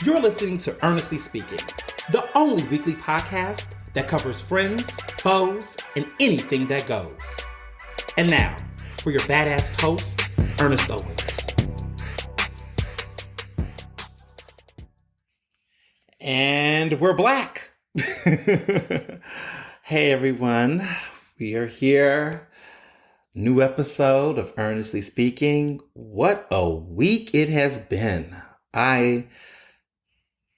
You're listening to Ernestly Speaking, the only weekly podcast that covers friends, foes, and anything that goes. And now, for your badass host, Ernest Owens. And we're black. Hey everyone, we are here. New episode of Ernestly Speaking. What a week it has been. I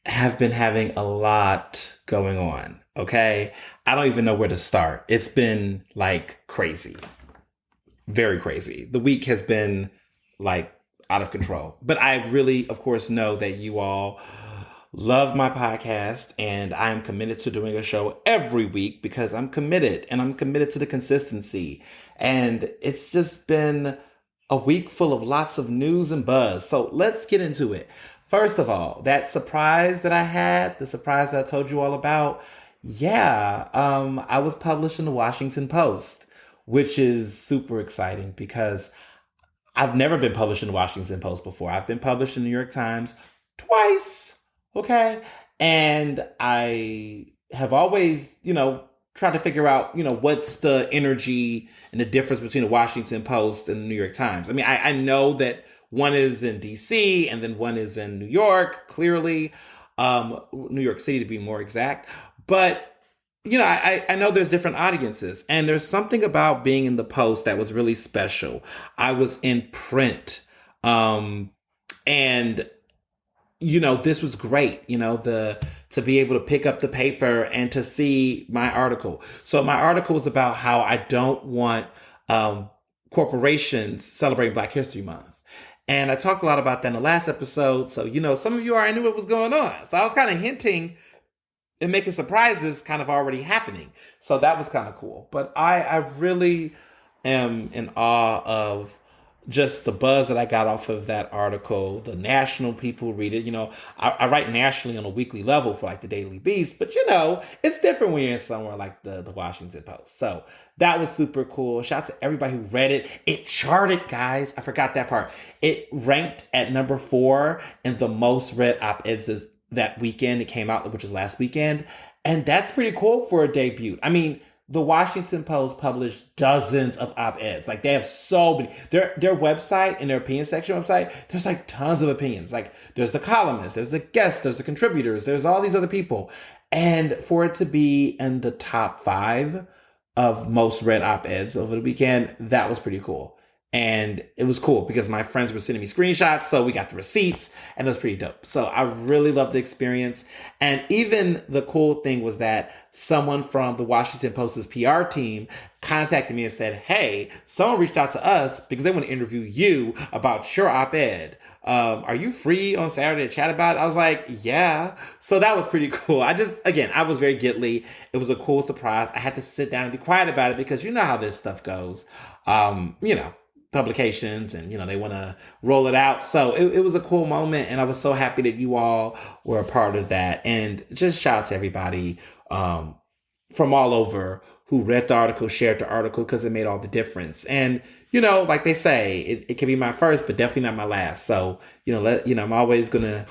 have been having a lot going on, okay? I don't even know where to start. It's been like crazy. Very crazy. The week has been like out of control. But I really, of course, know that you all love my podcast and I'm committed to doing a show every week because I'm committed and I'm committed to the consistency. And it's just been a week full of lots of news and buzz. So let's get into it. First of all, that surprise that I had, the surprise that I told you all about, I was published in the Washington Post, which is super exciting because I've never been published in the Washington Post before. I've been published in the New York Times twice. Okay. And I have always, tried to figure out, what's the energy and the difference between the Washington Post and the New York Times. I mean, I know that one is in DC and then one is in New York, clearly, New York City to be more exact. But, I know there's different audiences and there's something about being in the Post that was really special. I was in print, and this was great, to be able to pick up the paper and to see my article. So my article was about how I don't want corporations celebrating Black History Month. And I talked a lot about that in the last episode. So, some of you already knew what was going on. So I was kind of hinting and making surprises kind of already happening. So that was kind of cool. But I really am in awe of just the buzz that I got off of that article, the national people read it. I write nationally on a weekly level for like the Daily Beast, but it's different when you're in somewhere like the Washington Post. So that was super cool. Shout out to everybody who read it. It charted, guys. I forgot that part. It ranked at number 4 in the most read op-eds that weekend. It came out, which was last weekend. And that's pretty cool for a debut. I mean, the Washington Post published dozens of op-eds. Like they have so many. Their website, in their opinion section website, there's like tons of opinions. Like there's the columnists, there's the guests, there's the contributors, there's all these other people. And for it to be in the top 5 of most read op-eds over the weekend, that was pretty cool. And it was cool because my friends were sending me screenshots, so we got the receipts, and it was pretty dope. So I really loved the experience. And even the cool thing was that someone from the Washington Post's PR team contacted me and said, hey, someone reached out to us because they want to interview you about your op-ed. Are you free on Saturday to chat about it? I was like, yeah. So that was pretty cool. I was very giddly. It was a cool surprise. I had to sit down and be quiet about it because you know how this stuff goes. Publications and they want to roll it out. So it was a cool moment and I was so happy that you all were a part of that. And just shout out to everybody from all over who read the article, shared the article, because it made all the difference. And like they say, it can be my first but definitely not my last. So I'm always gonna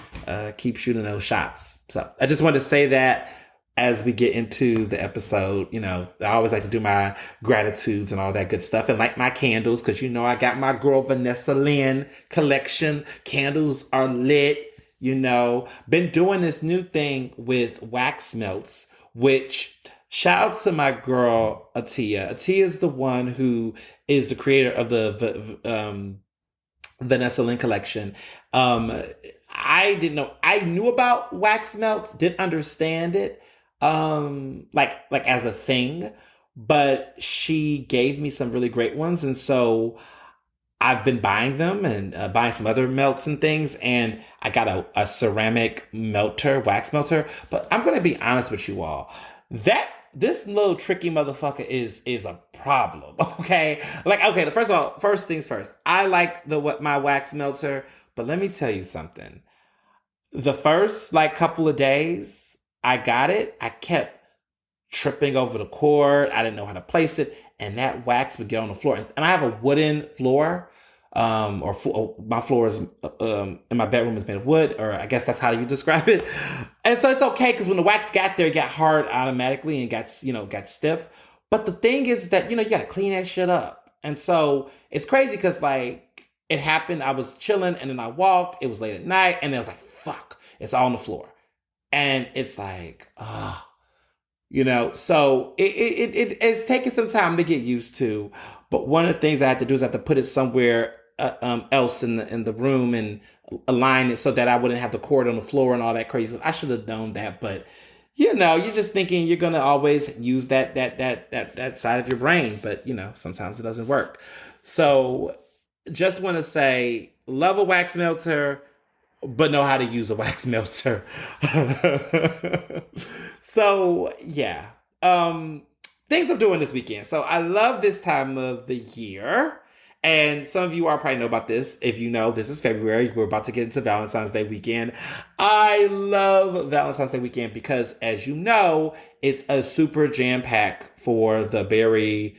keep shooting those shots. So I just wanted to say that as we get into the episode. I always like to do my gratitudes and all that good stuff and light my candles because I got my girl Vanessa Lynn collection. Candles are lit, Been doing this new thing with wax melts, which shout out to my girl Atia. Atia is the one who is the creator of the Vanessa Lynn collection. I didn't know. I knew about wax melts, didn't understand it. Like as a thing, but she gave me some really great ones. And so I've been buying them and buying some other melts and things. And I got a ceramic melter, wax melter, but I'm going to be honest with you all. This little tricky motherfucker is a problem. Okay. The first things first, I like my wax melter, but let me tell you something. The first couple of days, I got it. I kept tripping over the cord. I didn't know how to place it. And that wax would get on the floor. And I have a wooden floor. My floor is in my bedroom is made of wood, or I guess that's how you describe it. And so it's okay because when the wax got there, it got hard automatically and got stiff. But the thing is that, you got to clean that shit up. And so it's crazy because like it happened. I was chilling and then I walked. It was late at night and then I was like, fuck, it's all on the floor. And it's like, so it's taken some time to get used to. But one of the things I had to do is I had to put it somewhere else in the room and align it so that I wouldn't have the cord on the floor and all that crazy. I should have known that, but you're just thinking you're gonna always use that side of your brain, but sometimes it doesn't work. So just want to say, love a wax melter, but know how to use a wax melter. So yeah, things I'm doing this weekend. So I love this time of the year. And some of you probably know about this. If you know, this is February. We're about to get into Valentine's Day weekend. I love Valentine's Day weekend because, as you know, it's a super jam pack for the very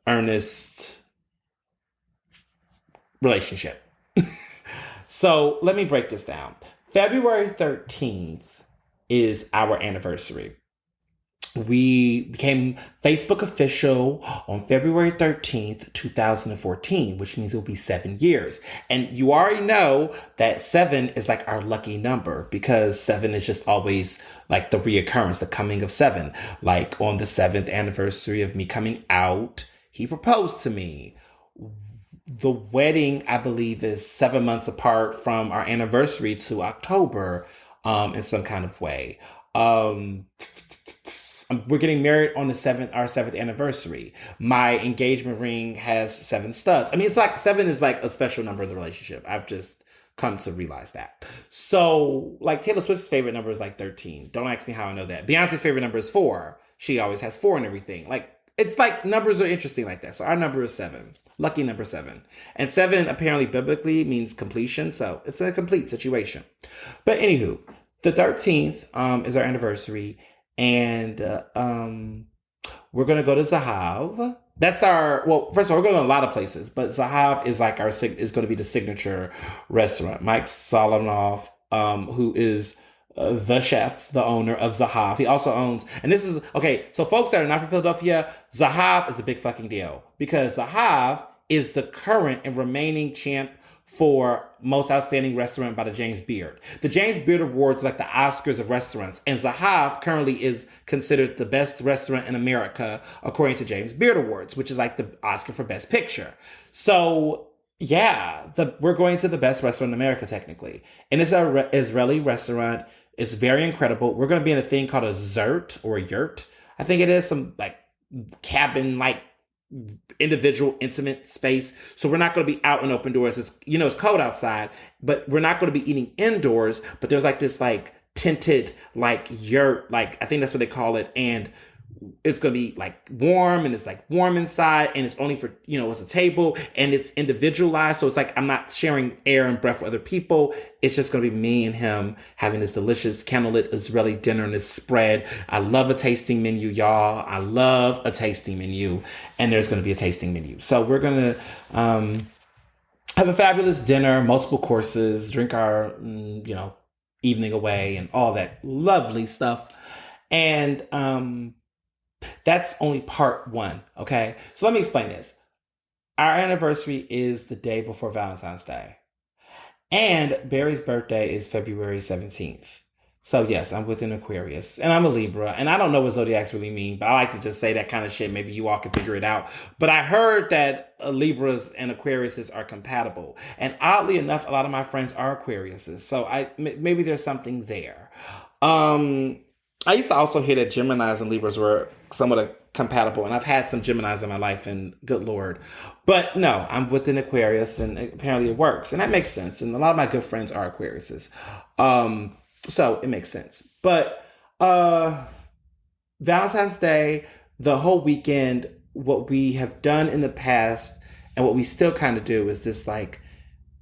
Ernest relationship. So let me break this down. February 13th is our anniversary. We became Facebook official on February 13th, 2014, which means it'll be 7 years. And you already know that 7 is like our lucky number because 7 is just always like the reoccurrence, the coming of 7. Like on the 7th anniversary of me coming out, he proposed to me. The wedding, I believe, is 7 months apart from our anniversary to October in some kind of way. We're getting married on our 7th anniversary. My engagement ring has 7 studs. I mean, it's like 7 is like a special number in the relationship. I've just come to realize that. So like Taylor Swift's favorite number is like 13. Don't ask me how I know that. Beyonce's favorite number is 4. She always has 4 and everything. Like, it's like numbers are interesting like that. So our number is 7. Lucky number 7. And 7 apparently biblically means completion. So it's a complete situation. But anywho, the 13th is our anniversary. And we're going to go to Zahav. That's first of all, we're going to a lot of places, but Zahav is like is going to be the signature restaurant. Mike Solonoff, who is the chef, the owner of Zahav. He also owns, and this is, okay, so folks that are not from Philadelphia, Zahav is a big fucking deal because Zahav is the current and remaining champ for most outstanding restaurant by the James Beard. The James Beard Awards are like the Oscars of restaurants, and Zahav currently is considered the best restaurant in America according to James Beard Awards, which is like the Oscar for Best Picture. So yeah, we're going to the best restaurant in America technically, and it's an Israeli restaurant. It's very incredible. We're going to be in a thing called a zert or a yurt. I think it is some like cabin like individual intimate space. So we're not going to be out in open doors. It's cold outside, but we're not going to be eating indoors, but there's like this like tinted like yurt, like I think that's what they call it. And it's going to be like warm, and it's like warm inside, and it's only for, it's a table and it's individualized. So it's like, I'm not sharing air and breath with other people. It's just going to be me and him having this delicious candlelit Israeli dinner and this spread. I love a tasting menu, y'all. I love a tasting menu, and there's going to be a tasting menu. So we're going to, have a fabulous dinner, multiple courses, drink our, evening away and all that lovely stuff. And, that's only part 1, okay? So let me explain this. Our anniversary is the day before Valentine's Day. And Barry's birthday is February 17th. So yes, I'm with an Aquarius. And I'm a Libra. And I don't know what zodiacs really mean, but I like to just say that kind of shit. Maybe you all can figure it out. But I heard that Libras and Aquariuses are compatible. And oddly enough, a lot of my friends are Aquariuses. So maybe there's something there. I used to also hear that Geminis and Libras were somewhat compatible, and I've had some Geminis in my life, and good Lord. But no, I'm with an Aquarius, and apparently it works, and that makes sense. And a lot of my good friends are Aquariuses. So it makes sense. But Valentine's Day, the whole weekend, what we have done in the past, and what we still kind of do is this like,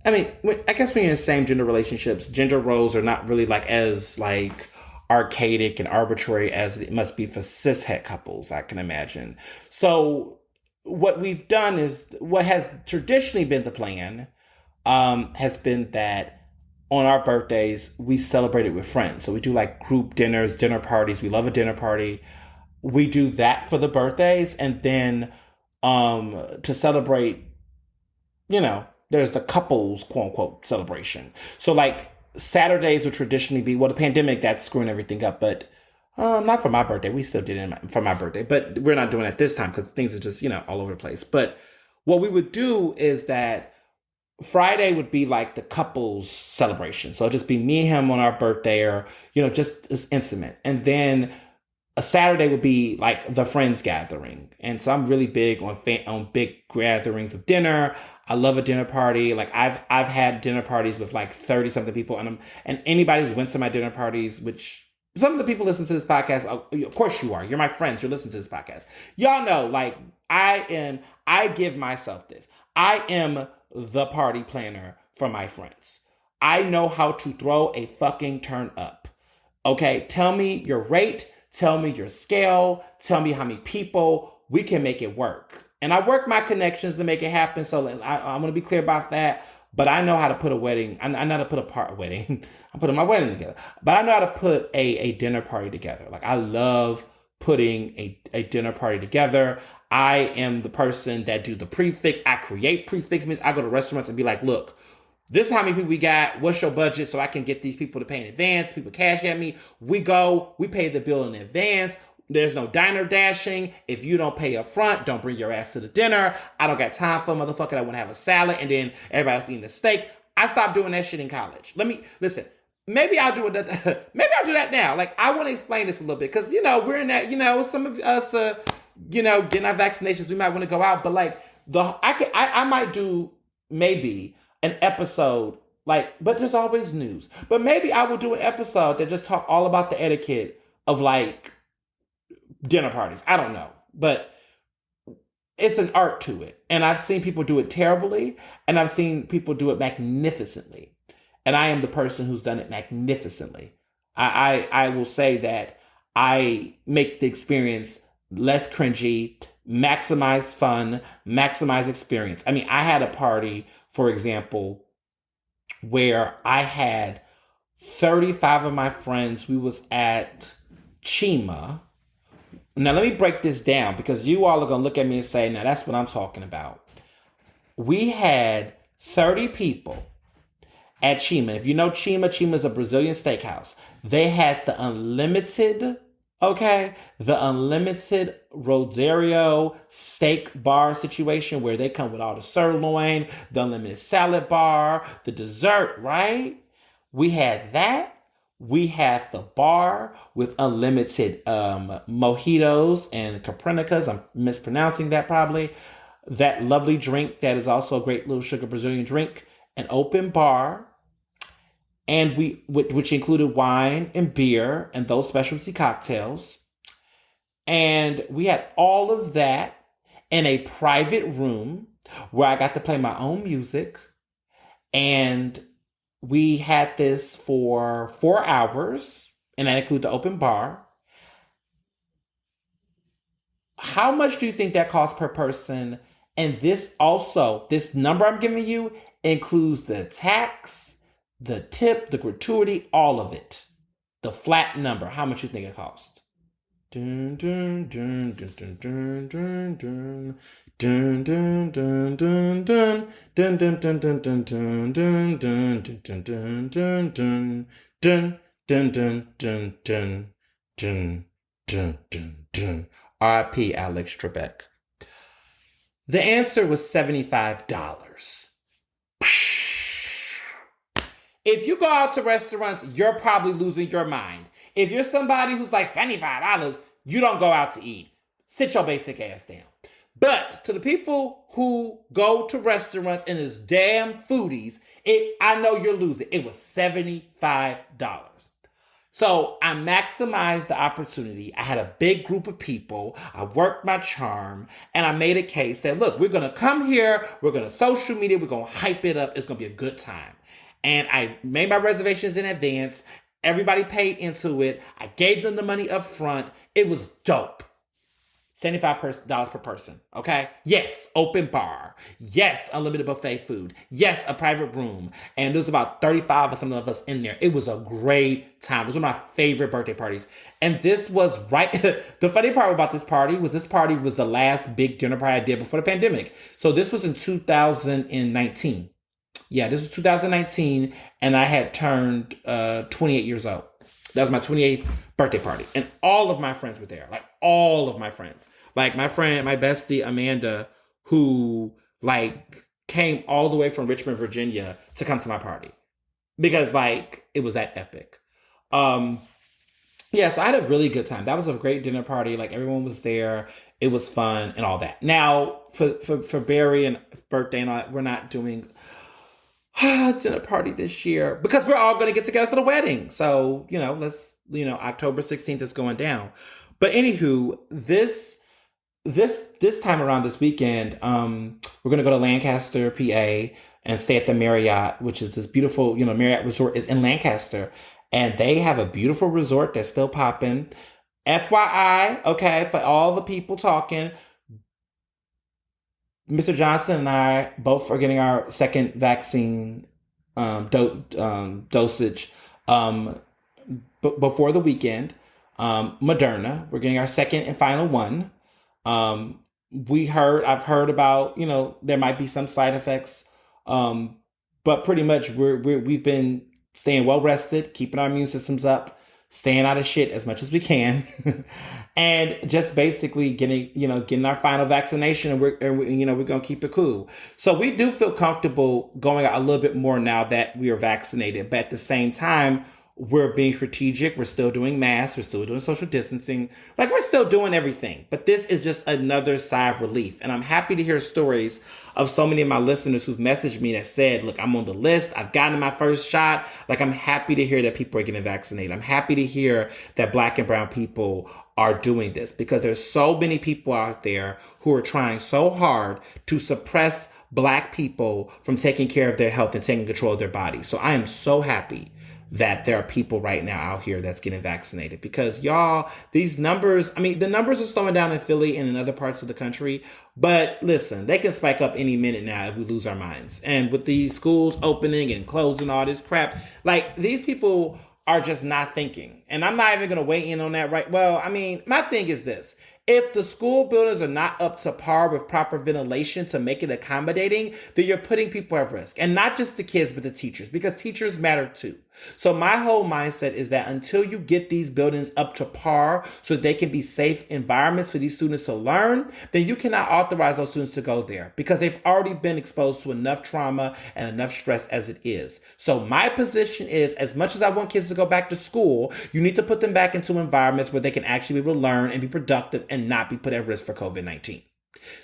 I guess when you're in same gender relationships, gender roles are not really like as like archaic and arbitrary as it must be for cishet couples, I can imagine. So what we've done is what has traditionally been the plan has been that on our birthdays we celebrate it with friends. So we do like group dinners, dinner parties. We love a dinner party. We do that for the birthdays, and then to celebrate, there's the couples quote unquote celebration. So like Saturdays would traditionally be, well, the pandemic that's screwing everything up, but not for my birthday. We still did it for my birthday, but we're not doing it this time because things are just, all over the place. But what we would do is that Friday would be like the couples celebration. So it'd just be me and him on our birthday, or, just as intimate. And then a Saturday would be like the friends gathering. And so I'm really big on big gatherings of dinner. I love a dinner party. Like I've had dinner parties with like 30 something people, and anybody who's went to my dinner parties, which some of the people listen to this podcast, of course you are. You're my friends. You're listening to this podcast. Y'all know, like I give myself this. I am the party planner for my friends. I know how to throw a fucking turn up. Okay, tell me your rate. Tell me your scale. Tell me how many people. We can make it work. And I work my connections to make it happen. So I'm going to be clear about that. But I know how to put a wedding. I know how to put a wedding. I'm putting my wedding together. But I know how to put a dinner party together. Like I love putting a dinner party together. I am the person that do the prefix. I create prefix. Means I go to restaurants and be like, look, this is how many people we got. What's your budget so I can get these people to pay in advance? People cash at me. We pay the bill in advance. There's no diner dashing. If you don't pay up front, don't bring your ass to the dinner. I don't got time for a motherfucker that want to have a salad and then everybody else eating a steak. I stopped doing that shit in college. Listen. Maybe I'll do it. Maybe I'll do that now. Like I want to explain this a little bit because we're in that. Some of us, getting our vaccinations. We might want to go out, but like I might do maybe an episode, but there's always news. But maybe I will do an episode that just talk all about the etiquette of like dinner parties. I don't know. But it's an art to it. And I've seen people do it terribly, and I've seen people do it magnificently. And I am the person who's done it magnificently. I will say that I make the experience less cringy, maximize fun, maximize experience. I mean, I had a party, for example, where I had 35 of my friends. We was at Chima. Now, let me break this down because you all are going to look at me and say, now that's what I'm talking about. We had 30 people at Chima. If you know Chima is a Brazilian steakhouse. They had the unlimited Rosario steak bar situation where they come with all the sirloin, the unlimited salad bar, the dessert, right? We had that. We had the bar with unlimited mojitos and caprinicas. I'm mispronouncing that probably. That lovely drink that is also a great little sugar Brazilian drink. An open bar. And which included wine and beer and those specialty cocktails. And we had all of that in a private room where I got to play my own music. And we had this for 4 hours, and that included the open bar. How much do you think that costs per person? And this number I'm giving you includes the tax, the tip, the gratuity, all of it. The flat number. How much you think it cost? Dun, dun, dun, dun, dun, dun, dun, dun. Dun, dun, dun, dun, dun. Dun, dun, dun, dun, dun, dun, dun, dun, dun, dun, dun, dun. Dun, dun, dun, dun, dun, dun, dun, dun, dun. R.I.P. Alex Trebek. The answer was $75. If you go out to restaurants, you're probably losing your mind. If you're somebody who's like $75, you don't go out to eat. Sit your basic ass down. But to the people who go to restaurants and is damn foodies, I know you're losing. It was $75. So I maximized the opportunity. I had a big group of people. I worked my charm, and I made a case that, look, we're going to come here. We're going to social media. We're going to hype it up. It's going to be a good time. And I made my reservations in advance. Everybody paid into it. I gave them the money up front. It was dope. $75 per person. Okay. Yes. Open bar. Yes. Unlimited buffet food. Yes. A private room. And there was about 35 or something of us in there. It was a great time. It was one of my favorite birthday parties. And this was right. The funny part about this party was the last big dinner party I did before the pandemic. So this was in 2019. Yeah, this was 2019, and I had turned 28 years old. That was my 28th birthday party, and all of my friends were there. Like all of my friends, like my friend, my bestie Amanda, who like came all the way from Richmond, Virginia, to come to my party because like it was that epic. Um, yeah, so I had a really good time. That was a great dinner party. Like everyone was there. It was fun and all that. Now for Barry and birthday and all that, we're not doing dinner party this year because we're all going to get together for the wedding. So, October 16th is going down. But anywho, this time around this weekend, we're going to go to Lancaster, PA and stay at the Marriott, which is this beautiful, Marriott resort is in Lancaster. And they have a beautiful resort that's still popping. FYI, okay, for all the people talking, Mr. Johnson and I both are getting our second vaccine dosage before the weekend. Moderna, we're getting our second and final one. I've heard about, there might be some side effects, but pretty much we've been staying well rested, keeping our immune systems up, staying out of shit as much as we can, and just basically getting our final vaccination, and we're gonna keep it cool. So we do feel comfortable going out a little bit more now that we are vaccinated, but at the same time, we're being strategic. We're still doing masks. We're still doing social distancing. Like we're still doing everything. But this is just another sigh of relief. And I'm happy to hear stories of so many of my listeners who've messaged me that said, look, I'm on the list. I've gotten my first shot. Like I'm happy to hear that people are getting vaccinated. I'm happy to hear that Black and brown people are doing this because there's so many people out there who are trying so hard to suppress Black people from taking care of their health and taking control of their bodies. So I am so happy that there are people right now out here that's getting vaccinated because y'all, these numbers, the numbers are slowing down in Philly and in other parts of the country, but listen, they can spike up any minute now if we lose our minds. And with these schools opening and closing, all this crap, like these people are just not thinking. And I'm not even going to weigh in on that, right? Well, my thing is this. If the school buildings are not up to par with proper ventilation to make it accommodating, then you're putting people at risk. And not just the kids, but the teachers, because teachers matter too. So my whole mindset is that until you get these buildings up to par so that they can be safe environments for these students to learn, then you cannot authorize those students to go there because they've already been exposed to enough trauma and enough stress as it is. So my position is, as much as I want kids to go back to school, you need to put them back into environments where they can actually be able to learn and be productive and not be put at risk for COVID-19.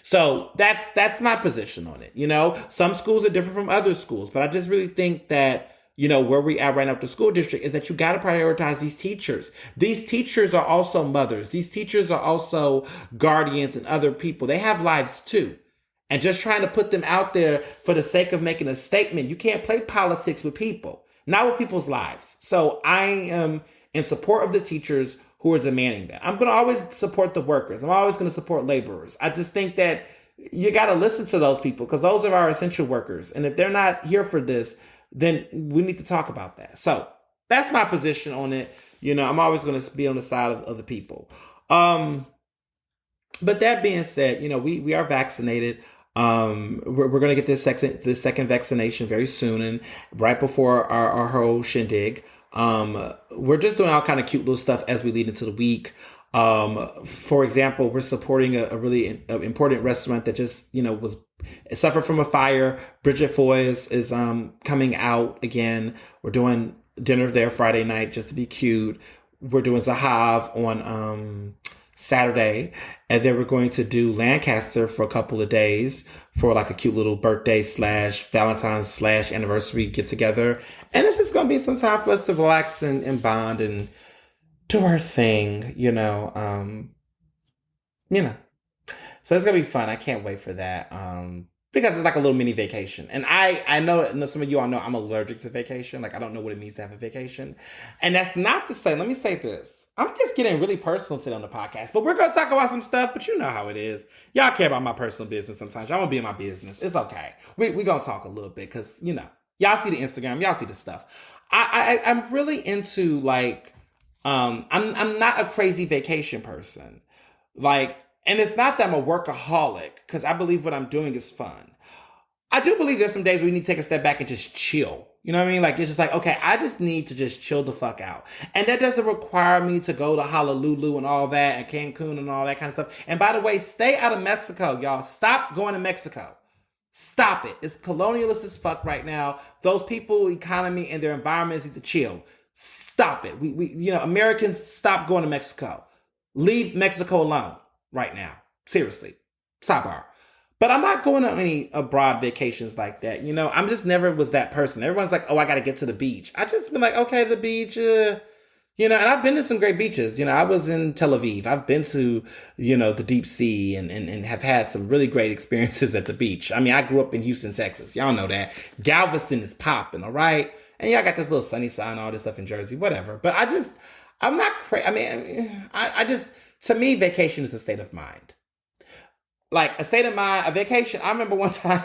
So that's my position on it. Some schools are different from other schools, but I just really think that, where we at right now with the school district is that you got to prioritize these teachers. These teachers are also mothers. These teachers are also guardians and other people. They have lives too. And just trying to put them out there for the sake of making a statement, you can't play politics with people, not with people's lives. So I am in support of the teachers who are demanding that. I'm going to always support the workers. I'm always going to support laborers. I just think that you got to listen to those people because those are our essential workers. And if they're not here for this, then we need to talk about that. So that's my position on it. I'm always going to be on the side of the people. But that being said, we are vaccinated. We're going to get this second vaccination very soon and right before our whole shindig. We're just doing all kind of cute little stuff as we lead into the week. For example, we're supporting a really important restaurant that just, was suffered from a fire. Bridget Foy is coming out again. We're doing dinner there Friday night just to be cute. We're doing Zahav on Saturday, and then we're going to do Lancaster for a couple of days for like a cute little birthday / Valentine's / anniversary get together. And it's just going to be some time for us to relax and bond and do our thing, So it's going to be fun. I can't wait for that. because it's like a little mini vacation. And I know some of you all know I'm allergic to vacation. Like I don't know what it means to have a vacation. And that's not to say, let me say this. I'm just getting really personal today on the podcast, but we're going to talk about some stuff, but you know how it is. Y'all care about my personal business sometimes. Y'all want to be in my business. It's okay. We going to talk a little bit because, you know, y'all see the Instagram. Y'all see the stuff. I'm really into like, I'm not a crazy vacation person. Like, and it's not that I'm a workaholic because I believe what I'm doing is fun. I do believe there's some days we need to take a step back and just chill. You know what I mean? Like, it's just like, okay, I just need to just chill the fuck out. And that doesn't require me to go to Honolulu and all that and Cancun and all that kind of stuff. And by the way, stay out of Mexico, y'all. Stop going to Mexico. Stop it. It's colonialist as fuck right now. Those people, economy, and their environments need to chill. Stop it. We you know, Americans, stop going to Mexico. Leave Mexico alone right now. Seriously. Sidebar. But I'm not going on any abroad vacations like that. You know, I'm just never was that person. Everyone's like, oh, I got to get to the beach. I just been like, okay, the beach, you know, and I've been to some great beaches. You know, I was in Tel Aviv. I've been to, you know, the deep sea and have had some really great experiences at the beach. I mean, I grew up in Houston, Texas. Y'all know that. Galveston is popping, all right? And y'all got this little sunny side and all this stuff in Jersey, whatever. But I'm not crazy. I mean, I just, to me, vacation is a state of mind. Like a state of mind, a vacation. I remember one time,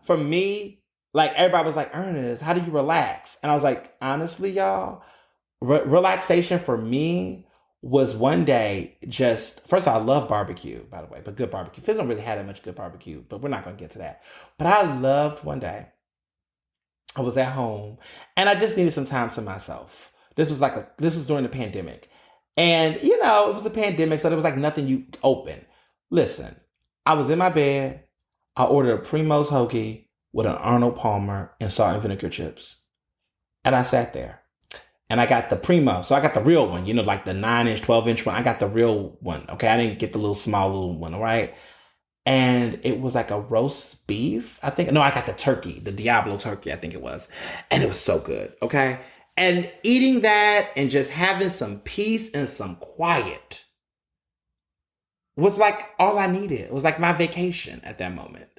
for me, like everybody was like, Ernest, how do you relax? And I was like, honestly, y'all, relaxation for me was one day just, first of all, I love barbecue, by the way, but good barbecue. Phil don't really have that much good barbecue, but we're not going to get to that. But I loved one day, I was at home and I just needed some time to myself. This was during the pandemic. And, you know, it was a pandemic, so there was like nothing you open. Listen, I was in my bed. I ordered a Primo's hoagie with an Arnold Palmer and salt and vinegar chips. And I sat there. And I got the Primo. So I got the real one, you know, like the 9-inch, 12-inch one. I got the real one, okay? I didn't get the little one, all right? And it was like a roast beef, I think. No, I got the turkey, the Diablo turkey, I think it was. And it was so good, okay? And eating that and just having some peace and some quiet was like all I needed. It was like my vacation at that moment.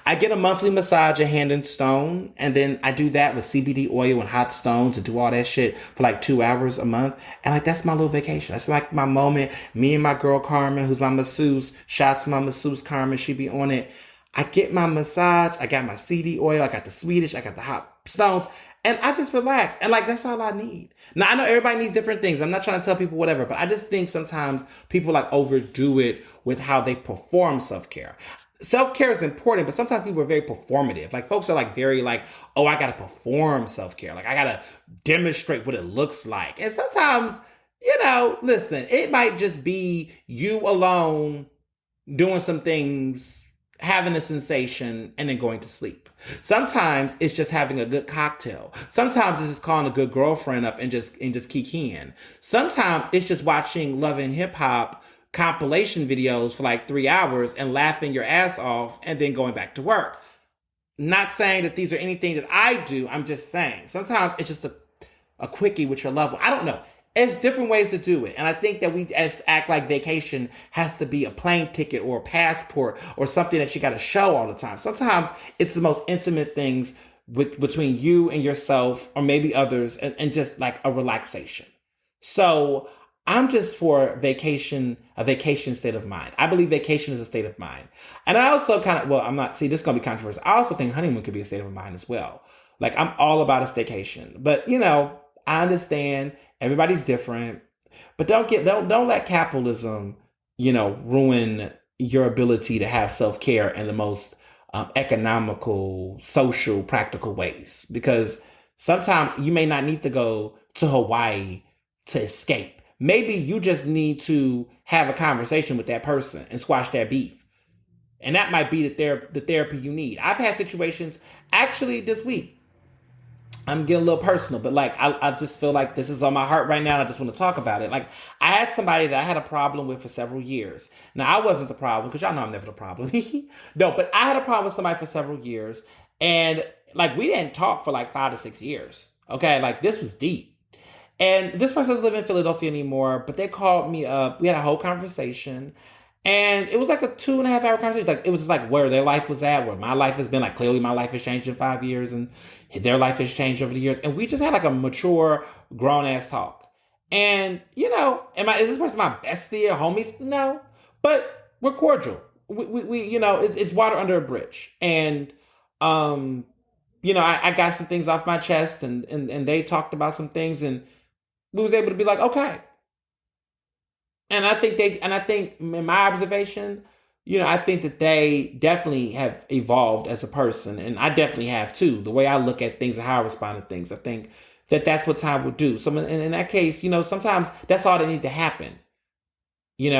I get a monthly massage at Hand and Stone, and then I do that with CBD oil and hot stones and do all that shit for like 2 hours a month. And like, that's my little vacation. That's like my moment. Me and my girl Carmen, who's my masseuse, shouts to my masseuse Carmen, she be on it. I get my massage, I got my CD oil, I got the Swedish, I got the hot stones, and I just relax. And like, that's all I need. Now, I know everybody needs different things. I'm not trying to tell people whatever, but I just think sometimes people like overdo it with how they perform self-care. Self-care is important, but sometimes people are very performative. Like folks are like very like, oh, I got to perform self-care. Like I got to demonstrate what it looks like. And sometimes, you know, listen, it might just be you alone doing some things, having a sensation, and then going to sleep. Sometimes it's just having a good cocktail. Sometimes it's just calling a good girlfriend up and just kikiing. Sometimes it's just watching Love and Hip Hop compilation videos for like 3 hours and laughing your ass off and then going back to work. Not saying that these are anything that I do. I'm just saying sometimes it's just a quickie with your loved one. I don't know. It's different ways to do it. And I think that we act like vacation has to be a plane ticket or a passport or something that you got to show all the time. Sometimes it's the most intimate things between you and yourself or maybe others and just like a relaxation. So I'm just for a vacation state of mind. I believe vacation is a state of mind. And I also this is going to be controversial. I also think honeymoon could be a state of mind as well. Like I'm all about a staycation. But, you know, I understand everybody's different, but don't let capitalism, you know, ruin your ability to have self-care in the most economical, social, practical ways. Because sometimes you may not need to go to Hawaii to escape. Maybe you just need to have a conversation with that person and squash that beef. And that might be the therapy you need. I've had situations actually this week. I'm getting a little personal, but like, I just feel like this is on my heart right now. And I just want to talk about it. Like I had somebody that I had a problem with for several years. Now I wasn't the problem because y'all know I'm never the problem. No, but I had a problem with somebody for several years. And like, we didn't talk for like 5 to 6 years. Okay. Like this was deep. And this person doesn't live in Philadelphia anymore, but they called me up. We had a whole conversation And it was like a 2.5 hour conversation. Like, it was just like where their life was at, where my life has been. Like, clearly my life has changed in 5 years and their life has changed over the years. And we just had like a mature, grown ass talk. And, is this person my bestie or homies? No. But we're cordial. We it's water under a bridge. And, I got some things off my chest and they talked about some things and we was able to be like, okay. And I think in my observation, I think that they definitely have evolved as a person. And I definitely have too. The way I look at things and how I respond to things. I think that that's what time will do. So in that case, sometimes that's all that need to happen. You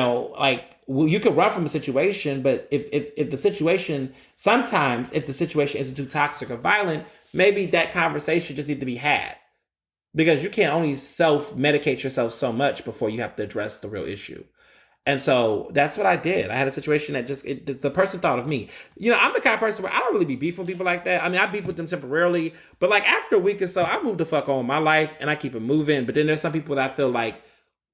could run from a situation, but if the situation, sometimes if the situation isn't too toxic or violent, maybe that conversation just needs to be had. Because you can't only self-medicate yourself so much before you have to address the real issue. And so that's what I did. I had a situation that the person thought of me. I'm the kind of person where I don't really be beefing with people like that. I mean, I beef with them temporarily, but like after a week or so, I move the fuck on with my life and I keep it moving. But then there's some people that I feel like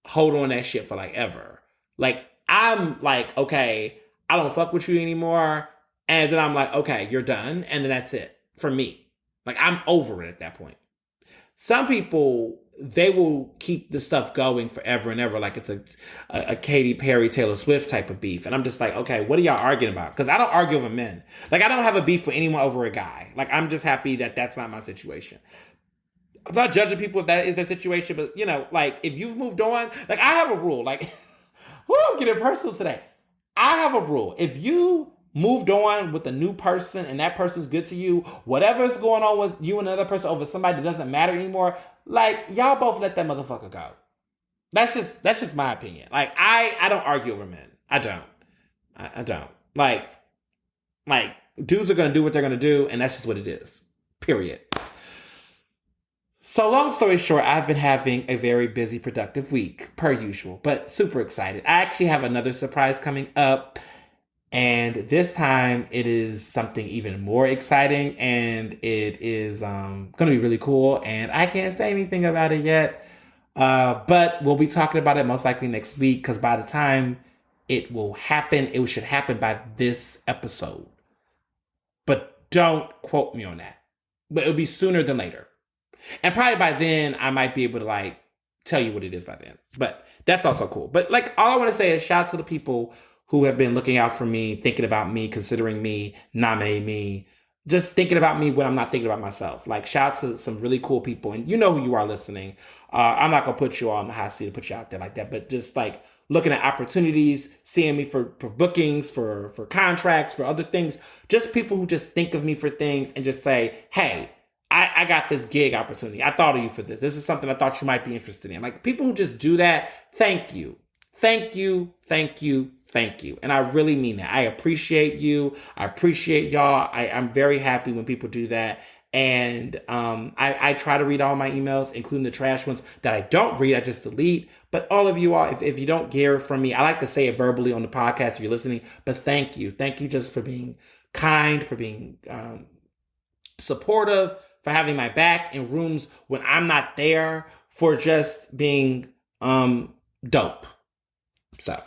hold on that shit for like ever. Like, I'm like, okay, I don't fuck with you anymore. And then I'm like, okay, you're done. And then that's it for me. Like, I'm over it at that point. Some people, they will keep the stuff going forever and ever, like it's a Katy Perry, Taylor Swift type of beef. And I'm just like, okay, what are y'all arguing about? Because I don't argue over men. Like, I don't have a beef with anyone over a guy. Like, I'm just happy that that's not my situation. I'm not judging people if that is their situation, but, like, if you've moved on, like, I have a rule. Like, I'm getting personal today. I have a rule. If you moved on with a new person and that person's good to you, whatever's going on with you and another person over somebody that doesn't matter anymore, like, y'all both let that motherfucker go. That's just my opinion. Like, I don't argue over men. I don't. I don't. Like dudes are gonna do what they're gonna do, and that's just what it is. Period. So long story short, I've been having a very busy, productive week, per usual, but super excited. I actually have another surprise coming up. And this time it is something even more exciting and it is going to be really cool. And I can't say anything about it yet, but we'll be talking about it most likely next week because by the time it will happen, it should happen by this episode. But don't quote me on that. But it'll be sooner than later. And probably by then I might be able to like tell you what it is by then. But that's also cool. But like all I want to say is shout out to the people who have been looking out for me, thinking about me, considering me, nominating me, just thinking about me when I'm not thinking about myself. Like, shout out to some really cool people. And you know who you are listening. I'm not going to put you on the hot seat to put you out there like that. But just, like, looking at opportunities, seeing me for bookings, for contracts, for other things. Just people who just think of me for things and just say, hey, I got this gig opportunity. I thought of you for this. This is something I thought you might be interested in. Like, people who just do that, thank you. Thank you, thank you, thank you. And I really mean that. I appreciate you. I appreciate y'all. I'm very happy when people do that. And I try to read all my emails, including the trash ones that I don't read. I just delete. But all of you all, if you don't hear from me, I like to say it verbally on the podcast if you're listening. But thank you. Thank you just for being kind, for being supportive, for having my back in rooms when I'm not there, for just being dope. So,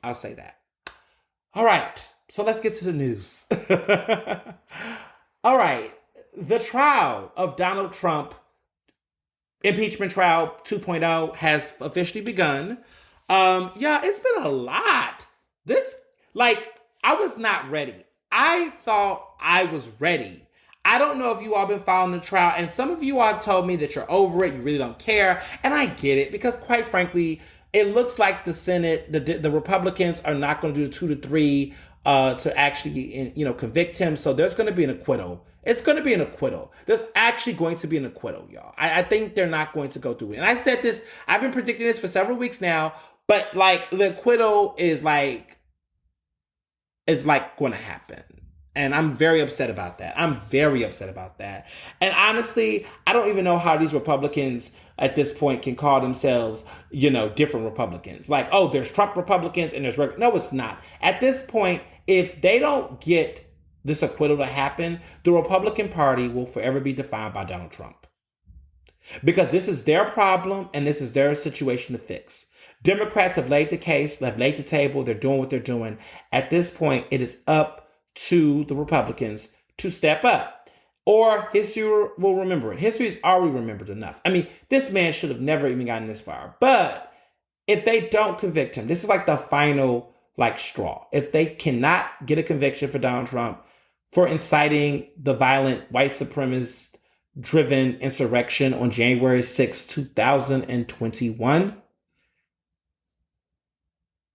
I'll say that. All right. So let's get to the news. All right. The trial of Donald Trump, impeachment trial 2.0, has officially begun. Yeah, it's been a lot. I was not ready. I thought I was ready. I don't know if you all been following the trial, and some of you all have told me that you're over it, you really don't care, and I get it, because quite frankly, it looks like the Senate, the Republicans are not going to do the 2 to 3 to actually, convict him. So there's going to be an acquittal. It's going to be an acquittal. There's actually going to be an acquittal, y'all. I think they're not going to go through it. And I said this, I've been predicting this for several weeks now, but like the acquittal is going to happen. And I'm very upset about that. And honestly, I don't even know how these Republicans at this point can call themselves, different Republicans. Like, oh, there's Trump Republicans and there's... No, it's not. At this point, if they don't get this acquittal to happen, the Republican Party will forever be defined by Donald Trump. because this is their problem and this is their situation to fix. Democrats have laid the case, have laid the table, they're doing what they're doing. At this point, it is up to the Republicans to step up. Or history will remember it. History is already remembered enough. I mean, this man should have never even gotten this far. But if they don't convict him, this is like the final straw. If they cannot get a conviction for Donald Trump for inciting the violent white supremacist driven insurrection on January 6, 2021,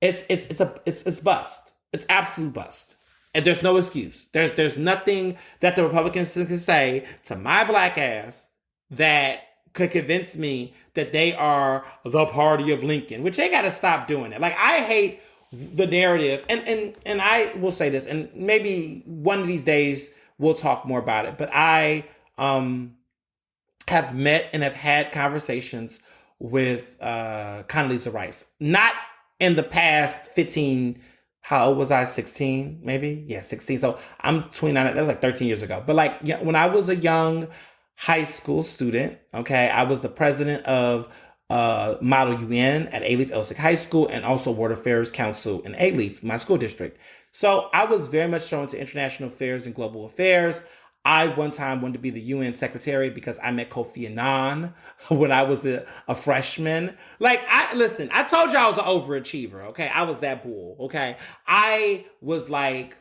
it's bust. It's absolute bust. And there's no excuse. There's nothing that the Republicans can say to my black ass that could convince me that they are the party of Lincoln, which they got to stop doing it. Like, I hate the narrative, and I will say this, and maybe one of these days we'll talk more about it, but I have met and have had conversations with Condoleezza Rice. Not in the past 15, how old was I? 16, maybe? Yeah, 16. So I'm 29. That was like 13 years ago. But when I was a young high school student, okay, I was the president of Model UN at Alief High School and also World Affairs Council in Alief, my school district. So I was very much thrown to international affairs and global affairs. I one time wanted to be the UN secretary because I met Kofi Annan when I was a freshman. I told you I was an overachiever, okay? I was that bull, okay? I was like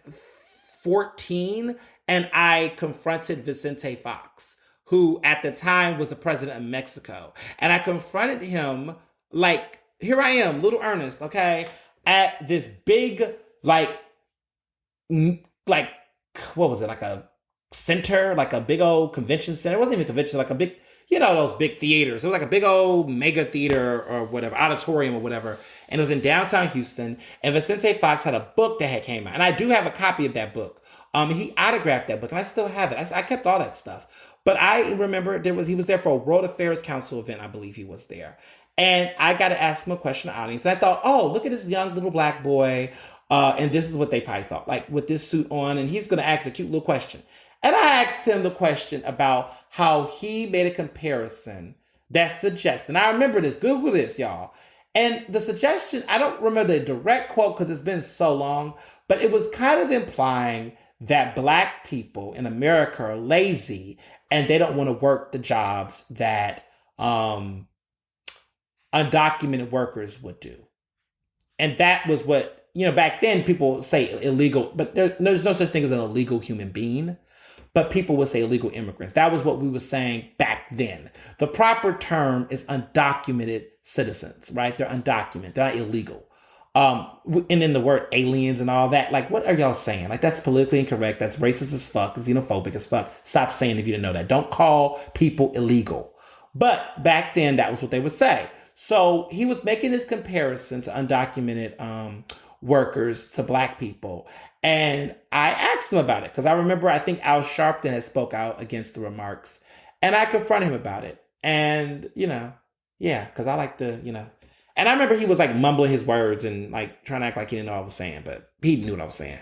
14 and I confronted Vicente Fox, who at the time was the president of Mexico. And I confronted him here I am, little Ernest, okay? At this big, what was it? Like a center, like a big old convention center. It wasn't even a convention, like a big, those big theaters. It was like a big old mega theater or whatever, auditorium or whatever. And it was in downtown Houston. And Vicente Fox had a book that had came out. And I do have a copy of that book. He autographed that book and I still have it. I kept all that stuff. But I remember he was there for a World Affairs Council event. I believe he was there. And I got to ask him a question in the audience. And I thought, oh, look at this young little black boy. And this is what they probably thought, with this suit on. And he's going to ask a cute little question. And I asked him the question about how he made a comparison that suggests, and I remember this, Google this, y'all. And the suggestion, I don't remember the direct quote because it's been so long, but it was kind of implying that black people in America are lazy and they don't want to work the jobs that undocumented workers would do. And that was what, back then people say illegal, but there's no such thing as an illegal human being. But people would say illegal immigrants. That was what we were saying back then. The proper term is undocumented citizens, right? They're undocumented. They're not illegal. And then the word aliens and all that. What are y'all saying? That's politically incorrect. That's racist as fuck. Xenophobic as fuck. Stop saying if you didn't know that. Don't call people illegal. But back then, that was what they would say. So he was making this comparison to undocumented workers to black people. And I asked him about it because I remember I think Al Sharpton had spoke out against the remarks and I confronted him about it. And, because I like to, and I remember he was mumbling his words and trying to act like he didn't know what I was saying, but he knew what I was saying.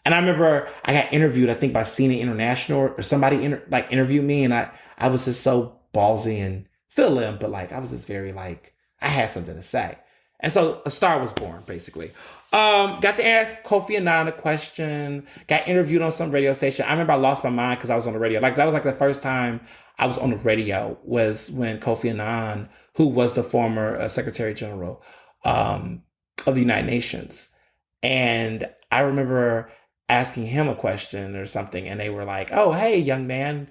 And I remember I got interviewed, I think by CNN International or somebody interviewed me and I was just so ballsy and still am, but I was just very I had something to say. And so a star was born, basically. Got to ask Kofi Annan a question. Got interviewed on some radio station. I remember I lost my mind because I was on the radio. That was the first time I was on the radio was when Kofi Annan, who was the former Secretary General of the United Nations. And I remember asking him a question or something. And they were like, oh, hey, young man,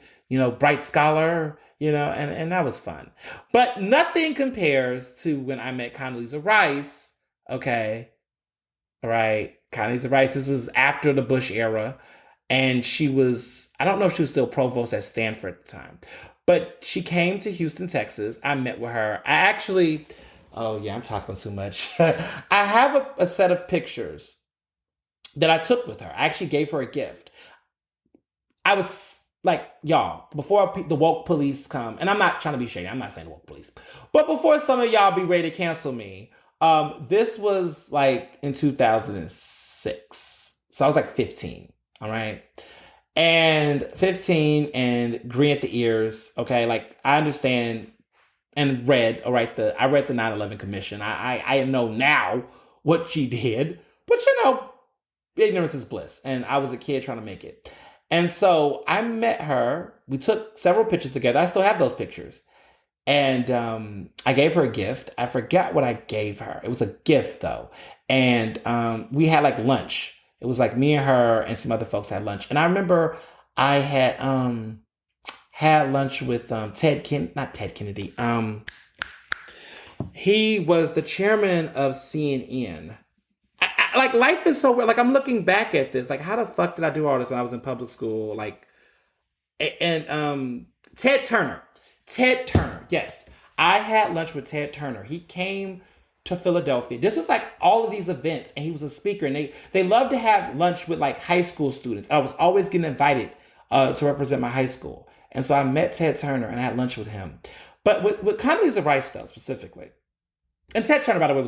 bright scholar, and that was fun. But nothing compares to when I met Condoleezza Rice, okay? All right, Condoleezza Rice, this was after the Bush era, and I don't know if she was still provost at Stanford at the time, but she came to Houston, Texas. I met with her. I'm talking too much. I have a set of pictures that I took with her. I actually gave her a gift. I was y'all, before the woke police come, and I'm not trying to be shady, I'm not saying woke police, but before some of y'all be ready to cancel me, this was in 2006. So I was 15, all right? And 15 and green at the ears, okay? I understand and I read the 9/11 Commission. I know now what she did, but ignorance is bliss, and I was a kid trying to make it. And so I met her. We took several pictures together. I still have those pictures. And I gave her a gift. I forgot what I gave her. It was a gift though. And we had like lunch. It was like me and her and some other folks had lunch. And I remember I had lunch with not Ted Kennedy. He was the chairman of CNN. Like, life is so weird. Like, I'm looking back at this. Like, how the fuck did I do all this when I was in public school? Like, and Ted Turner. Ted Turner, yes. I had lunch with Ted Turner. He came to Philadelphia. This was like all of these events, and he was a speaker. And they love to have lunch with like high school students. I was always getting invited to represent my high school. And so I met Ted Turner and I had lunch with him. But with Condoleezza Rice, though, specifically. And Ted Turner, by the way,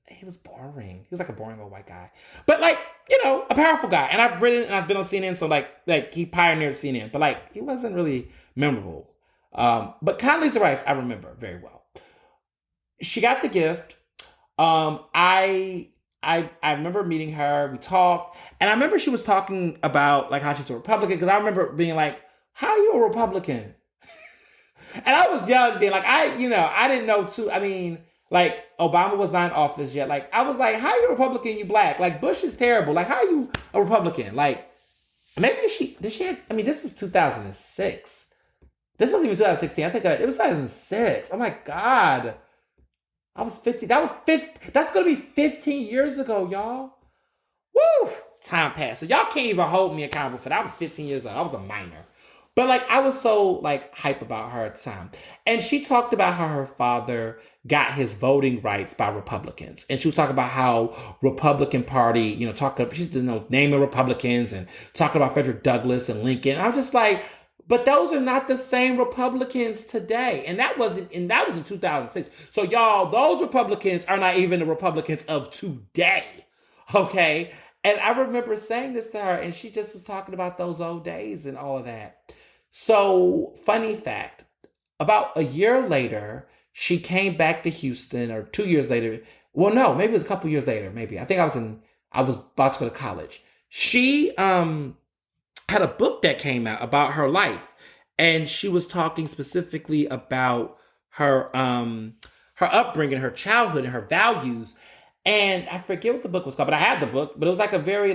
he was boring. He was like a boring old white guy. But like, a powerful guy. And I've been on CNN, so like he pioneered CNN. But like, he wasn't really memorable. But Condoleezza Rice, I remember very well. She got the gift. I remember meeting her. We talked, and I remember she was talking about like how she's a Republican. Because I remember being like, "How are you a Republican?" And I was young then. Like I didn't know too. I mean, like Obama was not in office yet. Like I was like, "How are you a Republican? You black? Like Bush is terrible. Like how are you a Republican?" Like maybe she. I mean, this was 2006. This wasn't even 2016. I take that. It was 2006. Oh my God. I was 15. That's going to be 15 years ago, y'all. Woo! Time passed. So y'all can't even hold me accountable for that. I was 15 years old. I was a minor. But like, I was so like hype about her at the time. And she talked about how her father got his voting rights by Republicans. And she was talking about how Republican Party, she's naming Republicans and talking about Frederick Douglass and Lincoln. And I was just like, but those are not the same Republicans today. And that was in 2006. So y'all, those Republicans are not even the Republicans of today. Okay? And I remember saying this to her, and she just was talking about those old days and all of that. So, funny fact, about a year later, she came back to Houston, or 2 years later. Well, no, maybe it was a couple years later, maybe. I think I was about to go to college. She had a book that came out about her life, and she was talking specifically about her upbringing, her childhood, and her values. And I forget what the book was called, but I had the book. But it was like a very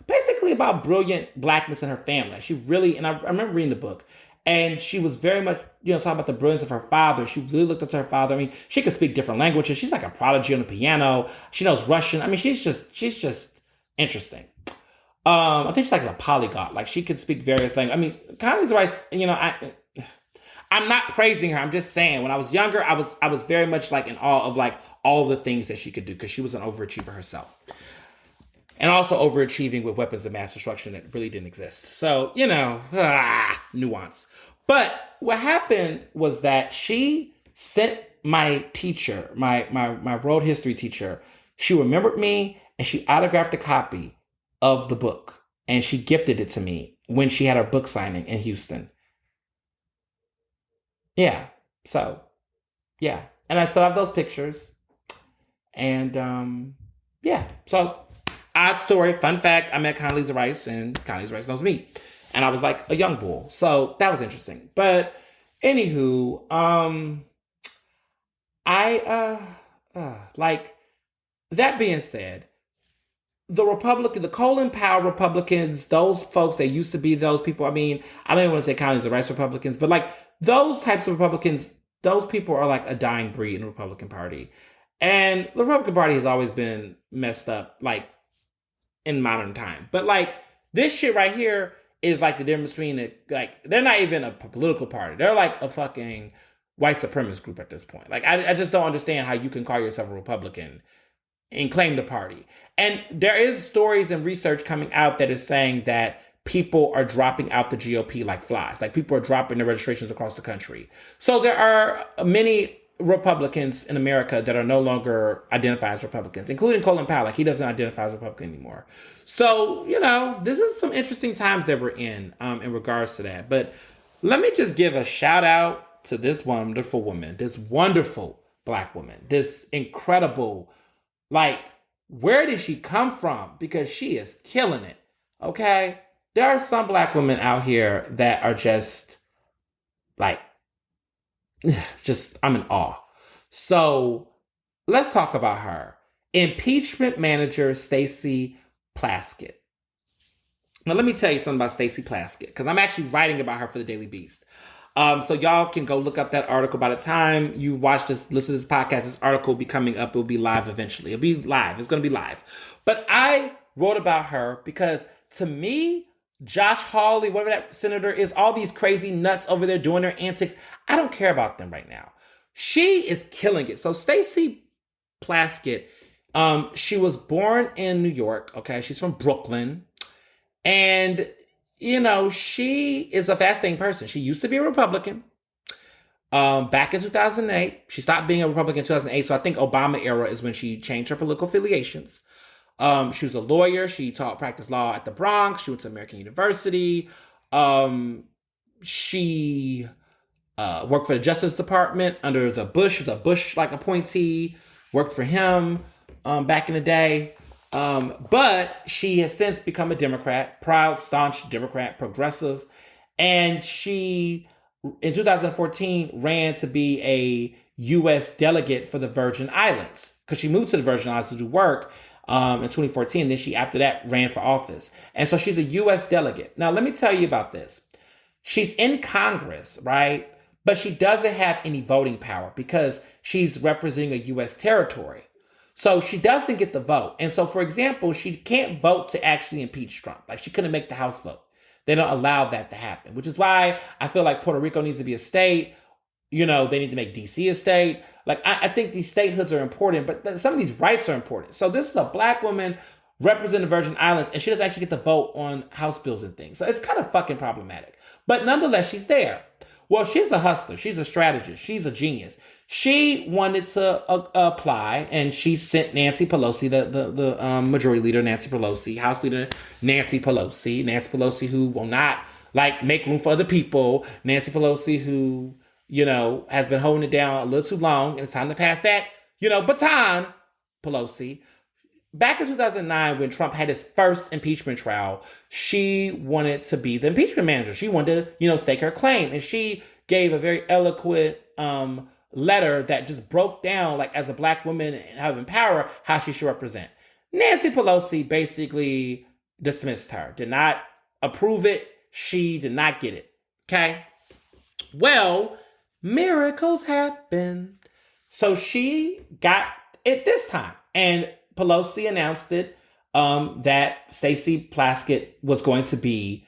basically about brilliant blackness in her family. She really, and I remember reading the book, and she was very much talking about the brilliance of her father. She really looked up to her father. I mean, she could speak different languages. She's like a prodigy on the piano. She knows Russian. I mean, she's just interesting. I think she's like a polyglot. Like she could speak various languages. I mean, Condoleezza Rice, I'm not praising her. I'm just saying when I was younger, I was very much like in awe of like all the things that she could do because she was an overachiever herself. And also overachieving with weapons of mass destruction that really didn't exist. So, nuance. But what happened was that she sent my teacher, my world history teacher, she remembered me and she autographed a copy of the book, and she gifted it to me when she had her book signing in Houston. Yeah. So, yeah. And I still have those pictures. And, yeah. So, odd story, fun fact, I met Condoleezza Rice, and Condoleezza Rice knows me. And I was like a young bull. So, that was interesting. But, anywho, that being said, the Colin Powell Republicans, those folks that used to be those people, I mean, I don't even want to say Condoleezza Rice Republicans, but like those types of Republicans, those people are like a dying breed in the Republican Party. And the Republican Party has always been messed up, like in modern time. But like this shit right here is like the difference between they're not even a political party. They're like a fucking white supremacist group at this point. Like I just don't understand how you can call yourself a Republican and claim the party. And there is stories and research coming out that is saying that people are dropping out the GOP like flies. Like people are dropping their registrations across the country. So there are many Republicans in America that are no longer identified as Republicans, including Colin Powell. Like he doesn't identify as a Republican anymore. So, this is some interesting times that we're in regards to that. But let me just give a shout out to this wonderful woman, this wonderful black woman, this incredible, like, where did she come from? Because she is killing it. Okay? There are some black women out here that are just like, just, I'm in awe. So let's talk about her. Impeachment manager Stacey Plaskett. Now, let me tell you something about Stacey Plaskett, because I'm actually writing about her for the Daily Beast. So y'all can go look up that article. By the time you watch this, listen to this podcast, this article will be coming up. It will be live eventually. It'll be live. It's going to be live. But I wrote about her because, to me, Josh Hawley, whatever that senator is, all these crazy nuts over there doing their antics, I don't care about them right now. She is killing it. So Stacey Plaskett, she was born in New York. Okay, she's from Brooklyn. And, you know, she is a fascinating person. She used to be a Republican back in 2008. She stopped being a Republican in 2008. So I think Obama era is when she changed her political affiliations. She was a lawyer. She practiced law at the Bronx. She went to American University. She worked for the Justice Department under the Bush. She was a Bush-like appointee. Worked for him back in the day. But she has since become a Democrat, proud, staunch Democrat, progressive. And she, in 2014, ran to be a U.S. delegate for the Virgin Islands, because she moved to the Virgin Islands to do work in 2014. Then she, after that, ran for office. And so she's a U.S. delegate. Now, let me tell you about this. She's in Congress, right? But she doesn't have any voting power because she's representing a U.S. territory. So she doesn't get the vote. And so, for example, she can't vote to actually impeach Trump. Like, she couldn't make the House vote. They don't allow that to happen, which is why I feel like Puerto Rico needs to be a state. You know, they need to make D.C. a state. Like, I think these statehoods are important, but some of these rights are important. So this is a black woman representing the Virgin Islands, and she doesn't actually get to vote on House bills and things. So it's kind of fucking problematic. But nonetheless, she's there. Well, she's a hustler. She's a strategist. She's a genius. She wanted to apply, and she sent Nancy Pelosi, the majority leader, Nancy Pelosi, House leader, Nancy Pelosi, who will not, like, make room for other people. Nancy Pelosi, who, you know, has been holding it down a little too long, and it's time to pass that, you know, baton. Pelosi. Back in 2009, when Trump had his first impeachment trial, she wanted to be the impeachment manager. She wanted to, you know, stake her claim. And she gave a very eloquent letter that just broke down, like, as a black woman and having power, how she should represent. Nancy Pelosi basically dismissed her, did not approve it. She did not get it. Okay? Well, miracles happen. So she got it this time. And Pelosi announced it, that Stacey Plaskett was going to be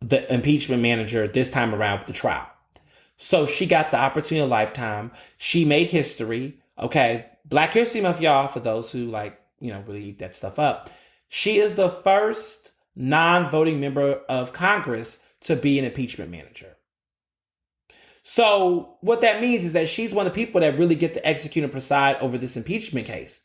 the impeachment manager this time around with the trial. So she got the opportunity of a lifetime. She made history. Okay. Black History Month, y'all, for those who, like, you know, really eat that stuff up. She is the first non-voting member of Congress to be an impeachment manager. So what that means is that she's one of the people that really get to execute and preside over this impeachment case,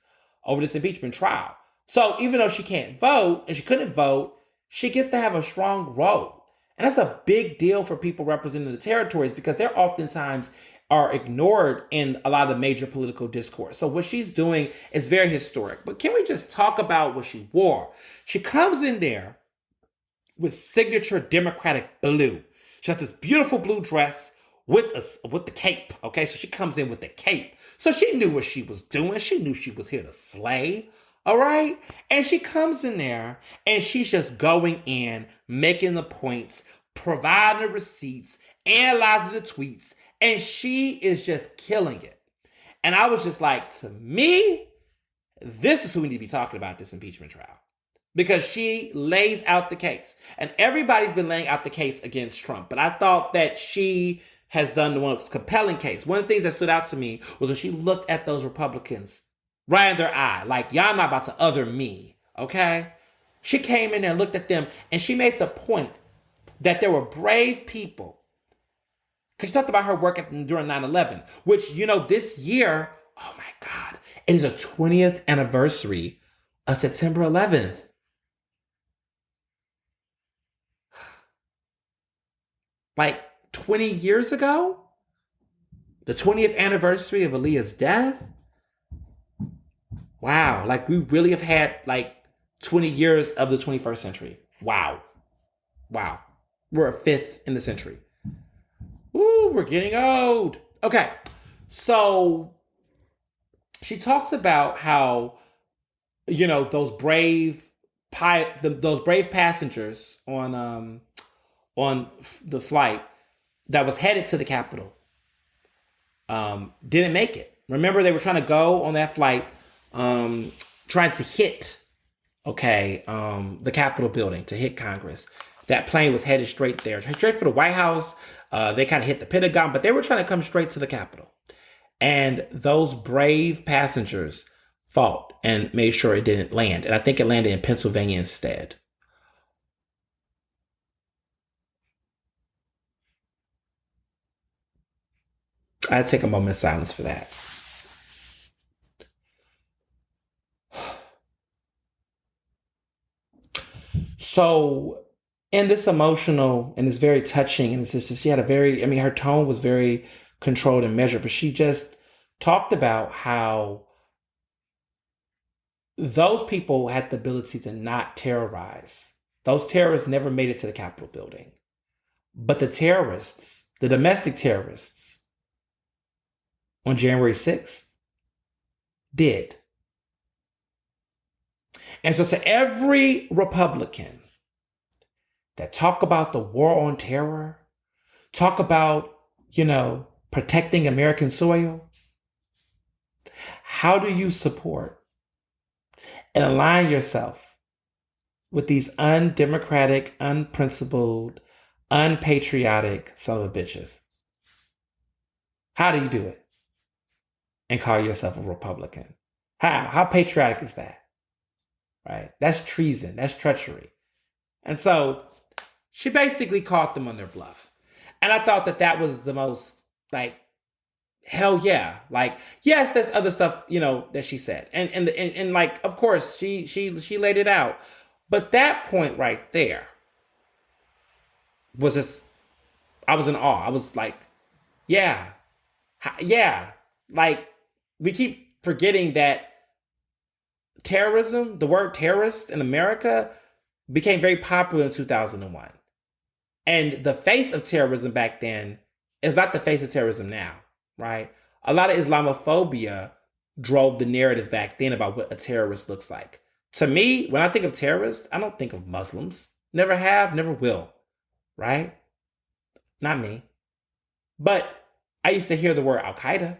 over this impeachment trial. So even though she can't vote, and she couldn't vote, she gets to have a strong role. And that's a big deal for people representing the territories, because they're oftentimes are ignored in a lot of the major political discourse. So what she's doing is very historic. But can we just talk about what she wore? She comes in there with signature Democratic blue. She has this beautiful blue dress with the cape. Okay, so she comes in with the cape. So she knew what she was doing. She knew she was here to slay. All right. And she comes in there and she's just going in, making the points, providing the receipts, analyzing the tweets, and she is just killing it. And I was just like, to me, this is who we need to be talking about this impeachment trial, because she lays out the case. And everybody's been laying out the case against Trump. But I thought that she has done the most compelling case. One of the things that stood out to me was when she looked at those Republicans right in their eye, like, y'all not about to other me, okay? She came in there and looked at them, and she made the point that there were brave people. Because she talked about her work during 9/11, which, you know, this year, oh my God, it is a 20th anniversary of September 11th. Like, 20 years ago? The 20th anniversary of Aaliyah's death? Wow. Like, we really have had like 20 years of the 21st century. Wow. Wow. We're a fifth in the century. Ooh, we're getting old. Okay. So she talks about how, those brave those brave passengers on the flight that was headed to the Capitol didn't make it. Remember, they were trying to go on that flight, trying to hit, the Capitol building, to hit Congress. That plane was headed straight there, straight for the White House. They kind of hit the Pentagon, but they were trying to come straight to the Capitol. And those brave passengers fought and made sure it didn't land. And I think it landed in Pennsylvania instead. I'd take a moment of silence for that. So, and it's emotional and it's very touching. And it's just, she had her tone was very controlled and measured, but she just talked about how those people had the ability to not terrorize. Those terrorists never made it to the Capitol building. But the terrorists, the domestic terrorists on January 6th did. And so to every Republican that talk about the war on terror, talk about, protecting American soil, how do you support and align yourself with these undemocratic, unprincipled, unpatriotic son of a bitches? How do you do it and call yourself a Republican? How patriotic is that? Right? That's treason. That's treachery. And so she basically caught them on their bluff. And I thought that was the most, hell yeah. Yes, there's other stuff, that she said. And of course, she laid it out. But that point right there was just, I was in awe. I was like, yeah. Yeah. We keep forgetting that terrorism, the word terrorist in America, became very popular in 2001. And the face of terrorism back then is not the face of terrorism now, right? A lot of Islamophobia drove the narrative back then about what a terrorist looks like. To me, when I think of terrorists, I don't think of Muslims. Never have, never will, right? Not me. But I used to hear the word Al-Qaeda.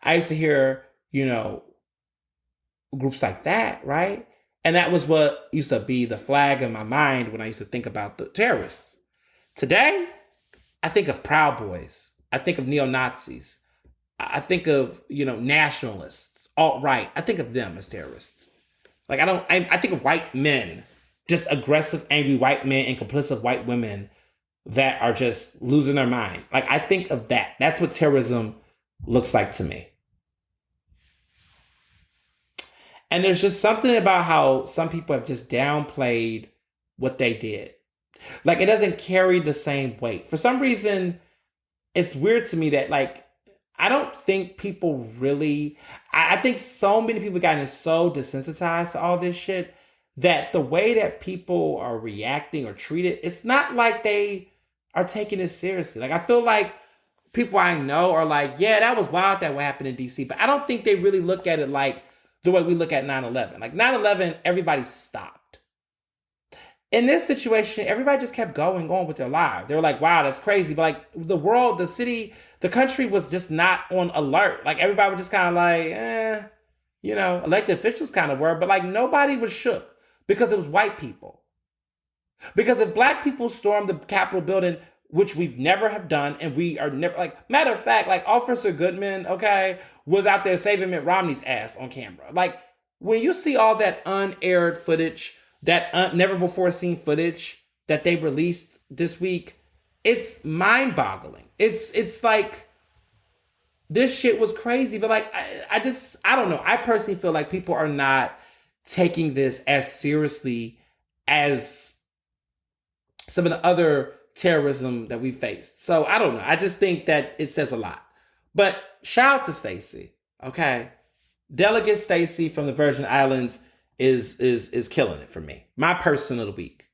I used to hear, groups like that, right? And that was what used to be the flag in my mind when I used to think about the terrorists. Today, I think of Proud Boys. I think of neo-Nazis. I think of, nationalists, alt-right. I think of them as terrorists. I think of white men, just aggressive, angry white men and complicit white women that are just losing their mind. I think of that. That's what terrorism looks like to me. And there's just something about how some people have just downplayed what they did. It doesn't carry the same weight. For some reason, it's weird to me that, I don't think people really, I think so many people gotten so desensitized to all this shit that the way that people are reacting or treated, it's not like they are taking it seriously. I feel like people I know are like, yeah, that was wild that what happened in DC, but I don't think they really look at it like the way we look at 9/11. 9/11, everybody stopped. In this situation, everybody just kept going on with their lives. They were like, wow, that's crazy. But the world, the city, the country was just not on alert. Everybody was just kind of elected officials kind of were, but nobody was shook because it was white people. Because if black people stormed the Capitol building, which we've never have done, and we are never, matter of fact, Officer Goodman, was out there saving Mitt Romney's ass on camera. When you see all that unaired footage, that never before seen footage that they released this week, it's mind boggling. It's like, this shit was crazy, but I don't know. I personally feel like people are not taking this as seriously as some of the other terrorism that we faced. So I don't know. I just think that it says a lot. But shout out to Stacey. Okay. Delegate Stacey from the Virgin Islands is killing it for me. My person of the week.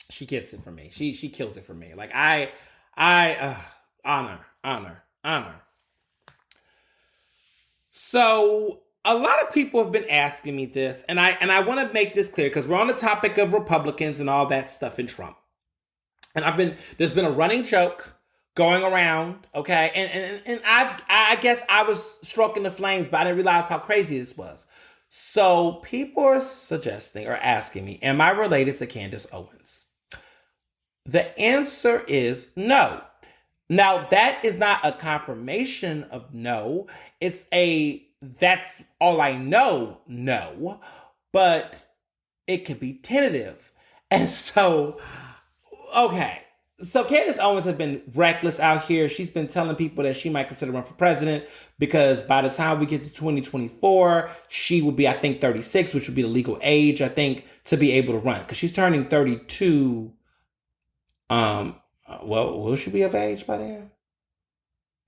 She gets it for me. She kills it for me. Like honor. So a lot of people have been asking me this, and I want to make this clear because we're on the topic of Republicans and all that stuff in Trump. And there's been a running joke going around, okay? And I guess I was stroking the flames, but I didn't realize how crazy this was. So people are suggesting or asking me, am I related to Candace Owens? The answer is no. Now, that is not a confirmation of no. It's that's all I know, no. But it could be tentative. And so, okay. So Candace Owens has been reckless out here. She's been telling people that she might consider running for president because by the time we get to 2024, she will be, I think, 36, which would be the legal age, I think, to be able to run. Because she's turning 32. Well, will she be of age by then?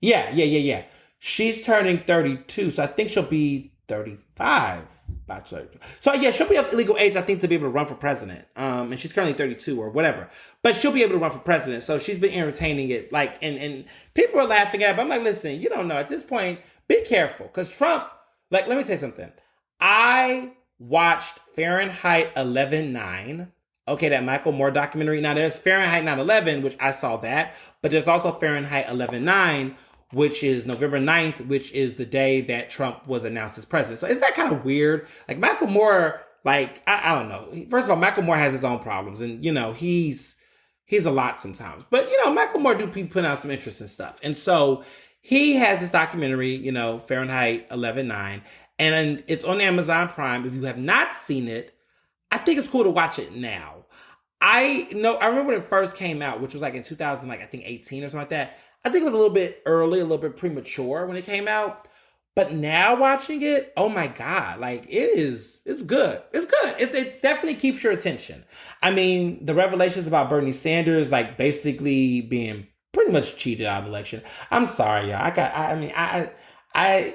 Yeah. She's turning 32, so I think she'll be 35 by 32. So yeah, she'll be of legal age, I think, to be able to run for president. And she's currently 32 or whatever, but she'll be able to run for president. So she's been entertaining it, like, and people are laughing at it. But I'm like, listen, you don't know at this point. Be careful, because Trump. Like, let me tell you something. I watched Fahrenheit 11/9. Okay, that Michael Moore documentary. Now, there's Fahrenheit 9/11, which I saw that. But there's also Fahrenheit 11/9, which is November 9th, which is the day that Trump was announced as president. So isn't that kind of weird? Like, Michael Moore, like, I don't know. First of all, Michael Moore has his own problems. And, you know, he's a lot sometimes. But, you know, Michael Moore do put out some interesting stuff. And so he has this documentary, you know, Fahrenheit 11/9. And it's on Amazon Prime. If you have not seen it, I think it's cool to watch it now. I remember when it first came out, which was like in 2000, like I think 18 or something like that. I think it was a little bit early, a little bit premature when it came out. But now watching it, oh my God, like it's good. It's good. It definitely keeps your attention. I mean, the revelations about Bernie Sanders, like basically being pretty much cheated out of the election. I'm sorry, y'all.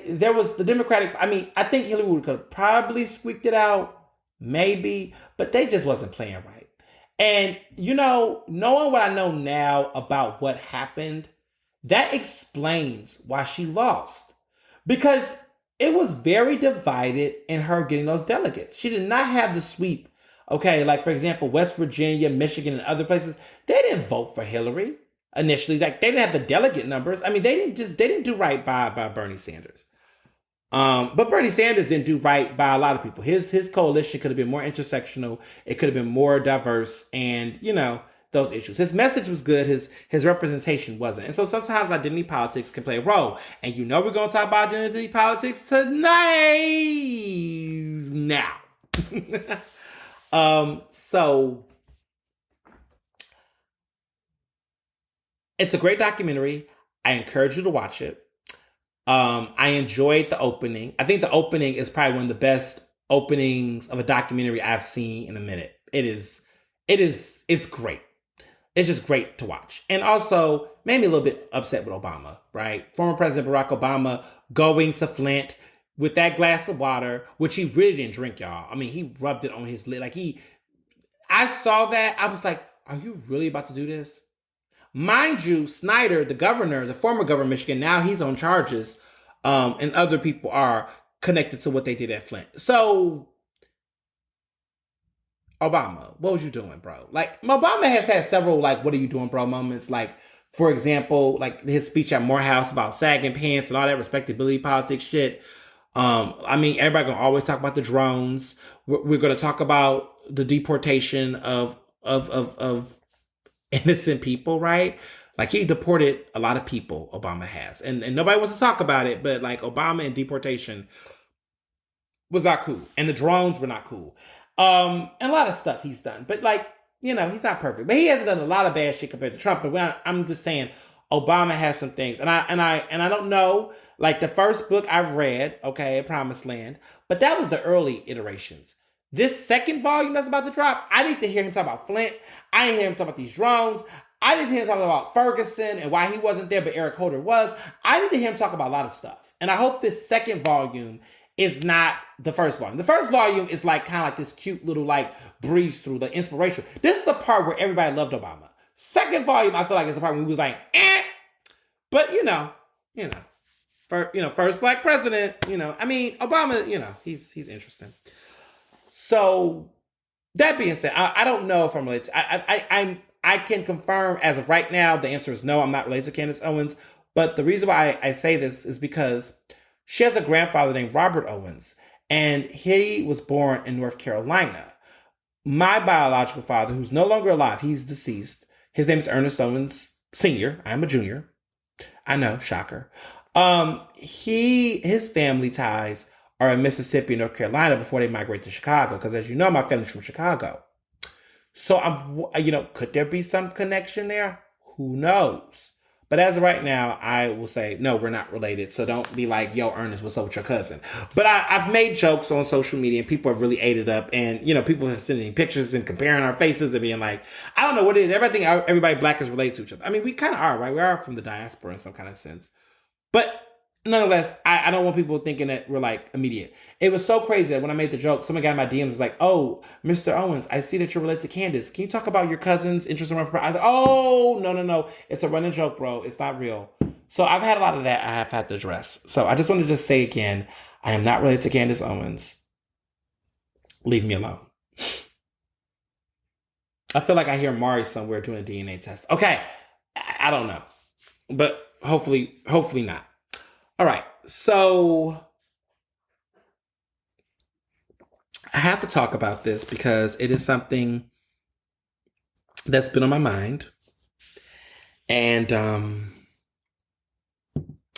There was the Democratic, I think Hillary could have probably squeaked it out. Maybe, but they just wasn't playing right. And, you know, knowing what I know now about what happened, that explains why she lost. Because it was very divided in her getting those delegates. She did not have the sweep. Okay, like, for example, West Virginia, Michigan, and other places, they didn't vote for Hillary initially. Like, they didn't have the delegate numbers. I mean, they didn't do right by Bernie Sanders. But Bernie Sanders didn't do right by a lot of people. His coalition could have been more intersectional. It could have been more diverse, and, you know, those issues. His message was good. His representation wasn't. And so sometimes identity politics can play a role. And you know we're going to talk about identity politics tonight. Now. So it's a great documentary. I encourage you to watch it. I enjoyed the opening. I think the opening is probably one of the best openings of a documentary I've seen in a minute. It's great. It's just great to watch. And also made me a little bit upset with Obama, right? Former President Barack Obama going to Flint with that glass of water, which he really didn't drink, y'all. I mean, he rubbed it on his lid. I saw that. I was like, are you really about to do this? Mind you, Snyder, the former governor of Michigan, now he's on charges, and other people are connected to what they did at Flint. So, Obama, what was you doing, bro? Like, Obama has had several, like, what are you doing, bro, moments. Like, for example, like his speech at Morehouse about sagging pants and all that respectability politics shit. I mean, everybody gonna always talk about the drones. We're gonna talk about the deportation of innocent people, right? Like, he deported a lot of people, Obama has. And nobody wants to talk about it, but like Obama and deportation was not cool. And the drones were not cool. And a lot of stuff he's done. But like, you know, he's not perfect. But he hasn't done a lot of bad shit compared to Trump. But I'm just saying, Obama has some things. And I don't know, like the first book I've read, okay, Promised Land, but that was the early iterations. This second volume that's about to drop, I need to hear him talk about Flint. I need to hear him talk about these drones. I need to hear him talk about Ferguson and why he wasn't there, but Eric Holder was. I need to hear him talk about a lot of stuff. And I hope this second volume is not the first volume. The first volume is like kind of like this cute little like breeze through the inspiration. This is the part where everybody loved Obama. Second volume, I feel like it's the part where he was like, eh. But first black president, I mean, Obama, he's interesting. So that being said, I don't know if I'm related. I can confirm as of right now, the answer is no, I'm not related to Candace Owens. But the reason why I say this is because she has a grandfather named Robert Owens, and he was born in North Carolina. My biological father, who's no longer alive, he's deceased. His name is Ernest Owens Sr. I'm a junior. I know, shocker. His family ties are in Mississippi and North Carolina before they migrate to Chicago. Because as you know, my family's from Chicago. So could there be some connection there? Who knows? But as of right now, I will say, no, we're not related. So don't be like, yo, Ernest, what's up with your cousin? But I've made jokes on social media and people have really ate it up. And, people have sending pictures and comparing our faces and being like, I don't know what it is. Everybody black is related to each other. I mean, we kind of are, right? We are from the diaspora in some kind of sense. But nonetheless, I don't want people thinking that we're like immediate. It was so crazy that when I made the joke, someone got in my DMs was like, oh, Mr. Owens, I see that you're related to Candace. Can you talk about your cousin's interest in running for president? I was like, oh, no. It's a running joke, bro. It's not real. So I've had a lot of that I have had to address. So I just wanted to just say again, I am not related to Candace Owens. Leave me alone. I feel like I hear Mari somewhere doing a DNA test. Okay. I don't know. But hopefully not. All right, so I have to talk about this because it is something that's been on my mind. And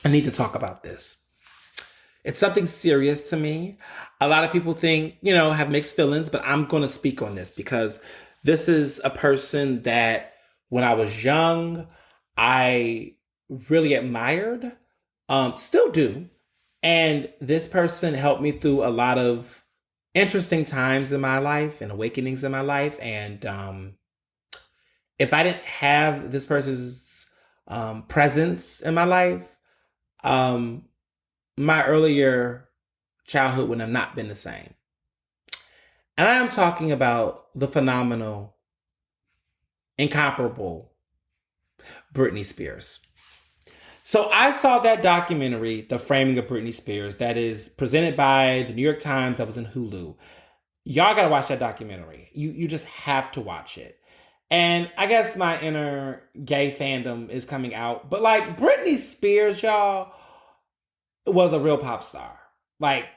I need to talk about this. It's something serious to me. A lot of people think, have mixed feelings, but I'm going to speak on this because this is a person that when I was young, I really admired. Still do. And this person helped me through a lot of interesting times in my life and awakenings in my life. And if I didn't have this person's presence in my life, my earlier childhood would have not been the same. And I am talking about the phenomenal, incomparable Britney Spears. So I saw that documentary, The Framing of Britney Spears, that is presented by the New York Times, that was in Hulu. Y'all gotta watch that documentary. You just have to watch it. And I guess my inner gay fandom is coming out. But like Britney Spears, y'all, was a real pop star. Like,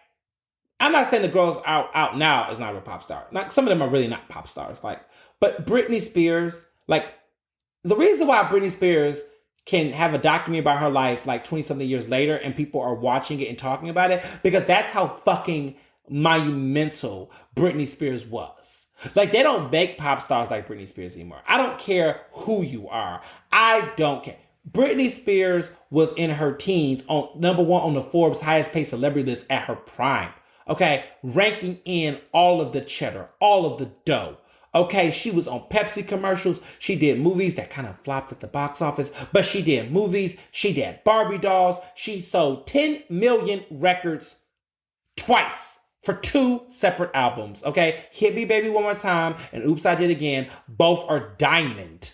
I'm not saying the girls out now is not a real pop star. Like, some of them are really not pop stars. But Britney Spears, the reason why Britney Spears can have a documentary about her life 20-something years later and people are watching it and talking about it, because that's how fucking monumental Britney Spears was. They don't make pop stars like Britney Spears anymore. I don't care who you are. I don't care. Britney Spears was in her teens on number one on the Forbes highest paid celebrity list at her prime. Okay, ranking in all of the cheddar, all of the dough. Okay, she was on Pepsi commercials. She did movies that kind of flopped at the box office, but she did movies. She did Barbie dolls. She sold 10 million records twice for 2 separate albums. Okay, Hit Me Baby One More Time and Oops, I Did Again. Both are diamond.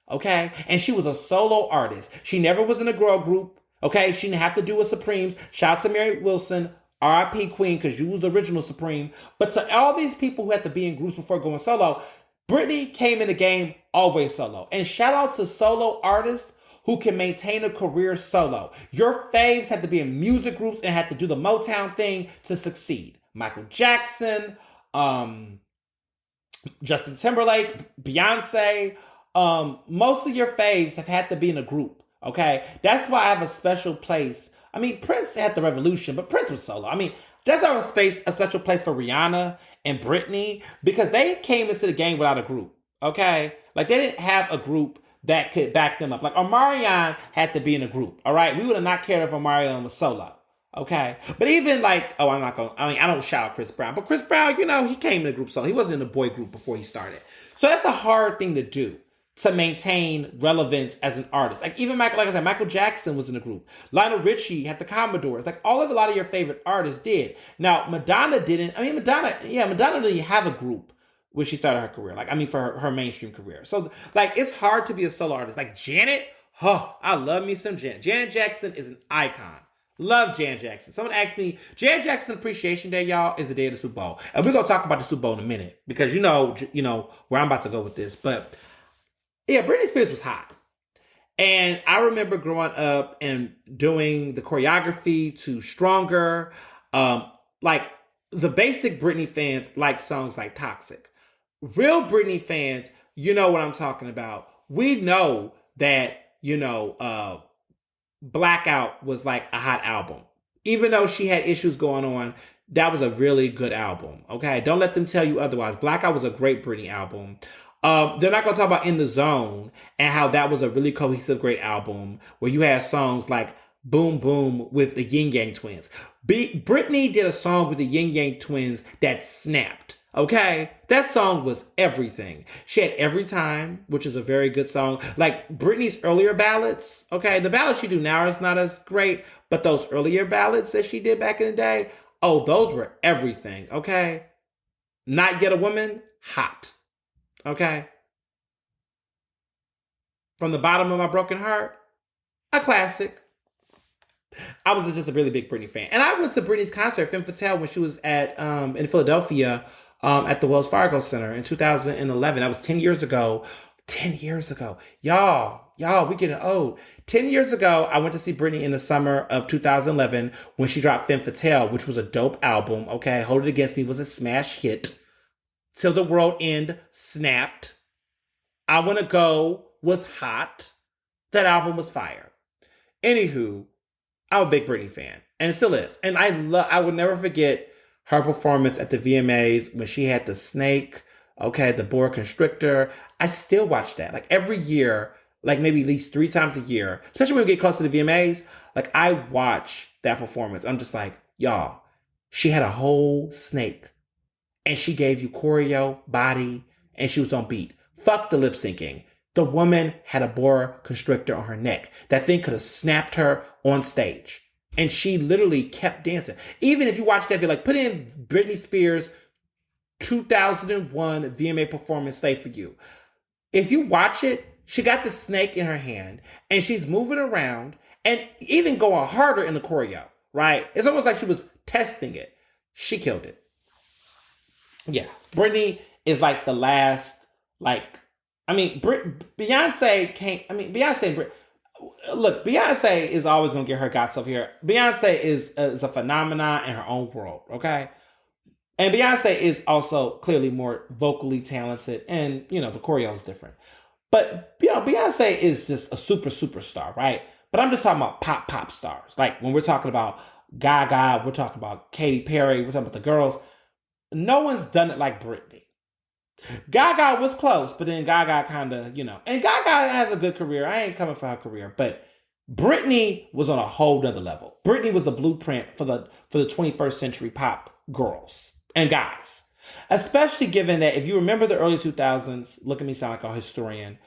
Okay, and she was a solo artist. She never was in a girl group. Okay, she didn't have to do with Supremes. Shout out to Mary Wilson. R.I.P. Queen, because you was the original Supreme. But to all these people who had to be in groups before going solo, Britney came in the game always solo. And shout out to solo artists who can maintain a career solo. Your faves had to be in music groups and had to do the Motown thing to succeed. Michael Jackson, Justin Timberlake, Beyonce. Most of your faves have had to be in a group. Okay, that's why I have a special place. I mean, Prince had the revolution, but Prince was solo. I mean, there's a special place for Rihanna and Britney because they came into the game without a group. Okay, they didn't have a group that could back them up. Omarion had to be in a group. All right, we would have not cared if Omarion was solo. Okay. But even like, oh, I don't shout out Chris Brown, but Chris Brown, he came in a group, so he wasn't in a boy group before he started. So that's a hard thing to do to maintain relevance as an artist. Like even like I said, Michael Jackson was in a group. Lionel Richie had the Commodores. Like a lot of your favorite artists did. Now Madonna didn't. I mean, Madonna didn't have a group when she started her career. Like, I mean, for her mainstream career. So like, it's hard to be a solo artist. Like Janet, oh, I love me some Janet. Janet Jackson is an icon. Love Janet Jackson. Someone asked me, Janet Jackson Appreciation Day, y'all, is the day of the Super Bowl. And we're going to talk about the Super Bowl in a minute because you know where I'm about to go with this. But yeah, Britney Spears was hot. And I remember growing up and doing the choreography to Stronger. Like the basic Britney fans like songs like Toxic. Real Britney fans, you know what I'm talking about. We know that, Blackout was like a hot album. Even though she had issues going on, that was a really good album. Okay, don't let them tell you otherwise. Blackout was a great Britney album. They're not going to talk about In the Zone and how that was a really cohesive, great album where you had songs like Boom Boom with the Yin Yang Twins. Britney did a song with the Yin Yang Twins that snapped. Okay, that song was everything. She had Every Time, which is a very good song. Like Britney's earlier ballads, okay, the ballads she do now is not as great, but those earlier ballads that she did back in the day, oh, those were everything, okay? Not Yet a Woman, hot, okay? From the Bottom of My Broken Heart, a classic. I was just a really big Britney fan. And I went to Britney's concert, Femme Fatale, when she was in Philadelphia at the Wells Fargo Center in 2011. That was 10 years ago. 10 years ago. Y'all, we getting old. 10 years ago, I went to see Britney in the summer of 2011 when she dropped Femme Fatale, which was a dope album. Okay, Hold It Against Me was a smash hit. Till the World End snapped. I Wanna Go was hot. That album was fire. Anywho, I'm a big Britney fan, and it still is. And I would never forget her performance at the VMAs when she had the snake, okay, the boa constrictor. I still watch that. Like every year, like maybe at least 3 times a year, especially when we get close to the VMAs, like I watch that performance. I'm just like, y'all, she had a whole snake and she gave you choreo, body, and she was on beat. Fuck the lip syncing. The woman had a boa constrictor on her neck. That thing could have snapped her on stage. And she literally kept dancing. Even if you watch that video, like put in Britney Spears 2001 VMA performance Slave for You. If you watch it, she got the snake in her hand and she's moving around and even going harder in the choreo, right? It's almost like she was testing it. She killed it. Yeah. Britney is like the last, Beyonce can't, look, Beyonce is always going to get her guts over here. Beyonce is a phenomenon in her own world, okay? And Beyonce is also clearly more vocally talented and, the choreo is different. But, Beyonce is just a superstar, right? But I'm just talking about pop stars. Like when we're talking about Gaga, we're talking about Katy Perry, we're talking about the girls. No one's done it like Britney. Gaga was close, but then Gaga kind of, and Gaga has a good career. I ain't coming for her career, but Britney was on a whole nother level. Britney was the blueprint for the 21st century pop girls and guys, especially given that if you remember the early 2000s, look at me sound like a historian,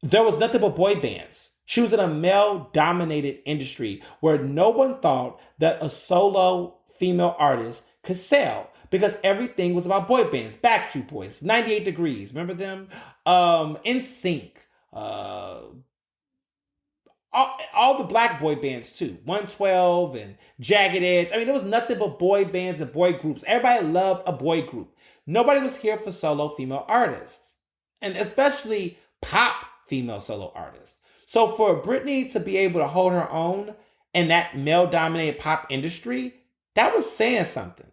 there was nothing but boy bands. She was in a male-dominated industry where no one thought that a solo female artist could sell. Because everything was about boy bands. Backstreet Boys, 98 Degrees, remember them? NSYNC, all the black boy bands too. 112 and Jagged Edge. I mean, there was nothing but boy bands and boy groups. Everybody loved a boy group. Nobody was here for solo female artists. And especially pop female solo artists. So for Britney to be able to hold her own in that male-dominated pop industry, that was saying something.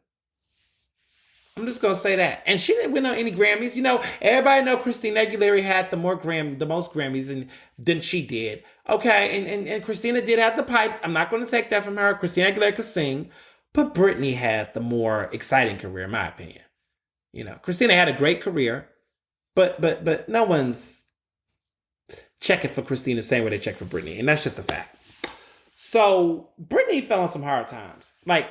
I'm just gonna say that. And she didn't win on any Grammys. Everybody know Christina Aguilera had the most Grammys than she did. Okay, and Christina did have the pipes. I'm not gonna take that from her. Christina Aguilera could sing, but Britney had the more exciting career, in my opinion. Christina had a great career, but no one's checking for Christina the same way they check for Britney, and that's just a fact. So Britney fell on some hard times. Like,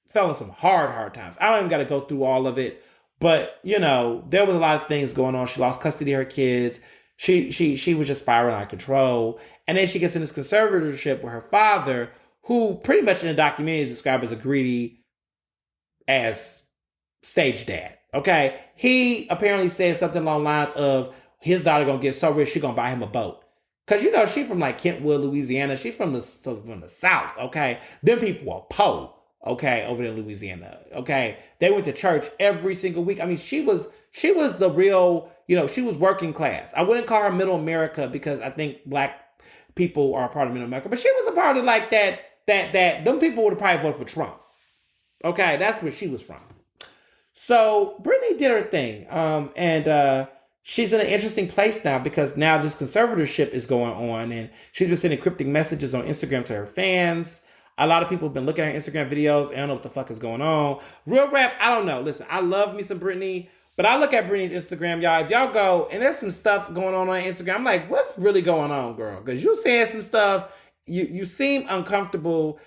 fell on some hard times. I don't even got to go through all of it. But, there was a lot of things going on. She lost custody of her kids. She was just spiraling out of control. And then she gets in this conservatorship with her father, who pretty much in the documentary is described as a greedy ass stage dad. Okay? He apparently said something along the lines of his daughter gonna get so rich she gonna buy him a boat. Cause she from like Kentwood, Louisiana. She from the South. Okay, them people are poor. Okay, over there in Louisiana. Okay, they went to church every single week. I mean, she was the real. She was working class. I wouldn't call her middle America because I think black people are a part of middle America, but she was a part of like that. Them people would have probably voted for Trump. Okay, that's where she was from. So Britney did her thing, and she's in an interesting place now because now this conservatorship is going on, and she's been sending cryptic messages on Instagram to her fans. A lot of people have been looking at her Instagram videos. I don't know what the fuck is going on. Real rap, I don't know. Listen, I love me some Britney, but I look at Britney's Instagram, y'all. If y'all go, and there's some stuff going on Instagram, I'm like, what's really going on, girl? Because you saying some stuff, you seem uncomfortable.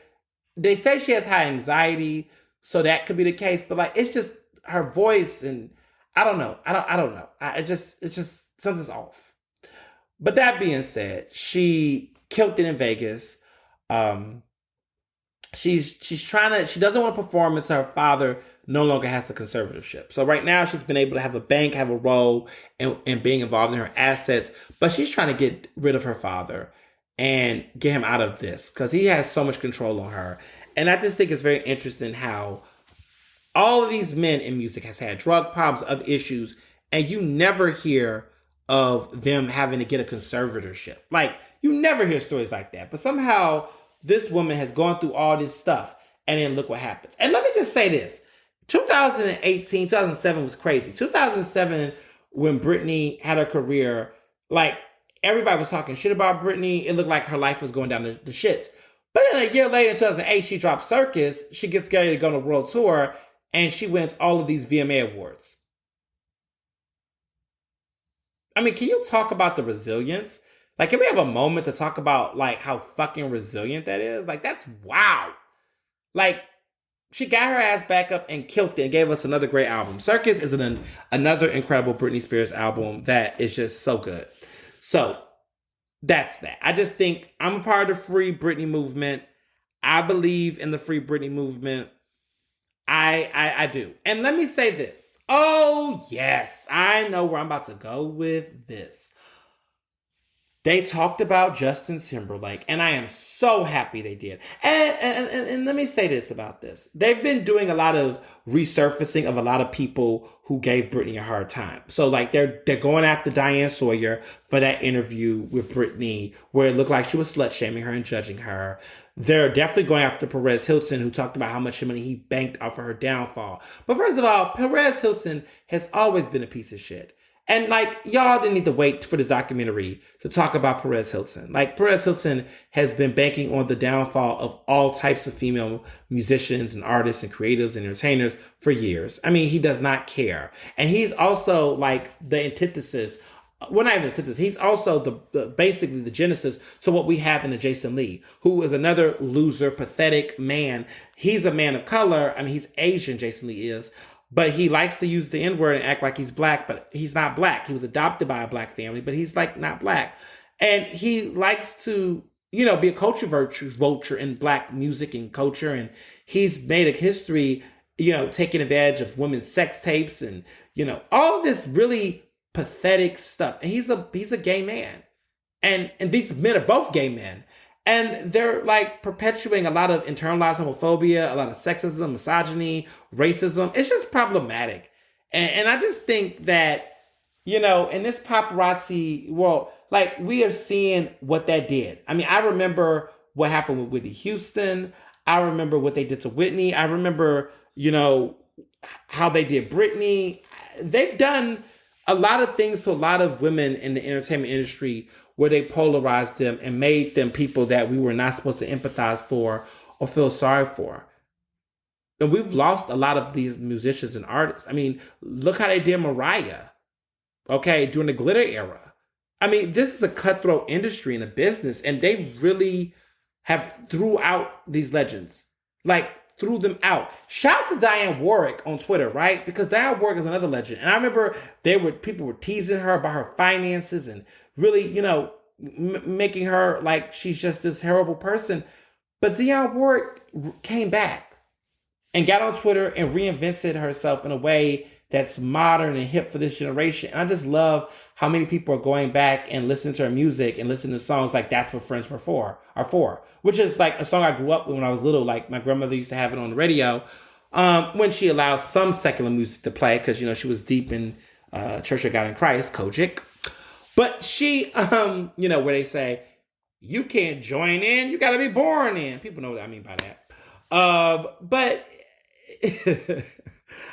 They say she has high anxiety, so that could be the case. But like, it's just her voice, and I don't know. I don't know. It's just something's off. But that being said, she killed it in Vegas. She doesn't want to perform until her father no longer has the conservatorship. So right now she's been able to have a bank, have a role in being involved in her assets, but she's trying to get rid of her father and get him out of this because he has so much control on her. And I just think it's very interesting how all of these men in music has had drug problems, other issues, and you never hear of them having to get a conservatorship. Like, you never hear stories like that. But somehow this woman has gone through all this stuff, and then look what happens. And let me just say this. 2018, 2007 was crazy. 2007, when Britney had her career, like, everybody was talking shit about Britney. It looked like her life was going down the shits. But then a year later, in 2008, she dropped Circus. She gets ready to go on a world tour, and she wins all of these VMA awards. I mean, can you talk about the resilience? Like, can we have a moment to talk about, like, how fucking resilient that is? Like, that's wow. Like, she got her ass back up and killed it and gave us another great album. Circus is another incredible Britney Spears album that is just so good. So, that's that. I just think I'm a part of the Free Britney movement. I believe in the Free Britney movement. I do. And let me say this. Oh, yes. I know where I'm about to go with this. They talked about Justin Timberlake, and I am so happy they did. And let me say this about this. They've been doing a lot of resurfacing of a lot of people who gave Britney a hard time. So, like, they're going after Diane Sawyer for that interview with Britney, where it looked like she was slut-shaming her and judging her. They're definitely going after Perez Hilton, who talked about how much money he banked off of her downfall. But first of all, Perez Hilton has always been a piece of shit. And, like, y'all didn't need to wait for this documentary to talk about Perez Hilton. Like, Perez Hilton has been banking on the downfall of all types of female musicians and artists and creatives and entertainers for years. I mean, he does not care. And he's also, like, the antithesis. Well, not even antithesis. He's also basically the genesis to what we have in the Jason Lee, who is another loser, pathetic man. He's a man of color. I mean, he's Asian, Jason Lee is. But he likes to use the N-word and act like he's black, but he's not black. He was adopted by a black family, but he's like not black. And he likes to, be a culture vulture in black music and culture. And he's made a history, taking advantage of women's sex tapes and, all this really pathetic stuff. And he's a gay man. And these men are both gay men. And they're like perpetuating a lot of internalized homophobia, a lot of sexism, misogyny, racism. It's just problematic. And I just think that, in this paparazzi world, like we are seeing what that did. I mean, I remember what happened with Whitney Houston. I remember what they did to Whitney. I remember, how they did Britney. They've done a lot of things to a lot of women in the entertainment industry where they polarized them and made them people that we were not supposed to empathize for or feel sorry for. And we've lost a lot of these musicians and artists. I mean, look how they did Mariah, during the glitter era. I mean, this is a cutthroat industry and a business, and they've really have threw out these legends. Like, threw them out. Shout out to Diane Warwick on Twitter, right? Because Diane Warwick is another legend. And I remember people were teasing her about her finances and really, making her like she's just this horrible person. But Diane Warwick came back and got on Twitter and reinvented herself in a way that's modern and hip for this generation. And I just love how many people are going back and listening to her music and listening to songs like That's What Friends are for, which is like a song I grew up with when I was little. Like my grandmother used to have it on the radio when she allowed some secular music to play because, she was deep in Church of God in Christ, Kojic. But she, where they say, you can't join in, you got to be born in. People know what I mean by that. But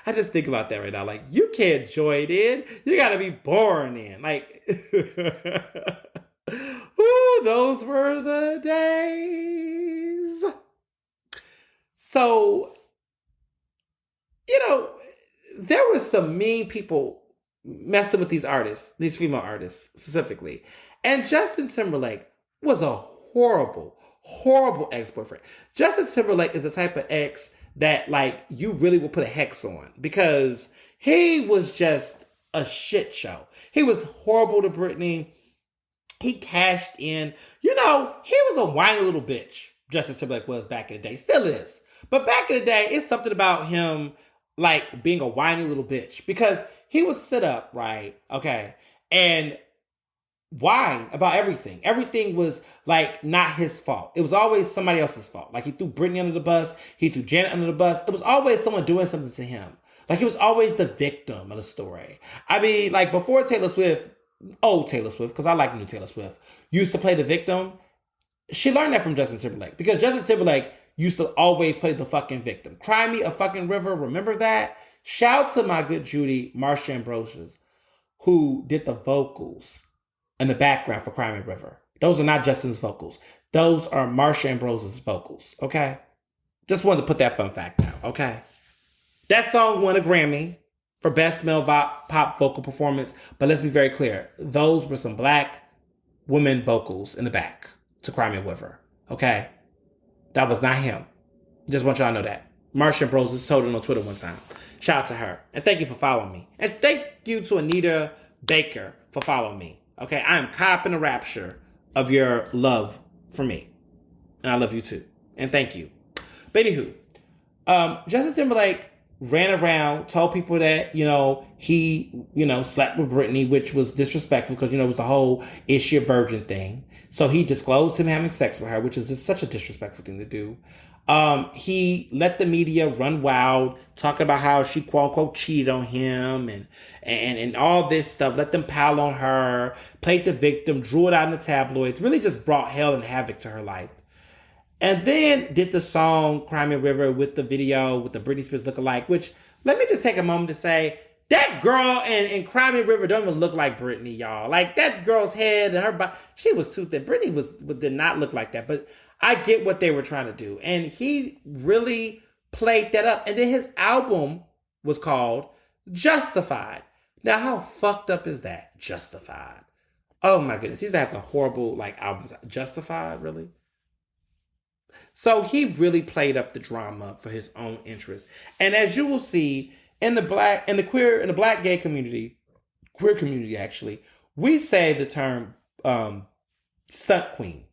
I just think about that right now. Like, you can't join in. You got to be born in. Like, ooh, those were the days. So, there were some mean people messing with these artists, these female artists specifically. And Justin Timberlake was a horrible, horrible ex-boyfriend. Justin Timberlake is the type of ex that like you really will put a hex on because he was just a shit show. He was horrible to Britney. He cashed in. He was a whiny little bitch. Justin Timberlake was back in the day. Still is. But back in the day, it's something about him like being a whiny little bitch because he would sit up, right? Okay. And whine about everything. Everything was like not his fault. It was always somebody else's fault. Like he threw Britney under the bus. He threw Janet under the bus. It was always someone doing something to him. Like he was always the victim of the story. I mean, like before Taylor Swift, old Taylor Swift, because I like new Taylor Swift, used to play the victim. She learned that from Justin Timberlake because Justin Timberlake used to always play the fucking victim. Cry Me a Fucking River. Remember that? Shout to my good Judy, Marsha Ambrosius, who did the vocals in the background for Cry Me a River. Those are not Justin's vocals. Those are Marsha Ambrosius' vocals, okay? Just wanted to put that fun fact out, okay? That song won a Grammy for Best Male Pop Vocal Performance, but let's be very clear. Those were some black women vocals in the back to Cry Me a River, okay? That was not him. Just want y'all to know that. Marsha Ambrosius told it on Twitter one time. Shout out to her. And thank you for following me. And thank you to Anita Baker for following me. Okay, I am caught in the rapture of your love for me. And I love you too. And thank you. But anywho, Justin Timberlake ran around, told people that, he, slept with Britney, which was disrespectful because, it was the whole is she a virgin thing. So he disclosed him having sex with her, which is just such a disrespectful thing to do. He let the media run wild, talking about how she quote unquote cheated on him and all this stuff, let them pile on her, played the victim, drew it out in the tabloids, really just brought hell and havoc to her life. And then did the song Cry Me a River with the video with the Britney Spears lookalike, which let me just take a moment to say, that girl in Cry Me a River don't even look like Britney, y'all. Like that girl's head and her body, she was too thin. Britney did not look like that, but I get what they were trying to do. And he really played that up. And then his album was called Justified. Now, how fucked up is that? Justified. Oh my goodness. He used to have the horrible albums. Justified, really? So he really played up the drama for his own interest. And as you will see in the black gay community, queer community actually, we say the term stunt queen.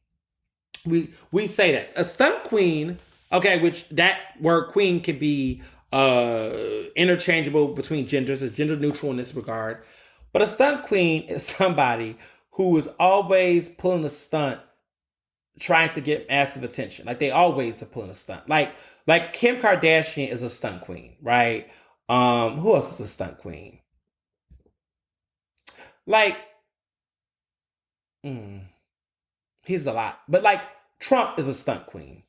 We say that a stunt queen, okay, which that word queen can be interchangeable between genders, it's gender neutral in this regard. But a stunt queen is somebody who is always pulling a stunt, trying to get massive attention. Like they always are pulling a stunt. Like Kim Kardashian is a stunt queen, right? Who else is a stunt queen? He's a lot. But Trump is a stunt queen.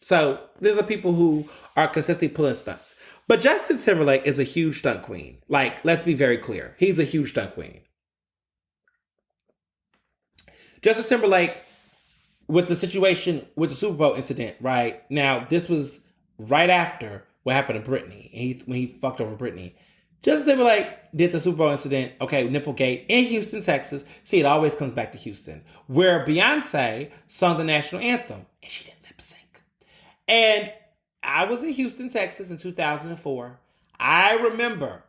So there's a people who are consistently pulling stunts. But Justin Timberlake is a huge stunt queen. Let's be very clear. He's a huge stunt queen. Justin Timberlake, with the situation with the Super Bowl incident, right? Now, this was right after what happened to Britney. And when he fucked over Britney. Justin Timberlake did the Super Bowl incident, okay, Nipplegate in Houston, Texas. See, it always comes back to Houston, where Beyonce sung the national anthem, and she didn't lip sync. And I was in Houston, Texas in 2004. I remember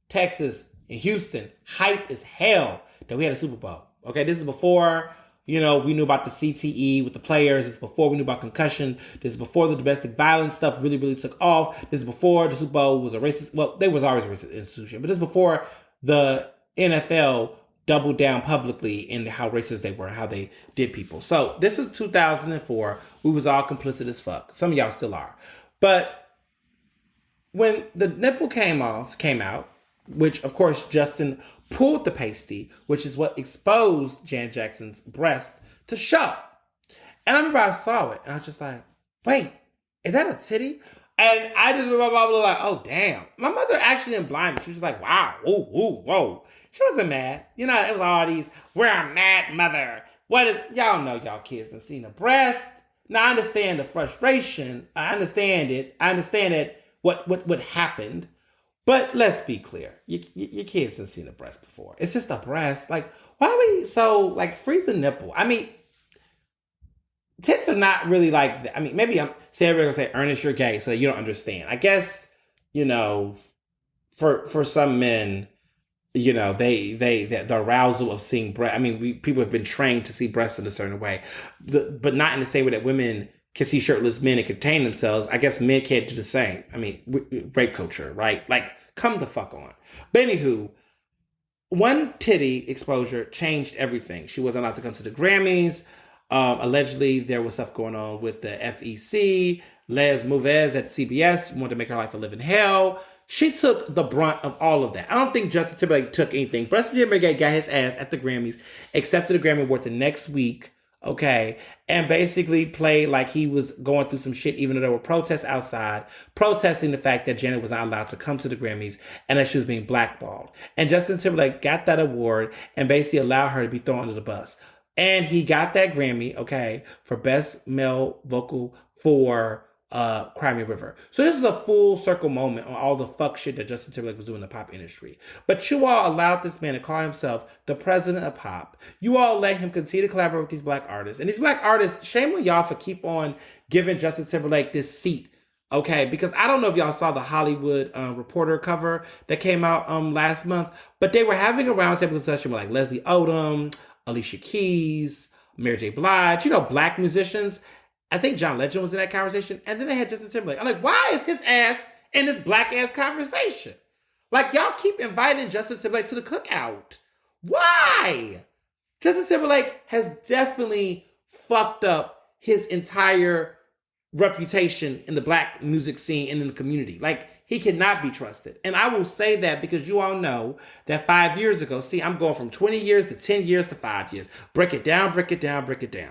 Texas and Houston hype as hell that we had a Super Bowl. Okay, this is before, we knew about the CTE with the players. This is before we knew about concussion. This is before the domestic violence stuff really, really took off. This is before the Super Bowl was a racist, well, they was always a racist institution, but this is before the NFL doubled down publicly in how racist they were and how they did people. So this was 2004. We was all complicit as fuck. Some of y'all still are. But when the nipple came out, which of course Justin pulled the pasty, which is what exposed Janet Jackson's breast to show. And I remember I saw it and I was just like, wait, is that a titty? And I just remember like, oh damn. My mother actually didn't blind me. She was like, wow, ooh, ooh, whoa. She wasn't mad. It was all these, we're a mad mother. What is, y'all know y'all kids done seen a breast. Now I understand the frustration. I understand it. I understand it, what happened. But let's be clear. Your kids have seen a breast before. It's just a breast. Like, why are we so, like, free the nipple? I mean, tits are not really like that. I mean, maybe everybody's gonna say, Ernest, you're gay, so you don't understand. I guess, for some men, the arousal of seeing breast. I mean, people have been trained to see breasts in a certain way, but not in the same way that women can see shirtless men and contain themselves. I guess men can't do the same. I mean, rape culture, right? Like, come the fuck on. But anywho, one titty exposure changed everything. She wasn't allowed to come to the Grammys. Allegedly, there was stuff going on with the FEC. Les Mouvez at CBS wanted to make her life a living hell. She took the brunt of all of that. I don't think Justin Timberlake took anything. Justin Timberlake got his ass at the Grammys, accepted the Grammy Award the next week, okay, and basically played like he was going through some shit, even though there were protests outside, protesting the fact that Janet was not allowed to come to the Grammys and that she was being blackballed. And Justin Timberlake got that award and basically allowed her to be thrown under the bus. And he got that Grammy, okay, for Best Male Vocal for Cry Me a River. So this is a full circle moment on all the fuck shit that Justin Timberlake was doing in the pop industry. But you all allowed this man to call himself the president of pop. You all let him continue to collaborate with these black artists. And these black artists, shame on y'all for keep on giving Justin Timberlake this seat. Okay, because I don't know if y'all saw the Hollywood Reporter cover that came out last month, but they were having a roundtable discussion with like Leslie Odom, Alicia Keys, Mary J. Blige, black musicians. I think John Legend was in that conversation. And then they had Justin Timberlake. I'm like, why is his ass in this black ass conversation? Like, y'all keep inviting Justin Timberlake to the cookout. Why? Justin Timberlake has definitely fucked up his entire reputation in the black music scene and in the community. Like, he cannot be trusted. And I will say that because you all know that 5 years ago, see, I'm going from 20 years to 10 years to 5 years. Break it down, break it down, break it down.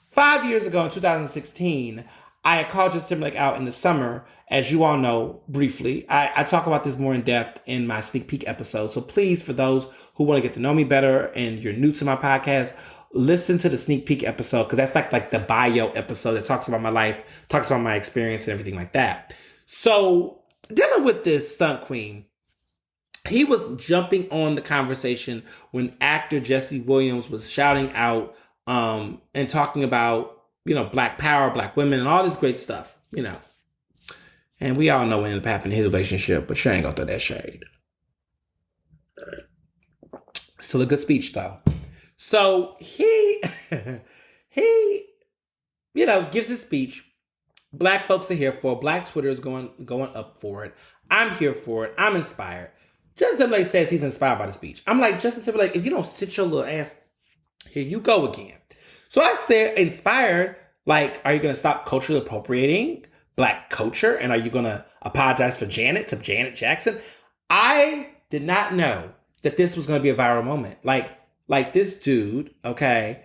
5 years ago in 2016, I had called Justin Timberlake out in the summer, as you all know, briefly. I talk about this more in depth in my sneak peek episode. So please, for those who want to get to know me better and you're new to my podcast, listen to the sneak peek episode, because that's like the bio episode that talks about my life, talks about my experience and everything like that. So dealing with this stunt queen, he was jumping on the conversation when actor Jesse Williams was shouting out and talking about, black power, black women, and all this great stuff, And we all know what ended up happening in his relationship, but she ain't gonna throw that shade. Still a good speech, though. So he gives his speech. Black folks are here for it. Black Twitter is going up for it. I'm here for it. I'm inspired. Justin Timberlake says he's inspired by the speech. I'm like, Justin Timberlake, if you don't sit your little ass, here you go again. So I said, inspired, like, are you going to stop culturally appropriating black culture? And are you going to apologize for Janet Jackson? I did not know that this was going to be a viral moment. Like this dude, okay,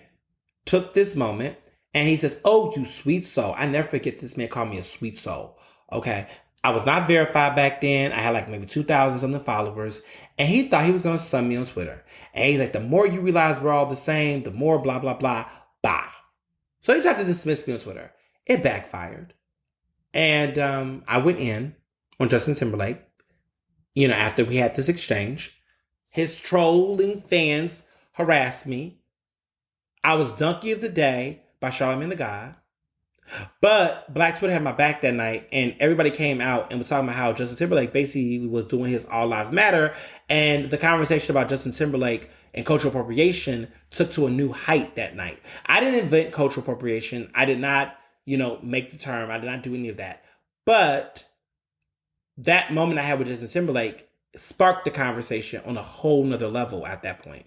took this moment and he says, oh, you sweet soul. I never forget this man called me a sweet soul, okay? I was not verified back then. I had like maybe 2,000 something followers. And he thought he was going to sun me on Twitter. And he's like, the more you realize we're all the same, the more blah, blah, blah, bye. So he tried to dismiss me on Twitter. It backfired. And I went in on Justin Timberlake. after we had this exchange, his trolling fans harassed me. I was Donkey of the Day by Charlamagne the God. But Black Twitter had my back that night, and everybody came out and was talking about how Justin Timberlake basically was doing his All Lives Matter, and the conversation about Justin Timberlake and cultural appropriation took to a new height that night. I didn't invent cultural appropriation. I did not, make the term. I did not do any of that. But that moment I had with Justin Timberlake sparked the conversation on a whole nother level at that point.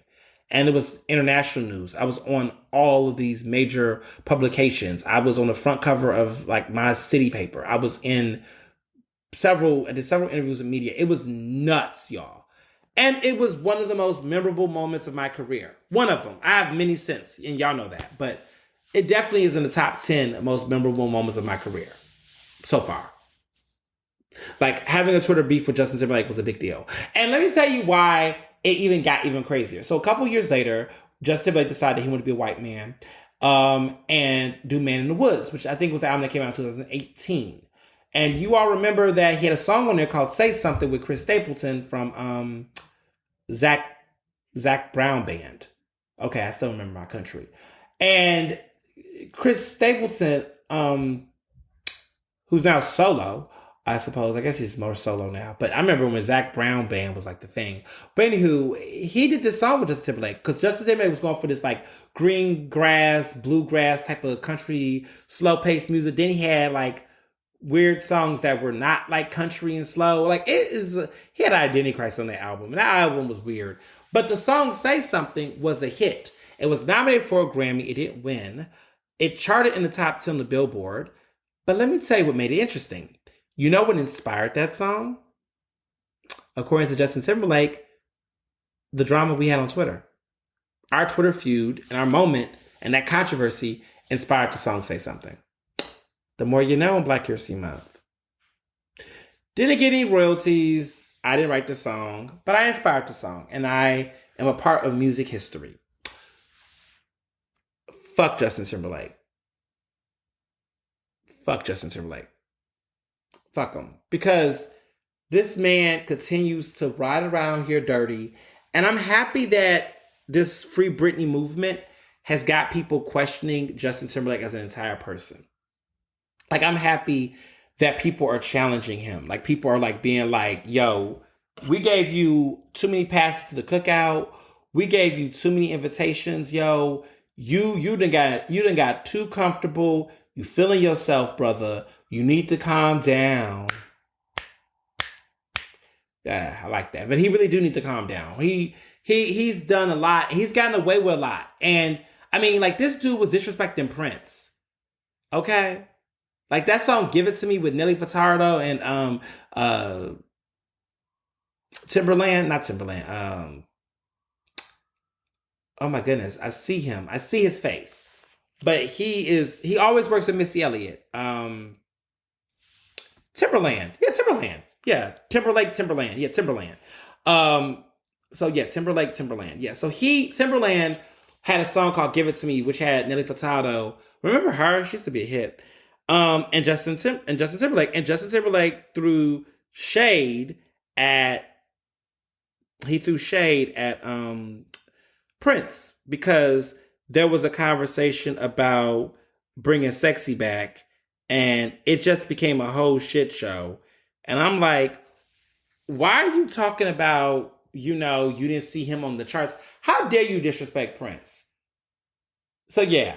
And it was international news. I was on all of these major publications. I was on the front cover of my city paper. I was I did several interviews with media. It was nuts, y'all. And it was one of the most memorable moments of my career. One of them. I have many since, and y'all know that. But it definitely is in the top 10 most memorable moments of my career so far. Having a Twitter beef with Justin Timberlake was a big deal. And let me tell you why it even got even crazier. So a couple years later, Justin Timberlake decided he wanted to be a white man and do Man in the Woods, which I think was the album that came out in 2018. And you all remember that he had a song on there called Say Something with Chris Stapleton from Zach Brown Band. Okay, I still remember My Country. And Chris Stapleton, who's now solo, I suppose. I guess he's more solo now. But I remember when Zach Brown Band was the thing. But anywho, he did this song with Justin Timberlake because Justin Timberlake was going for this green grass, bluegrass type of country, slow paced music. Then he had weird songs that were not country and slow. He had an identity crisis on that album. And that album was weird. But the song Say Something was a hit. It was nominated for a Grammy. It didn't win. It charted in the top 10 on the Billboard. But let me tell you what made it interesting. You know what inspired that song? According to Justin Timberlake, the drama we had on Twitter. Our Twitter feud and our moment and that controversy inspired the song Say Something. The more you know on Black History Month. Didn't get any royalties. I didn't write the song, but I inspired the song. And I am a part of music history. Fuck Justin Timberlake. Fuck Justin Timberlake. Fuck him. Because this man continues to ride around here dirty. And I'm happy that this Free Britney movement has got people questioning Justin Timberlake as an entire person. I'm happy that people are challenging him. People are being yo, we gave you too many passes to the cookout. We gave you too many invitations, yo. You done got too comfortable. You feeling yourself, brother. You need to calm down. Yeah, I like that. But he really do need to calm down. He's done a lot. He's gotten away with a lot. And I mean, this dude was disrespecting Prince. Okay? That song Give It To Me with Nelly Furtado and not Timberland. Oh my goodness. I see him. I see his face. But he always works with Missy Elliott. Timberland. Yeah, Timberland. Yeah, Timberland. Yeah, Timberland. So yeah, Timberland. Yeah, so Timberland had a song called Give It To Me, which had Nelly Furtado. Remember her? She used to be a hit. And Justin Timberlake. And Justin Timberlake threw shade at Prince because there was a conversation about bringing sexy back, and it just became a whole shit show. And I'm like, why are you talking about, you didn't see him on the charts? How dare you disrespect Prince? So yeah,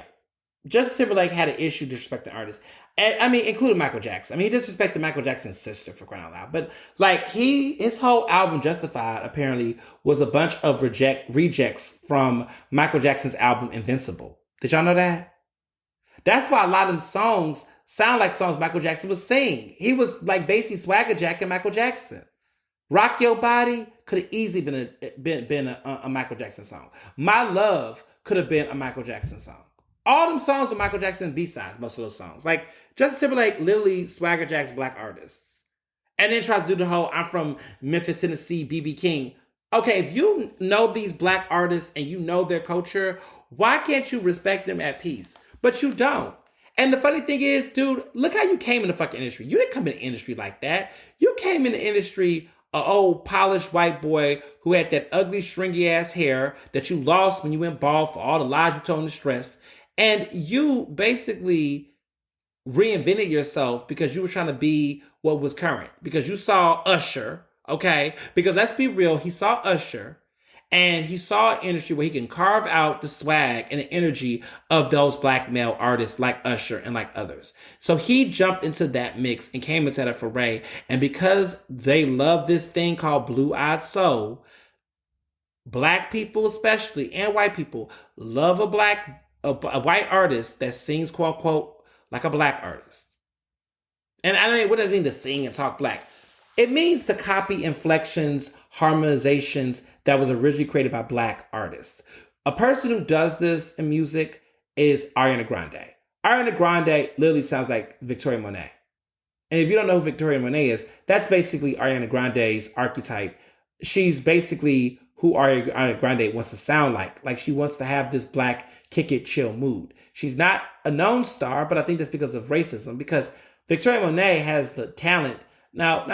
Justin Timberlake had an issue disrespecting artists. And, I mean, including Michael Jackson. I mean, he disrespected Michael Jackson's sister, for crying out loud. But his whole album Justified apparently was a bunch of rejects from Michael Jackson's album Invincible. Did y'all know that? That's why a lot of them songs sound like songs Michael Jackson was singing. He was basically swagger jacking Michael Jackson. Rock Your Body could have easily been a Michael Jackson song. My Love could have been a Michael Jackson song. All them songs are Michael Jackson B-sides, most of those songs. Justin Timberlake literally swagger jacks black artists. And then tries to do the whole, I'm from Memphis, Tennessee, B.B. King. Okay, if you know these black artists and you know their culture, why can't you respect them at peace? But you don't. And the funny thing is, dude, look how you came in the fucking industry. You didn't come in the industry like that. You came in the industry an old polished white boy who had that ugly stringy ass hair that you lost when you went bald for all the lies you told and the stress. And you basically reinvented yourself because you were trying to be what was current. Because you saw Usher, okay? Because let's be real, he saw Usher and he saw an industry where he can carve out the swag and the energy of those black male artists like Usher and like others. So he jumped into that mix and came into that foray. And because they love this thing called Blue-Eyed Soul, black people especially and white people love a white artist that sings quote unquote like a black artist. And I mean, what does it mean to sing and talk black? It means to copy inflections, harmonizations that was originally created by black artists. A person who does this in music is Ariana Grande. Ariana Grande literally sounds like Victoria Monet. And if you don't know who Victoria Monet is, that's basically Ariana Grande's archetype. She's basically who Ariana Grande wants to sound like. Like she wants to have this black, kick it, chill mood. She's not a known star, but I think that's because of racism. Because Victoria Monet has the talent. Now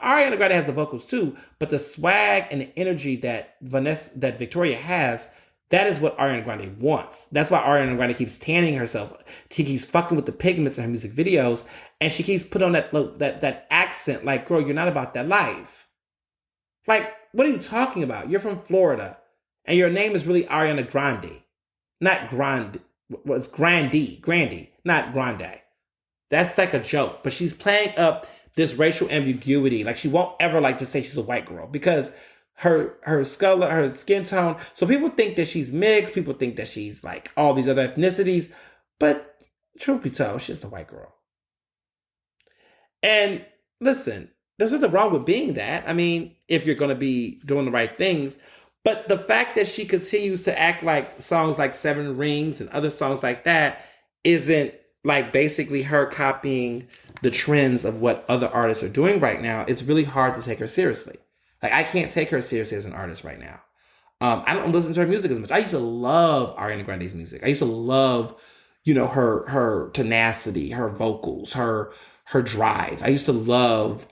Ariana Grande has the vocals too, but the swag and the energy that Victoria has, that is what Ariana Grande wants. That's why Ariana Grande keeps tanning herself. She keeps fucking with the pigments in her music videos, and she keeps putting on that accent. Like, girl, you're not about that life. Like, what are you talking about? You're from Florida, and your name is really Ariana Grande, not Grande. Well, it's Grande, not Grande. That's like a joke, but she's playing up this racial ambiguity. Like she won't ever like to say she's a white girl because her skin tone. So people think that she's mixed. People think that she's like all these other ethnicities, but truth be told, she's just a white girl. And listen, there's nothing wrong with being that. I mean, if you're going to be doing the right things. But the fact that she continues to act like songs like Seven Rings and other songs like that isn't like basically her copying the trends of what other artists are doing right now. It's really hard to take her seriously. Like I can't take her seriously as an artist right now. I don't listen to her music as much. I used to love Ariana Grande's music. I used to love, her tenacity, her vocals, her drive. I used to love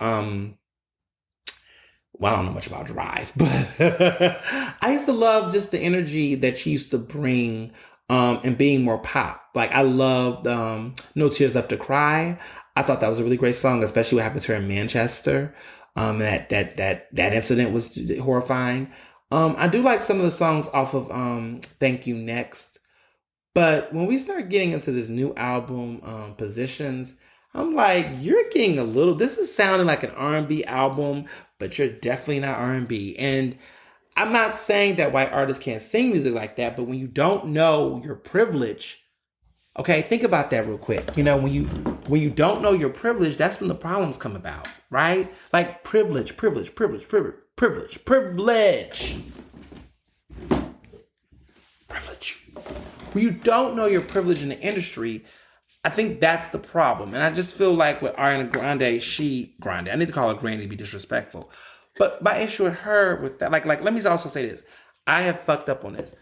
well, I don't know much about Drive, but I used to love just the energy that she used to bring and being more pop. Like I loved No Tears Left to Cry. I thought that was a really great song, especially what happened to her in Manchester. That incident was horrifying. I do like some of the songs off of Thank You Next. But when we start getting into this new album, Positions, I'm like, you're getting this is sounding like an R&B album, but you're definitely not R&B. And I'm not saying that white artists can't sing music like that, but when you don't know your privilege, okay, think about that real quick. When you don't know your privilege, that's when the problems come about, right? Like privilege. When you don't know your privilege in the industry, I think that's the problem. And I just feel like with Ariana Grande, I need to call her Grandy to be disrespectful. But my issue with her, with that, like, let me also say this. I have fucked up on this.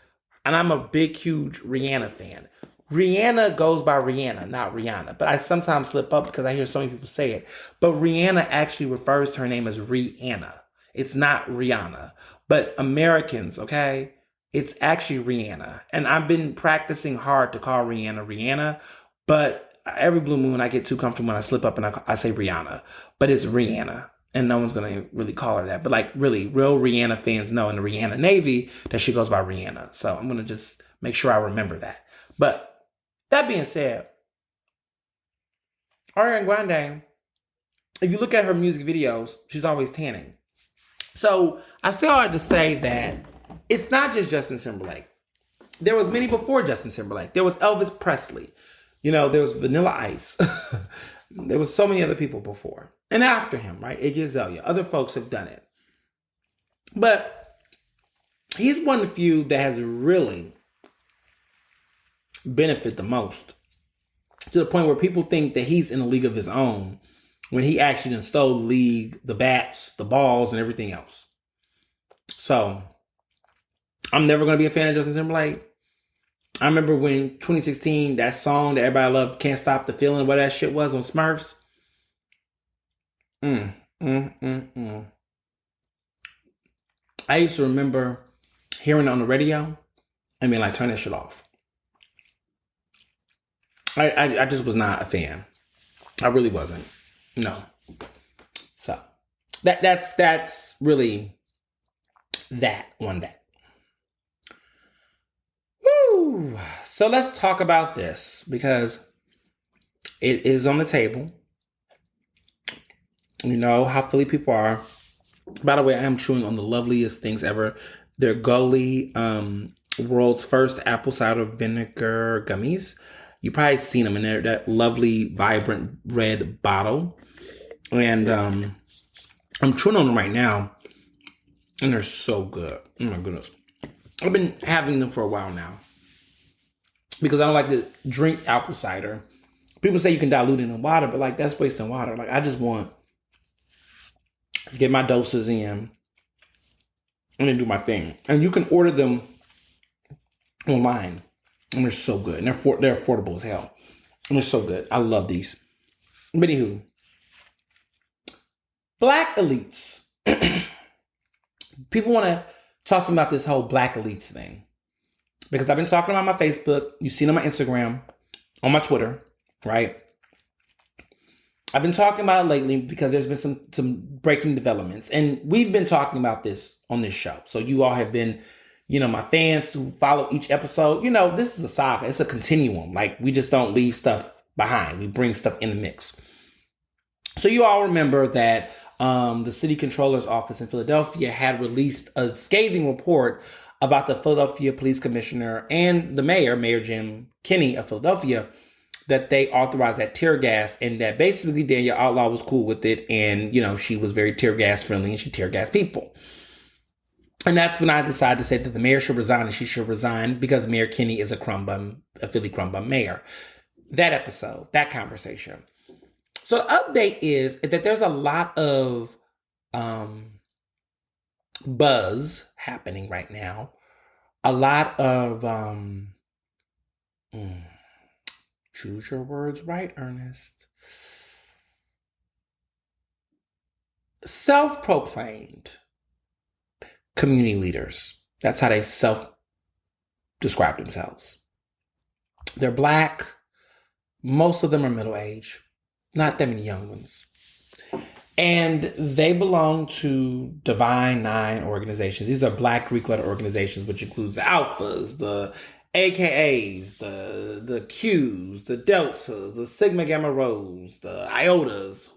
And I'm a big, huge Rihanna fan. Rihanna goes by Rihanna, not Rihanna. But I sometimes slip up because I hear so many people say it. But Rihanna actually refers to her name as Rihanna. It's not Rihanna. But Americans, okay, it's actually Rihanna. And I've been practicing hard to call Rihanna. But every blue moon, I get too comfortable when I slip up and I say Rihanna. But it's Rihanna. And no one's going to really call her that. But like really, real Rihanna fans know in the Rihanna Navy that she goes by Rihanna. So I'm going to just make sure I remember that. But that being said, Ariana Grande, if you look at her music videos, she's always tanning. So I say all that to say that it's not just Justin Timberlake. There was many before Justin Timberlake. There was Elvis Presley. There was Vanilla Ice. There was so many other people before. And after him, right? Iggy Azalea. Other folks have done it. But he's one of the few that has really benefited the most. To the point where people think that he's in a league of his own when he actually stole the league, the bats, the balls, and everything else. So, I'm never going to be a fan of Justin Timberlake. I remember when 2016, that song that everybody loved, Can't Stop the Feeling, what that shit was on Smurfs. I used to remember hearing it on the radio and being like, turn that shit off. I just was not a fan. I really wasn't. No. So that's really that on that. Woo! So let's talk about this because it is on the table. You know how Philly people are. By the way, I am chewing on the loveliest things ever. They're Goli, world's first apple cider vinegar gummies. You probably seen them in there, that lovely, vibrant red bottle. And I'm chewing on them right now. And they're so good. Oh my goodness. I've been having them for a while now. Because I don't like to drink apple cider. People say you can dilute it in water, but like that's wasting water. Like I just want to get my doses in and then do my thing. And you can order them online. And they're so good. And they're affordable as hell. And they're so good. I love these. But anywho, black elites. People want to talk to me about this whole black elites thing. Because I've been talking about my Facebook. You've seen on my Instagram, on my Twitter, right? I've been talking about it lately because there's been some breaking developments. And we've been talking about this on this show. So you all have been, my fans who follow each episode. This is a saga. It's a continuum. Like, we just don't leave stuff behind. We bring stuff in the mix. So you all remember that the city controller's office in Philadelphia had released a scathing report about the Philadelphia police commissioner and the Mayor Jim Kenney of Philadelphia, that they authorized that tear gas and that basically Danielle Outlaw was cool with it. And, she was very tear gas friendly and she tear gas people. And that's when I decided to say that the mayor should resign and she should resign because Mayor Kenney is a Philly crumb bum mayor. That episode, that conversation. So the update is that there's a lot of buzz happening right now. A lot of choose your words right, Ernest. Self-proclaimed community leaders. That's how they self-describe themselves. They're black. Most of them are middle-aged. Not that many young ones. And they belong to Divine Nine organizations. These are black Greek letter organizations, which includes the Alphas, the AKAs, the Qs, the Deltas, the Sigma Gamma Rhos, the Iotas,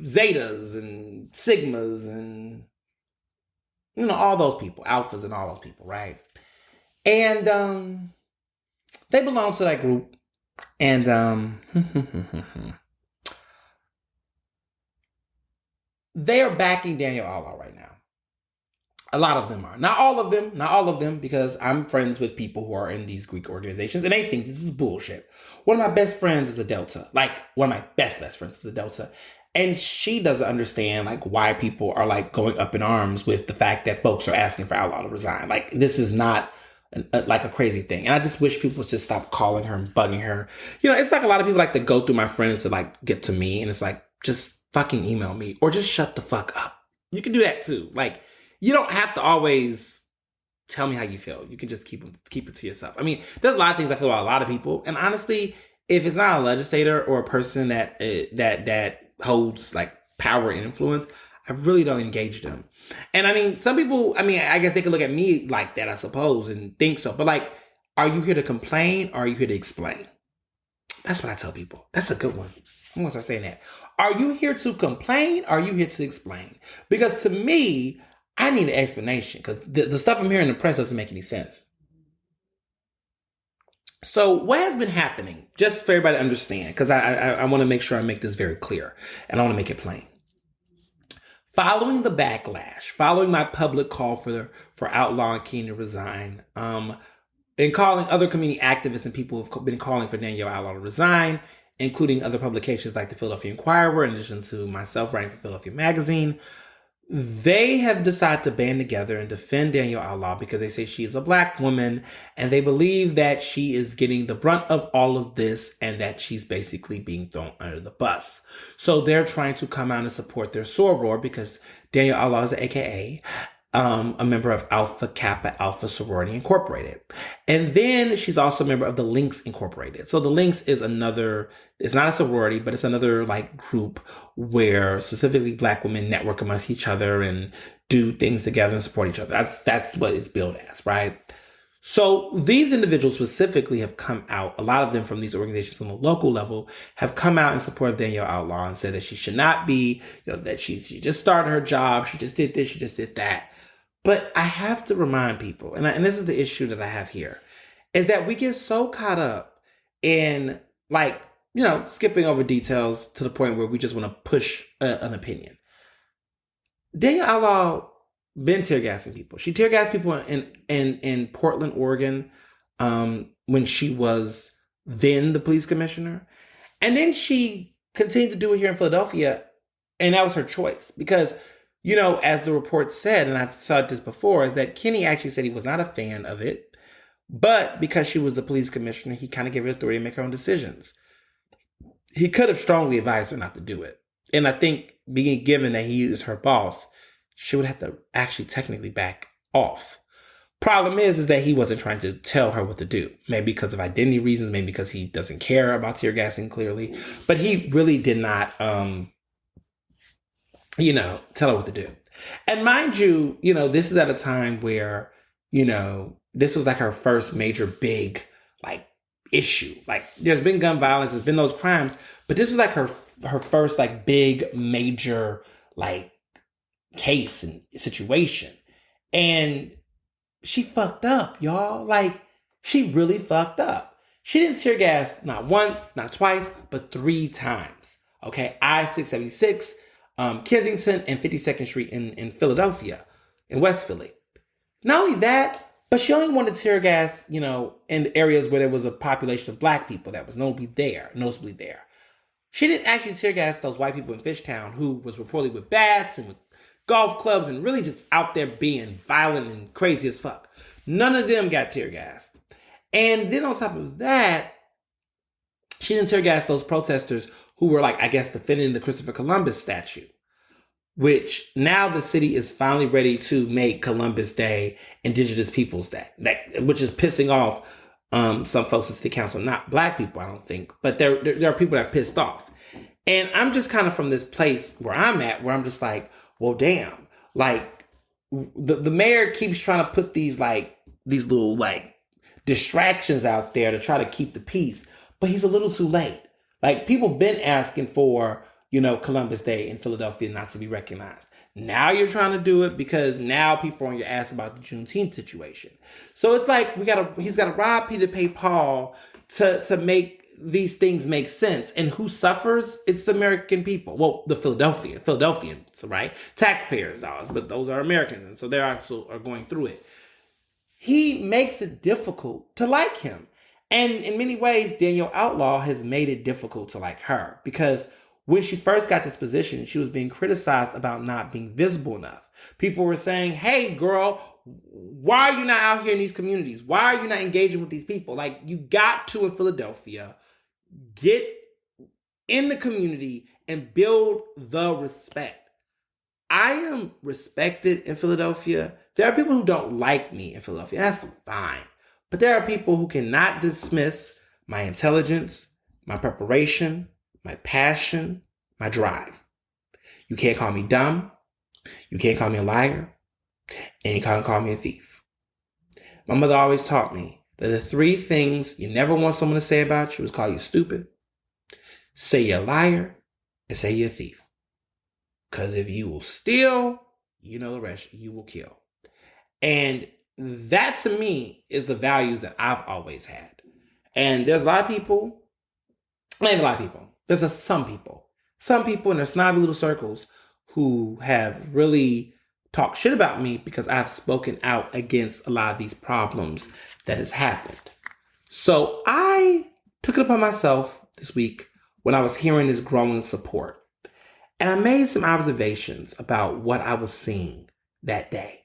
Zetas and Sigmas and, all those people, Alphas and all those people, right? And they belong to that group. And they are backing Danielle Outlaw right now. A lot of them are. Not all of them, because I'm friends with people who are in these Greek organizations and they think this is bullshit. One of my best friends is a Delta. Like, one of my best friends is a Delta. And she doesn't understand, like, why people are, like, going up in arms with the fact that folks are asking for Outlaw to resign. Like, this is not like a crazy thing. And I just wish people would just stop calling her and bugging her. It's like a lot of people like to go through my friends to, like, get to me. And it's like, just fucking email me or just shut the fuck up. You can do that too. Like, you don't have to always tell me how you feel. You can just keep it to yourself. I mean, there's a lot of things I feel about a lot of people. And honestly, if it's not a legislator or a person that holds like power and influence, I really don't engage them. And I mean, some people, I guess they could look at me like that, I suppose, and think so. But like, are you here to complain or are you here to explain? That's what I tell people. That's a good one. I'm going to start saying that. Are you here to complain or are you here to explain? Because to me, I need an explanation because the stuff I'm hearing in the press doesn't make any sense. So what has been happening, just for everybody to understand, because I want to make sure I make this very clear and I want to make it plain. Following the backlash, following my public call for Outlaw and Kenney to resign, and calling other community activists and people who've been calling for Danielle Outlaw to resign, including other publications like the Philadelphia Inquirer, in addition to myself writing for Philadelphia Magazine, they have decided to band together and defend Danielle Outlaw because they say she is a Black woman and they believe that she is getting the brunt of all of this and that she's basically being thrown under the bus. So they're trying to come out and support their soror because Danielle Outlaw is an AKA, a member of Alpha Kappa Alpha Sorority Incorporated. And then she's also a member of the Lynx Incorporated. So the Lynx is it's not a sorority, but it's another like group where specifically Black women network amongst each other and do things together and support each other. That's what it's billed as, right? So these individuals specifically have come out, a lot of them from these organizations on the local level have come out in support of Danielle Outlaw and said that she should not be, that she just started her job, she just did this, she just did that. But I have to remind people, and this is the issue that I have here, is that we get so caught up in skipping over details to the point where we just want to push an opinion. Danielle Outlaw been tear gassing people. She tear gassed people in Portland, Oregon, when she was then the police commissioner. And then she continued to do it here in Philadelphia. And that was her choice because, as the report said, and I've said this before, is that Kenny actually said he was not a fan of it. But because she was the police commissioner, he kind of gave her authority to make her own decisions. He could have strongly advised her not to do it. And I think being given that he is her boss, she would have to actually technically back off. Problem is that he wasn't trying to tell her what to do. Maybe because of identity reasons, maybe because he doesn't care about tear gassing clearly. But he really did not, tell her what to do. And mind you, this is at a time where, this was like her first major big, issue. There's been gun violence, there's been those crimes, but this was like her first, big major, case and situation. And she fucked up, y'all. She really fucked up. She didn't tear gas not once, not twice, but 3 times. Okay, I-676, Kensington, and 52nd Street in Philadelphia, in West Philly. Not only that, but she only wanted to tear gas, in areas where there was a population of Black people that was notably there. She didn't actually tear gas those white people in Fishtown who was reportedly with bats and with golf clubs and really just out there being violent and crazy as fuck. None of them got tear gassed. And then on top of that, she didn't tear gas those protesters who were defending the Christopher Columbus statue, which now the city is finally ready to make Columbus Day Indigenous Peoples Day, which is pissing off some folks in city council, not Black people, I don't think, but there are people that are pissed off. And I'm just kind of from this place where I'm at, where I'm just like, well, damn, the mayor keeps trying to put these little distractions out there to try to keep the peace, but he's a little too late. People been asking for, Columbus Day in Philadelphia not to be recognized. Now you're trying to do it because now people are on your ass about the Juneteenth situation. So it's he's got to rob Peter to pay Paul to make these things make sense. And who suffers? It's the American people. Well, the Philadelphians, right? Taxpayers, but those are Americans. And so they also are going through it. He makes it difficult to like him. And in many ways, Danielle Outlaw has made it difficult to like her because when she first got this position, she was being criticized about not being visible enough. People were saying, hey, girl, why are you not out here in these communities? Why are you not engaging with these people? You got to, in Philadelphia, get in the community and build the respect. I am respected in Philadelphia. There are people who don't like me in Philadelphia. That's fine. But there are people who cannot dismiss my intelligence, my preparation, my passion, my drive. You can't call me dumb. You can't call me a liar. And you can't call me a thief. My mother always taught me that the 3 things you never want someone to say about you is call you stupid, say you're a liar, and say you're a thief. Because if you will steal, the rest, you will kill. And that to me is the values that I've always had. And there's a lot of people, not even a lot of people, there's some people in their snobby little circles who have really talked shit about me because I've spoken out against a lot of these problems that has happened. So I took it upon myself this week when I was hearing this growing support. And I made some observations about what I was seeing that day.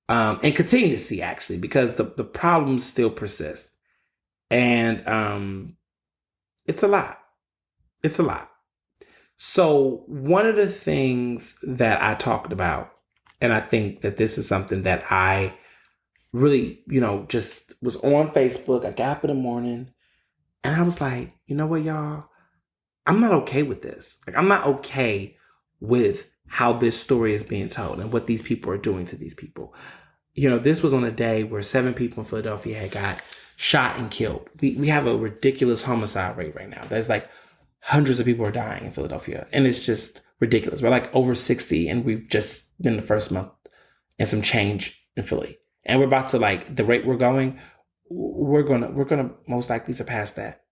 And continue to see, actually, because the problems still persist. And it's a lot. It's a lot. So one of the things that I talked about, and I think that this is something that I really, just was on Facebook. I got up in the morning and I was like, you know what, y'all? I'm not okay with this. Like, I'm not okay with how this story is being told and what these people are doing to these people. This was on a day where 7 people in Philadelphia had got shot and killed. We have a ridiculous homicide rate right now. There's like hundreds of people are dying in Philadelphia. And it's just ridiculous. We're like over 60 and we've just been the first month and some change in Philly. And we're about to, like, the rate we're going, we're gonna most likely surpass that.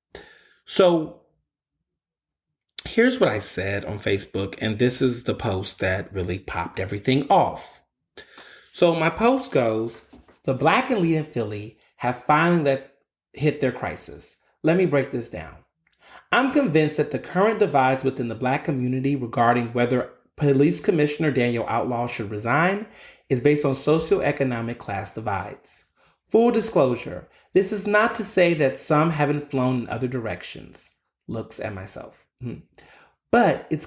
So here's what I said on Facebook, and this is the post that really popped everything off. So my post goes, the Black elite in Philly have finally hit their crisis. Let me break this down. I'm convinced that the current divides within the Black community regarding whether Police Commissioner Daniel Outlaw should resign is based on socioeconomic class divides. Full disclosure, this is not to say that some haven't flown in other directions. Looks at myself. But it's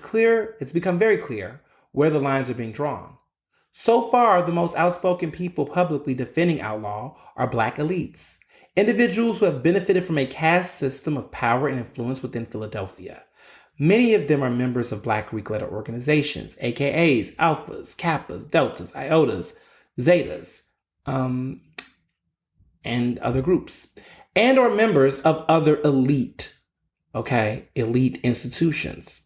become very clear where the lines are being drawn. So far, the most outspoken people publicly defending Outlaw are Black elites, individuals who have benefited from a caste system of power and influence within Philadelphia. Many of them are members of Black Greek-letter organizations, AKAs, Alphas, Kappas, Deltas, Iotas, Zetas, and other groups, and are members of other elite institutions,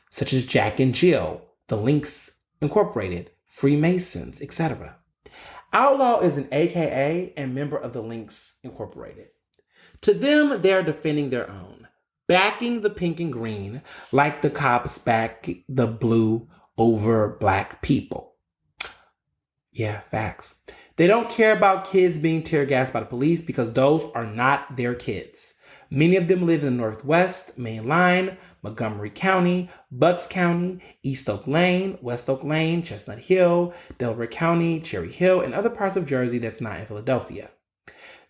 such as Jack and Jill, the Links Incorporated, Freemasons, etc. Outlaw is an AKA and member of the Links Incorporated. To them, they are defending their own, backing the pink and green like the cops back the blue over Black people. Yeah, facts. They don't care about kids being tear gassed by the police because those are not their kids. Many of them live in the Northwest, Main Line, Montgomery County, Bucks County, East Oak Lane, West Oak Lane, Chestnut Hill, Delaware County, Cherry Hill, and other parts of Jersey that's not in Philadelphia.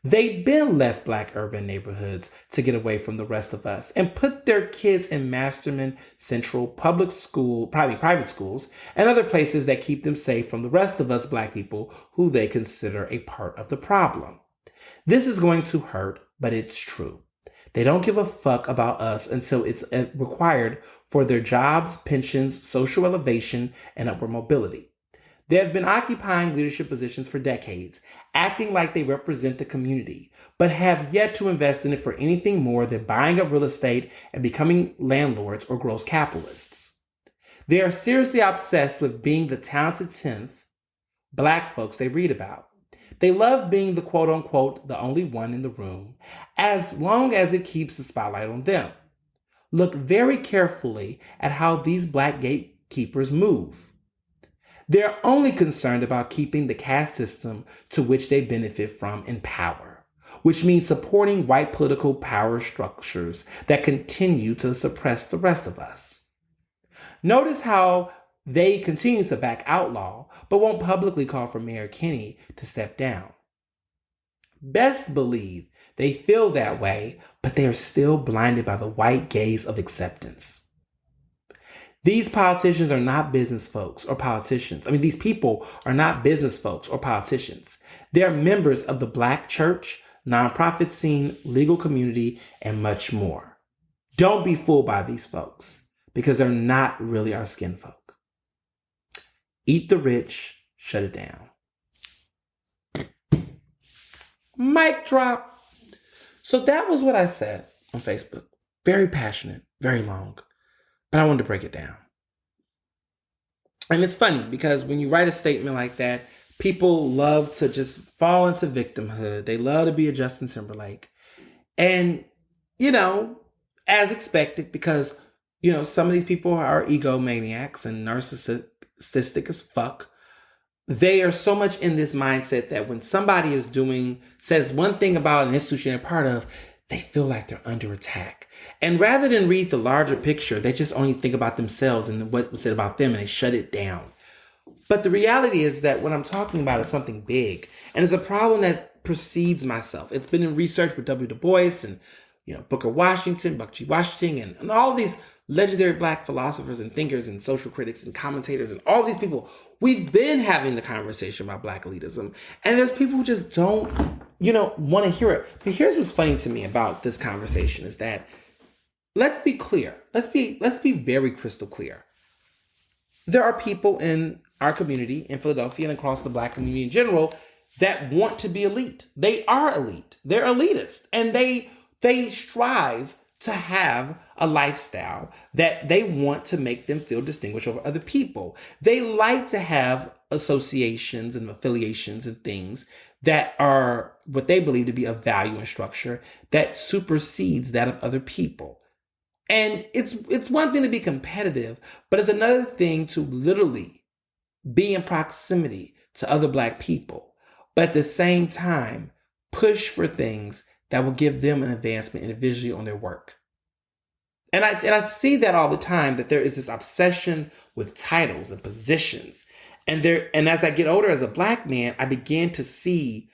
They've been left Black urban neighborhoods to get away from the rest of us and put their kids in Masterman Central public school, private schools, and other places that keep them safe from the rest of us Black people who they consider a part of the problem. This is going to hurt, but it's true. They don't give a fuck about us until it's required for their jobs, pensions, social elevation, and upward mobility. They have been occupying leadership positions for decades, acting like they represent the community, but have yet to invest in it for anything more than buying up real estate and becoming landlords or gross capitalists. They are seriously obsessed with being the talented 10th Black folks they read about. They love being the quote-unquote the only one in the room, as long as it keeps the spotlight on them. Look very carefully at how these Black gatekeepers move. They're only concerned about keeping the caste system to which they benefit from in power, which means supporting white political power structures that continue to suppress the rest of us. Notice how they continue to back Outlaw, but won't publicly call for Mayor Kinney to step down. Best believe they feel that way, but they are still blinded by the white gaze of acceptance. These politicians are not business folks or politicians. These people are not business folks or politicians. They're members of the Black church, nonprofit scene, legal community, and much more. Don't be fooled by these folks, because they're not really our skin folk. Eat the rich, shut it down. Mic drop. So that was what I said on Facebook. Very passionate, very long. But I wanted to break it down. And it's funny because when you write a statement like that, people love to just fall into victimhood. They love to be a Justin Timberlake. And, as expected, because, some of these people are egomaniacs and narcissistic as fuck. They are so much in this mindset that when somebody says one thing about an institution they're part of, they feel like they're under attack. And rather than read the larger picture, they just only think about themselves and what was said about them, and they shut it down. But the reality is that what I'm talking about is something big, and it's a problem that precedes myself. It's been in research with W. Du Bois and Booker T. Washington, and all these legendary Black philosophers and thinkers and social critics and commentators and all these people. We've been having the conversation about Black elitism, and there's people who just don't, want to hear it. But here's what's funny to me about this conversation is that let's be clear. Let's be very crystal clear. There are people in our community in Philadelphia and across the Black community in general that want to be elite. They are elite. They're elitist, and they strive to have a lifestyle that they want to make them feel distinguished over other people. They like to have associations and affiliations and things that are what they believe to be of value and structure that supersedes that of other people. And it's one thing to be competitive, but it's another thing to literally be in proximity to other Black people, but at the same time, push for things that will give them an advancement individually on their work. And I see that all the time, that there is this obsession with titles and positions. And as I get older as a Black man, I began to see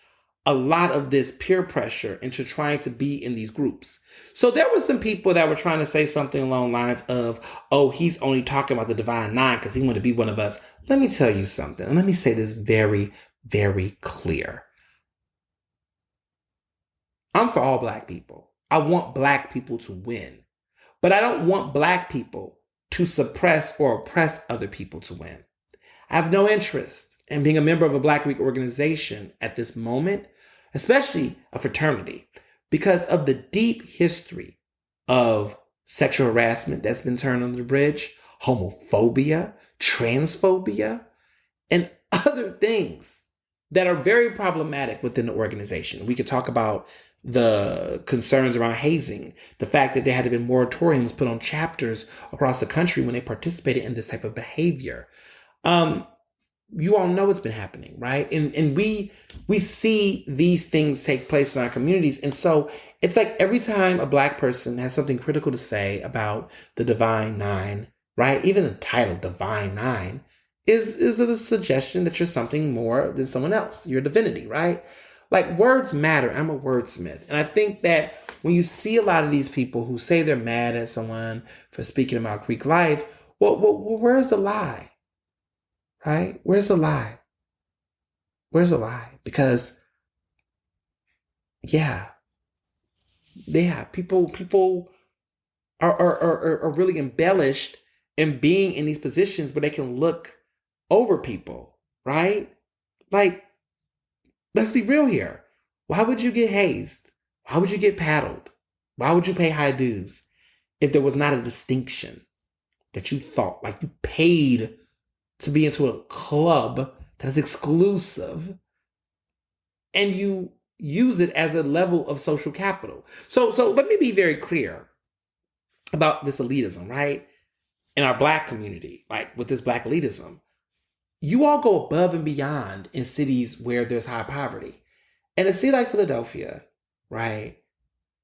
a lot of this peer pressure into trying to be in these groups. So there were some people that were trying to say something along the lines of, oh, he's only talking about the Divine Nine because he wanted to be one of us. Let me tell you something. And let me say this very, very clear. I'm for all Black people. I want Black people to win. But I don't want Black people to suppress or oppress other people to win. I have no interest in being a member of a Black Greek organization at this moment, especially a fraternity, because of the deep history of sexual harassment that's been turned under the bridge, homophobia, transphobia, and other things that are very problematic within the organization. We could talk about the concerns around hazing, the fact that there had to be moratoriums put on chapters across the country when they participated in this type of behavior. You all know it's been happening, right? And we see these things take place in our communities. And so it's like every time a Black person has something critical to say about the Divine Nine, right? Even the title Divine Nine is a suggestion that you're something more than someone else. You're a divinity, right? Like, words matter. I'm a wordsmith. And I think that when you see a lot of these people who say they're mad at someone for speaking about Greek life, well, where's the lie? Right? Where's the lie? Where's the lie? Because, people are really embellished in being in these positions where they can look over people, right? Like, let's be real here. Why would you get hazed? Why would you get paddled? Why would you pay high dues if there was not a distinction that you thought, like you paid to be into a club that's exclusive and you use it as a level of social capital? So let me be very clear about this elitism, right? In our Black community, like with this Black elitism, you all go above and beyond in cities where there's high poverty. In a city like Philadelphia, right?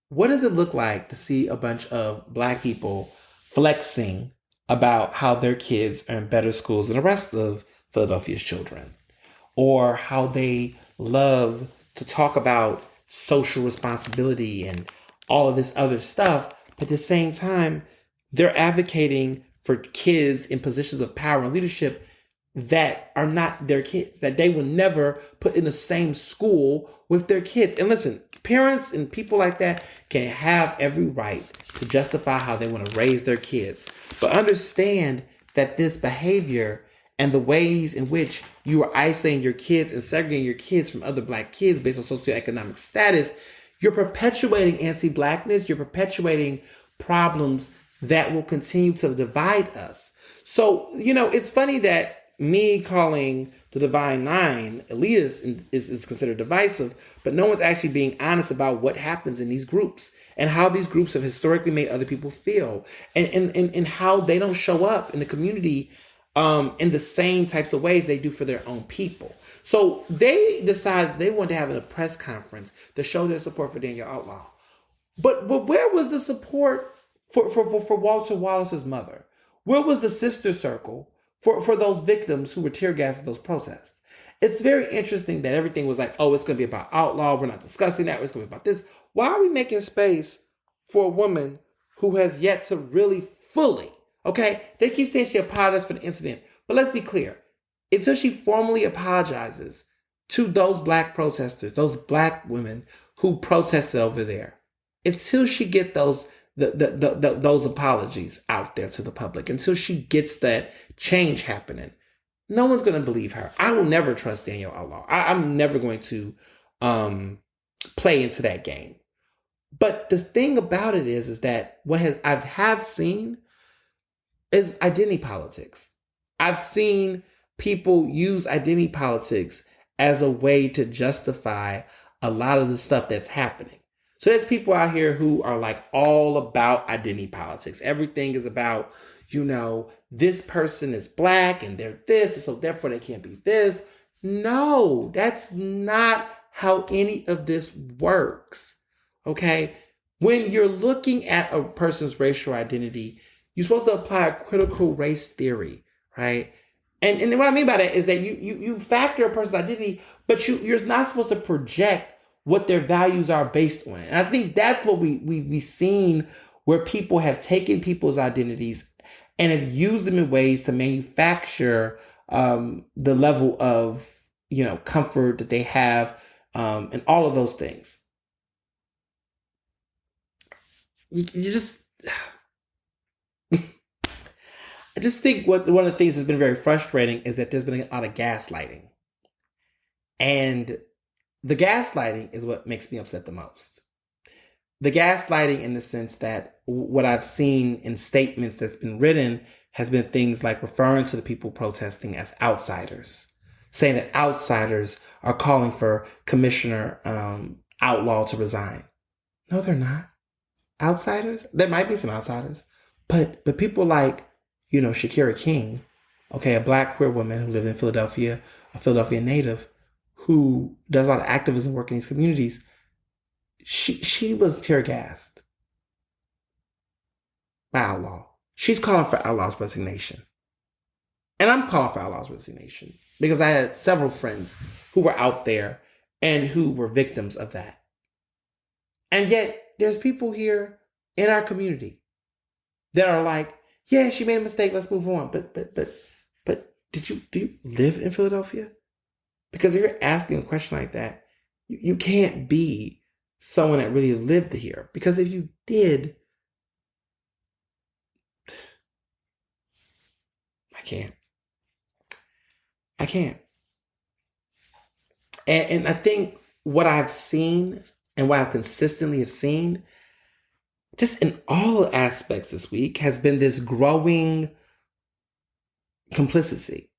What does it look like to see a bunch of Black people flexing about how their kids are in better schools than the rest of Philadelphia's children? Or how they love to talk about social responsibility and all of this other stuff. But at the same time, they're advocating for kids in positions of power and leadership that are not their kids, that they will never put in the same school with their kids. And listen, parents and people like that can have every right to justify how they want to raise their kids. But understand that this behavior and the ways in which you are isolating your kids and segregating your kids from other Black kids based on socioeconomic status, you're perpetuating anti-Blackness, you're perpetuating problems that will continue to divide us. So, it's funny that me calling the Divine Nine elitist is considered divisive, but no one's actually being honest about what happens in these groups and how these groups have historically made other people feel and how they don't show up in the community in the same types of ways they do for their own people. So they decided they wanted to have a press conference to show their support for Daniel Outlaw. But where was the support for Walter Wallace's mother? Where was the sister circle for those victims who were tear gassed at those protests? It's very interesting that everything was like, oh, it's going to be about outlaw. We're not discussing that. It's going to be about this. Why are we making space for a woman who has yet to really fully, okay? They keep saying she apologized for the incident. But let's be clear. Until she formally apologizes to those black protesters, those black women who protested over there, until she get those apologies out there to the public, until she gets that change happening, no one's going to believe her. I will never trust Danielle Outlaw. I'm never going to play into that game. But the thing about it is that I have seen is identity politics. I've seen people use identity politics as a way to justify a lot of the stuff that's happening. So there's people out here who are like all about identity politics. Everything is about, this person is black and they're this, and so therefore they can't be this. No, that's not how any of this works. Okay? When you're looking at a person's racial identity, you're supposed to apply a critical race theory, right? And what I mean by that is that you factor a person's identity, but you're not supposed to project what their values are based on. And I think that's what we've seen, where people have taken people's identities and have used them in ways to manufacture the level of comfort that they have, and all of those things. You just, I just think one of the things that's been very frustrating is that there's been a lot of gaslighting, and the gaslighting is what makes me upset the most. The gaslighting in the sense that what I've seen in statements that's been written has been things like referring to the people protesting as outsiders, saying that outsiders are calling for Commissioner Outlaw to resign. No, they're not. Outsiders? There might be some outsiders, but people like, Shakira King, okay, a black queer woman who lives in Philadelphia, a Philadelphia native, who does a lot of activism work in these communities, she was tear gassed by Outlaw. She's calling for Outlaw's resignation. And I'm calling for Outlaw's resignation because I had several friends who were out there and who were victims of that. And yet there's people here in our community that are like, yeah, she made a mistake, let's move on. But do you live in Philadelphia? Because if you're asking a question like that, you can't be someone that really lived here. Because if you did, I can't. And I think what I've seen and what I consistently have seen, just in all aspects this week, has been this growing complicity,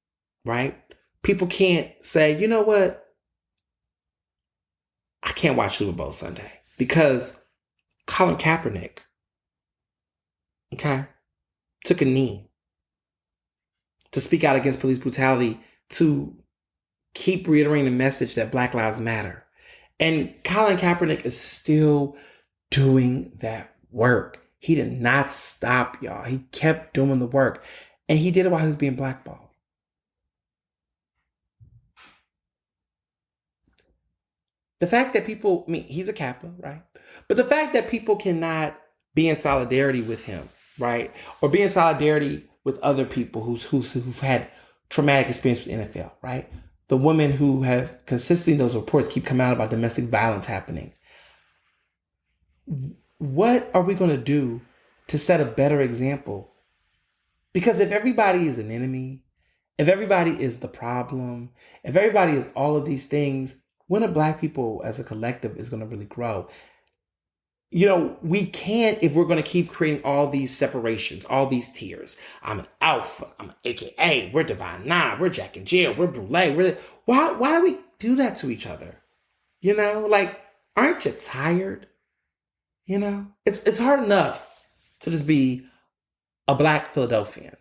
right? People can't say, you know what? I can't watch Super Bowl Sunday because Colin Kaepernick, okay, took a knee to speak out against police brutality, to keep reiterating the message that Black Lives Matter. And Colin Kaepernick is still doing that work. He did not stop, y'all. He kept doing the work. And he did it while he was being blackballed. The fact that people, he's a Kappa, right? But the fact that people cannot be in solidarity with him, right? Or be in solidarity with other people who've had traumatic experience with the NFL, right? The women who have consistently, those reports keep coming out about domestic violence happening. What are we going to do to set a better example? Because if everybody is an enemy, if everybody is the problem, if everybody is all of these things, when are Black people as a collective is going to really grow? We can't, if we're going to keep creating all these separations, all these tiers. I'm an alpha, I'm an AKA, we're Divine Nine, we're Jack and Jill, we're Brule. Why do we do that to each other? Aren't you tired? It's hard enough to just be a Black Philadelphian,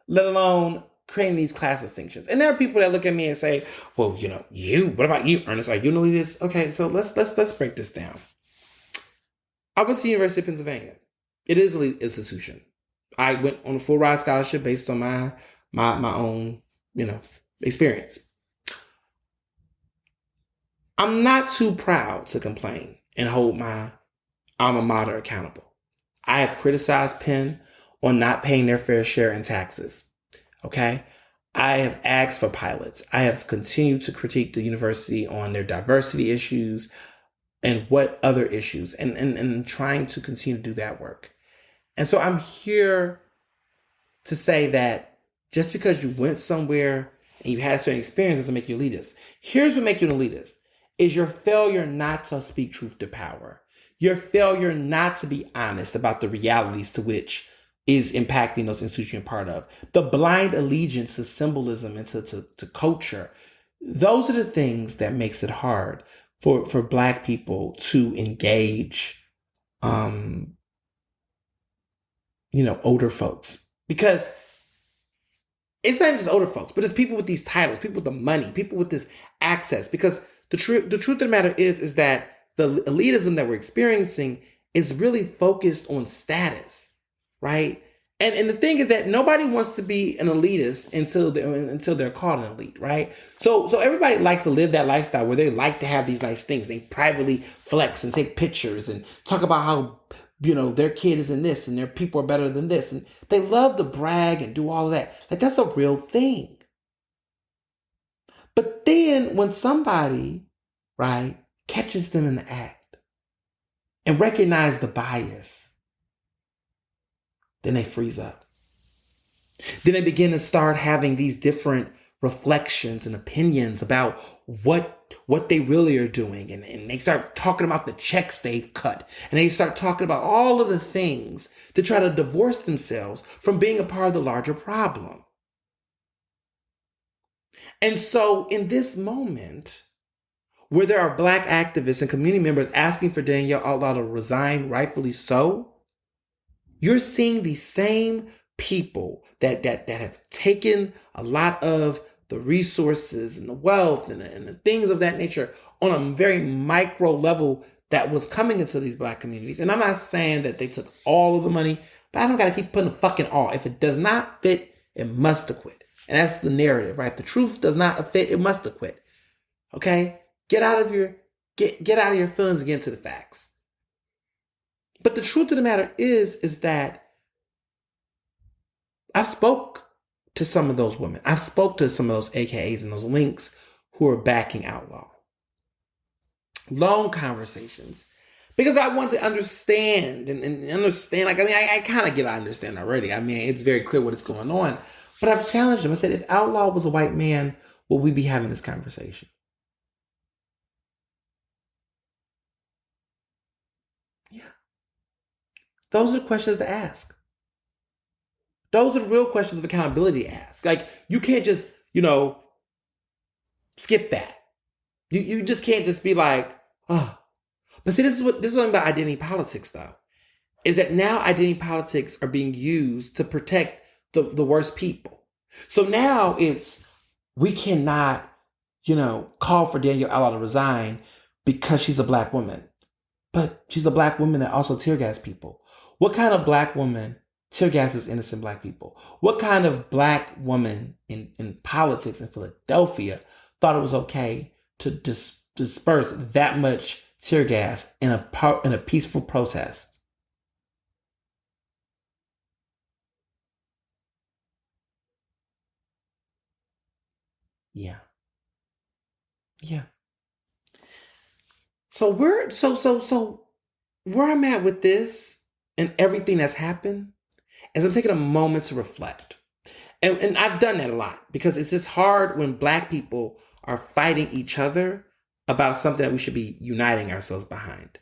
let alone creating these class distinctions. And there are people that look at me and say, well, what about you, Ernest? Are you an elitist? Okay, so let's break this down. I went to the University of Pennsylvania. It is an elite institution. I went on a full ride scholarship based on my own, experience. I'm not too proud to complain and hold my alma mater accountable. I have criticized Penn on not paying their fair share in taxes. Okay? I have asked for pilots. I have continued to critique the university on their diversity issues and what other issues, and trying to continue to do that work. And so I'm here to say that just because you went somewhere and you had a certain experience doesn't make you elitist. Here's what makes you an elitist, is your failure not to speak truth to power. Your failure not to be honest about the realities to which is impacting those institutions you're part of. The blind allegiance to symbolism and to culture. Those are the things that makes it hard for Black people to engage, older folks. Because it's not even just older folks, but it's people with these titles, people with the money, people with this access. Because the truth of the matter is that the elitism that we're experiencing is really focused on status, right? And the thing is that nobody wants to be an elitist until they're called an elite, right? So everybody likes to live that lifestyle where they like to have these nice things. They privately flex and take pictures and talk about how their kid is in this and their people are better than this. And they love to brag and do all of that. Like, that's a real thing. But then when somebody, right, catches them in the act and recognize the bias, then they freeze up. Then they begin to start having these different reflections and opinions about what they really are doing. And they start talking about the checks they've cut. And they start talking about all of the things to try to divorce themselves from being a part of the larger problem. And so in this moment, where there are Black activists and community members asking for Danielle Outlaw to resign, rightfully so, you're seeing these same people that have taken a lot of the resources and the wealth and the things of that nature on a very micro level that was coming into these Black communities. And I'm not saying that they took all of the money, but I don't got to keep putting the fucking all. If it does not fit, it must acquit. And that's the narrative, right? The truth does not fit, it must acquit. Okay? Get out of your feelings and get into the facts. But the truth of the matter is that I spoke to some of those women. I spoke to some of those AKAs and those links who are backing Outlaw. Long conversations. Because I want to understand and understand. I kind of understand already. It's very clear what is going on. But I've challenged them. I said, if Outlaw was a white man, would we be having this conversation? Yeah. Those are questions to ask. Those are the real questions of accountability to ask. Like, you can't just, skip that. You just can't just be like, oh. But see, this is something about identity politics, though, is that now identity politics are being used to protect the worst people. So now we cannot, call for Danielle Outlaw to resign because she's a Black woman. But she's a Black woman that also tear gas people. What kind of Black woman tear gases innocent Black people? What kind of Black woman in politics in Philadelphia thought it was okay to disperse that much tear gas in a peaceful protest? Yeah. So where I'm at with this and everything that's happened is I'm taking a moment to reflect. And I've done that a lot because it's just hard when Black people are fighting each other about something that we should be uniting ourselves behind.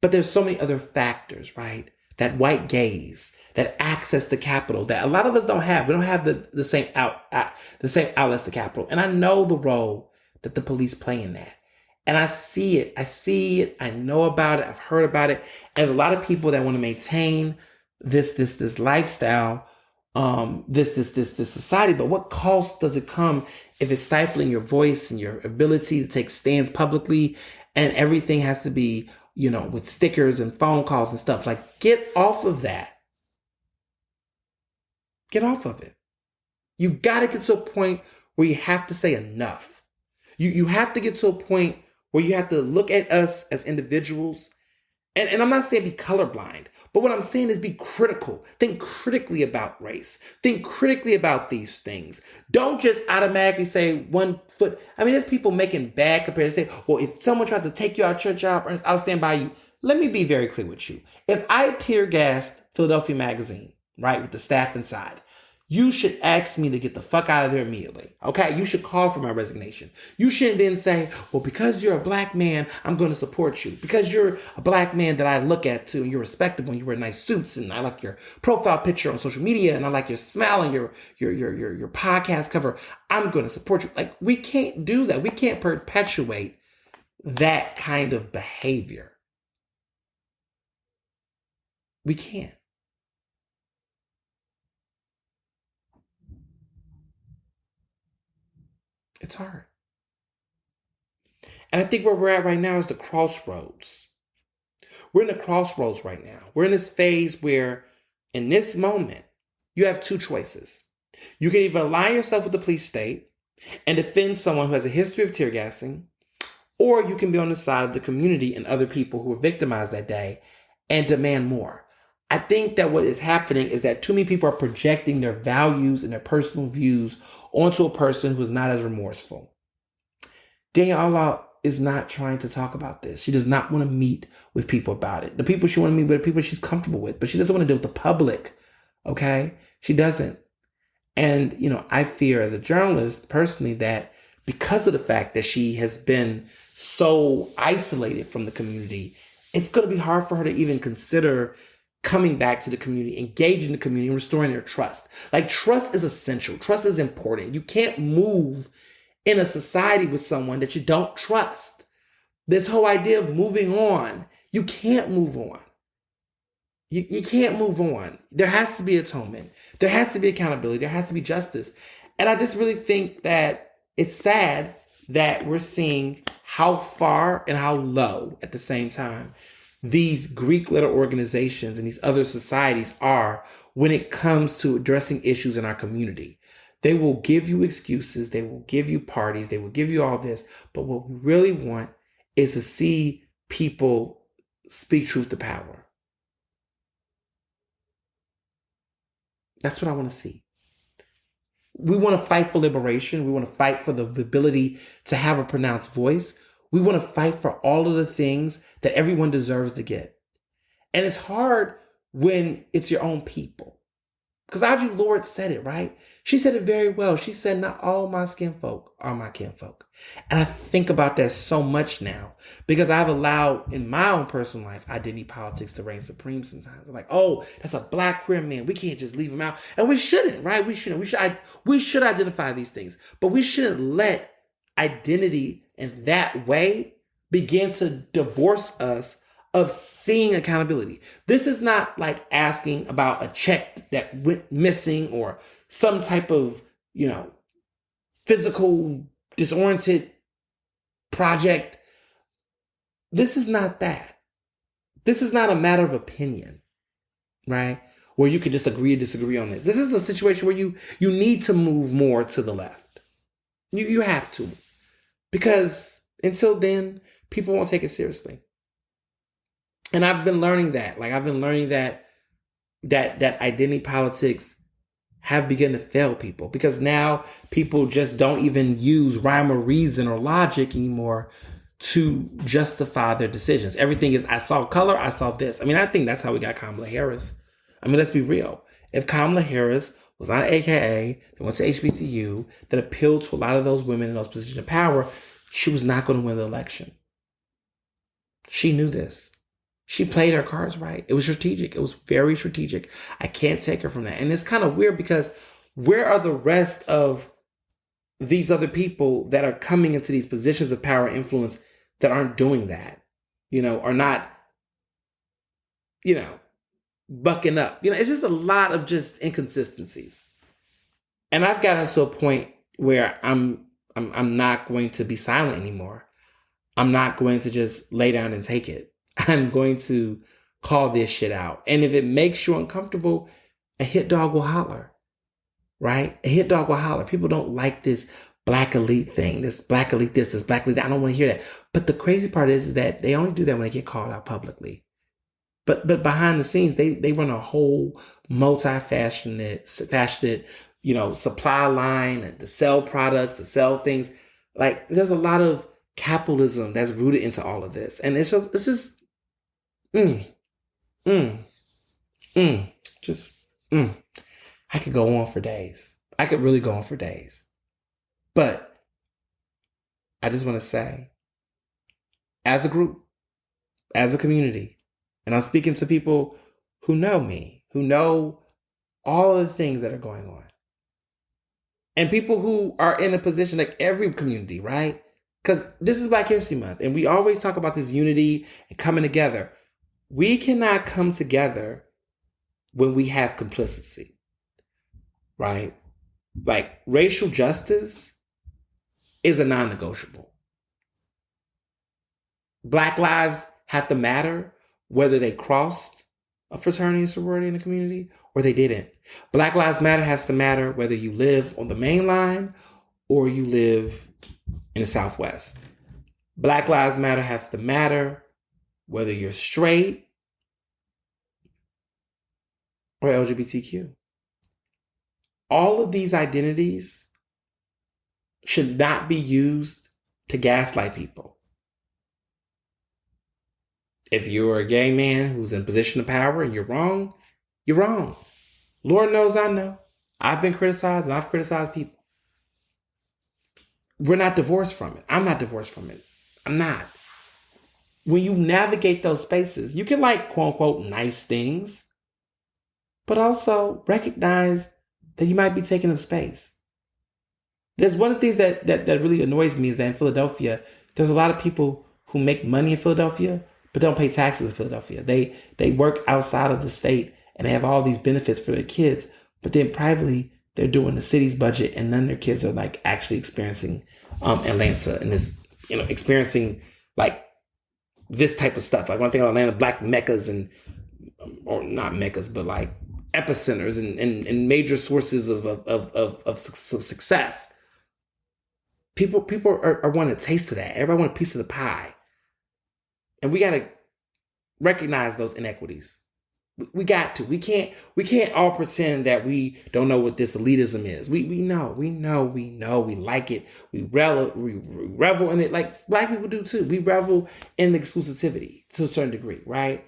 But there's so many other factors, right? That white gaze, that access to capital that a lot of us don't have. We don't have the same outlets to capital. And I know the role that the police play in that. And I see it. I know about it. I've heard about it. There's a lot of people that want to maintain this lifestyle, this society. But what cost does it come if it's stifling your voice and your ability to take stands publicly and everything has to be, with stickers and phone calls and stuff. Like, get off of that. Get off of it. You've got to get to a point where you have to say enough. You have to get to a point where you have to look at us as individuals. And I'm not saying be colorblind, but what I'm saying is be critical. Think critically about race. Think critically about these things. Don't just automatically say 1 foot. I mean, there's people making bad comparisons. Say, well, if someone tried to take you out your job, Ernest, I'll stand by you. Let me be very clear with you. If I tear gassed Philadelphia Magazine, right, with the staff inside, you should ask me to get the fuck out of there immediately. Okay? You should call for my resignation. You shouldn't then say, well, because you're a black man, I'm going to support you. Because you're a black man that I look at too, and you're respectable, and you wear nice suits, and I like your profile picture on social media, and I like your smile and your podcast cover, I'm going to support you. Like, we can't do that. We can't perpetuate that kind of behavior. We can't. It's hard. And I think where we're at right now is the crossroads. We're in the crossroads right now. We're in this phase where, in this moment, you have two choices. You can either align yourself with the police state and defend someone who has a history of tear gassing, or you can be on the side of the community and other people who were victimized that day and demand more. I think that what is happening is that too many people are projecting their values and their personal views onto a person who is not as remorseful. Danielle is not trying to talk about this. She does not want to meet with people about it. The people she wants to meet with are people she's comfortable with, but she doesn't want to deal with the public. Okay? She doesn't. And, I fear as a journalist personally that because of the fact that she has been so isolated from the community, it's going to be hard for her to even consider coming back to the community, engaging the community, and restoring their trust. Like, trust is essential. Trust is important. You can't move in a society with someone that you don't trust. This whole idea of moving on, you can't move on. You can't move on. There has to be atonement. There has to be accountability. There has to be justice. And I just really think that it's sad that we're seeing how far and how low at the same time these Greek-led organizations and these other societies are when it comes to addressing issues in our community. They will give you excuses. They will give you parties. They will give you all this. But what we really want is to see people speak truth to power. That's what I want to see. We want to fight for liberation. We want to fight for the ability to have a pronounced voice. We want to fight for all of the things that everyone deserves to get. And it's hard when it's your own people. Because Audre Lorde said it, right? She said it very well. She said, not all my kinfolk are my kinfolk. And I think about that so much now because I've allowed in my own personal life identity politics to reign supreme sometimes. I'm like, oh, that's a black queer man. We can't just leave him out. And we shouldn't, right? We shouldn't. We should identify these things. But we shouldn't let identity in that way begin to divorce us of seeing accountability. This is not like asking about a check that went missing or some type of, physical disoriented project. This is not that. This is not a matter of opinion, right? Where you can just agree or disagree on this. This is a situation where you need to move more to the left. You have to. Because until then, people won't take it seriously. And I've been learning that. Like, I've been learning that identity politics have begun to fail people because now people just don't even use rhyme or reason or logic anymore to justify their decisions. Everything is, I saw color, I saw this. I mean, I think that's how we got Kamala Harris. I mean, let's be real. If Kamala Harris was not an AKA that went to HBCU, that appealed to a lot of those women in those positions of power, she was not going to win the election. She knew this. She played her cards right. It was strategic. It was very strategic. I can't take her from that. And it's kind of weird because where are the rest of these other people that are coming into these positions of power and influence that aren't doing that, are not, bucking up? It's just a lot of just inconsistencies. And I've gotten to a point where I'm not going to be silent anymore. I'm not going to just lay down and take it. I'm going to call this shit out. And if it makes you uncomfortable, a hit dog will holler, right? A hit dog will holler. People don't like this black elite thing, this black elite this black elite that. I don't want to hear that. But the crazy part is that they only do that when they get called out publicly. But behind the scenes, they run a whole multi-faceted, supply line to sell products, to sell things. Like, there's a lot of capitalism that's rooted into all of this. And it's just, I could go on for days. I could really go on for days. But I just want to say, as a group, as a community, and I'm speaking to people who know me, who know all of the things that are going on. And people who are in a position, like every community, right? Because this is Black History Month, and we always talk about this unity and coming together. We cannot come together when we have complicity, right? Like, racial justice is a non-negotiable. Black lives have to matter whether they crossed a fraternity and sorority in the community or they didn't. Black Lives Matter has to matter whether you live on the main line or you live in the Southwest. Black Lives Matter has to matter whether you're straight or LGBTQ. All of these identities should not be used to gaslight people. If you're a gay man who's in a position of power and you're wrong, you're wrong. Lord knows I know. I've been criticized and I've criticized people. We're not divorced from it. I'm not divorced from it. I'm not. When you navigate those spaces, you can like, quote unquote, nice things, but also recognize that you might be taking up space. There's one of the things that really annoys me is that in Philadelphia, there's a lot of people who make money in Philadelphia, but don't pay taxes in Philadelphia. They work outside of the state and they have all these benefits for their kids, but then privately they're doing the city's budget and none of their kids are like actually experiencing Atlanta and this, experiencing like this type of stuff. Like when I think of Atlanta, black meccas or not meccas, but like epicenters and major sources of success. People are wanting a taste of that. Everybody wants a piece of the pie. And we got to recognize those inequities. We got to. We can't all pretend that we don't know what this elitism is. We know. We like it. We revel in it like black people do too. We revel in the exclusivity to a certain degree, right?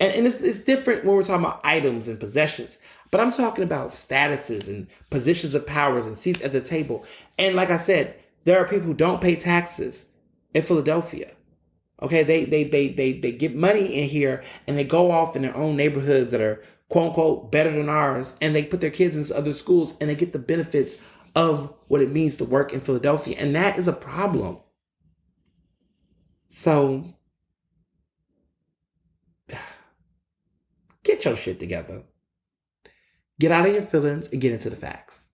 And it's different when we're talking about items and possessions. But I'm talking about statuses and positions of powers and seats at the table. And like I said, there are people who don't pay taxes in Philadelphia. Okay, they get money in here and they go off in their own neighborhoods that are quote unquote better than ours, and they put their kids into other schools and they get the benefits of what it means to work in Philadelphia. And that is a problem. So get your shit together. Get out of your feelings and get into the facts.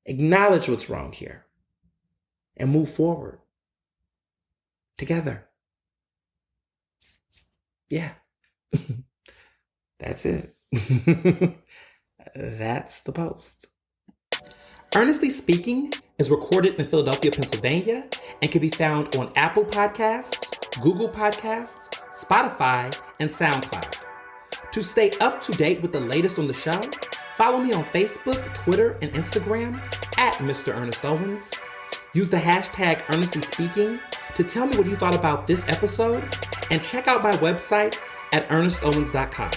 Acknowledge what's wrong here and move forward. Together. Yeah. That's it. That's the post. Ernestly Speaking is recorded in Philadelphia, Pennsylvania, and can be found on Apple Podcasts, Google Podcasts, Spotify, and SoundCloud. To stay up to date with the latest on the show, follow me on Facebook, Twitter, and Instagram at Mr. Ernest Owens. Use the hashtag Ernestly Speaking to tell me what you thought about this episode, and check out my website at ernestowens.com.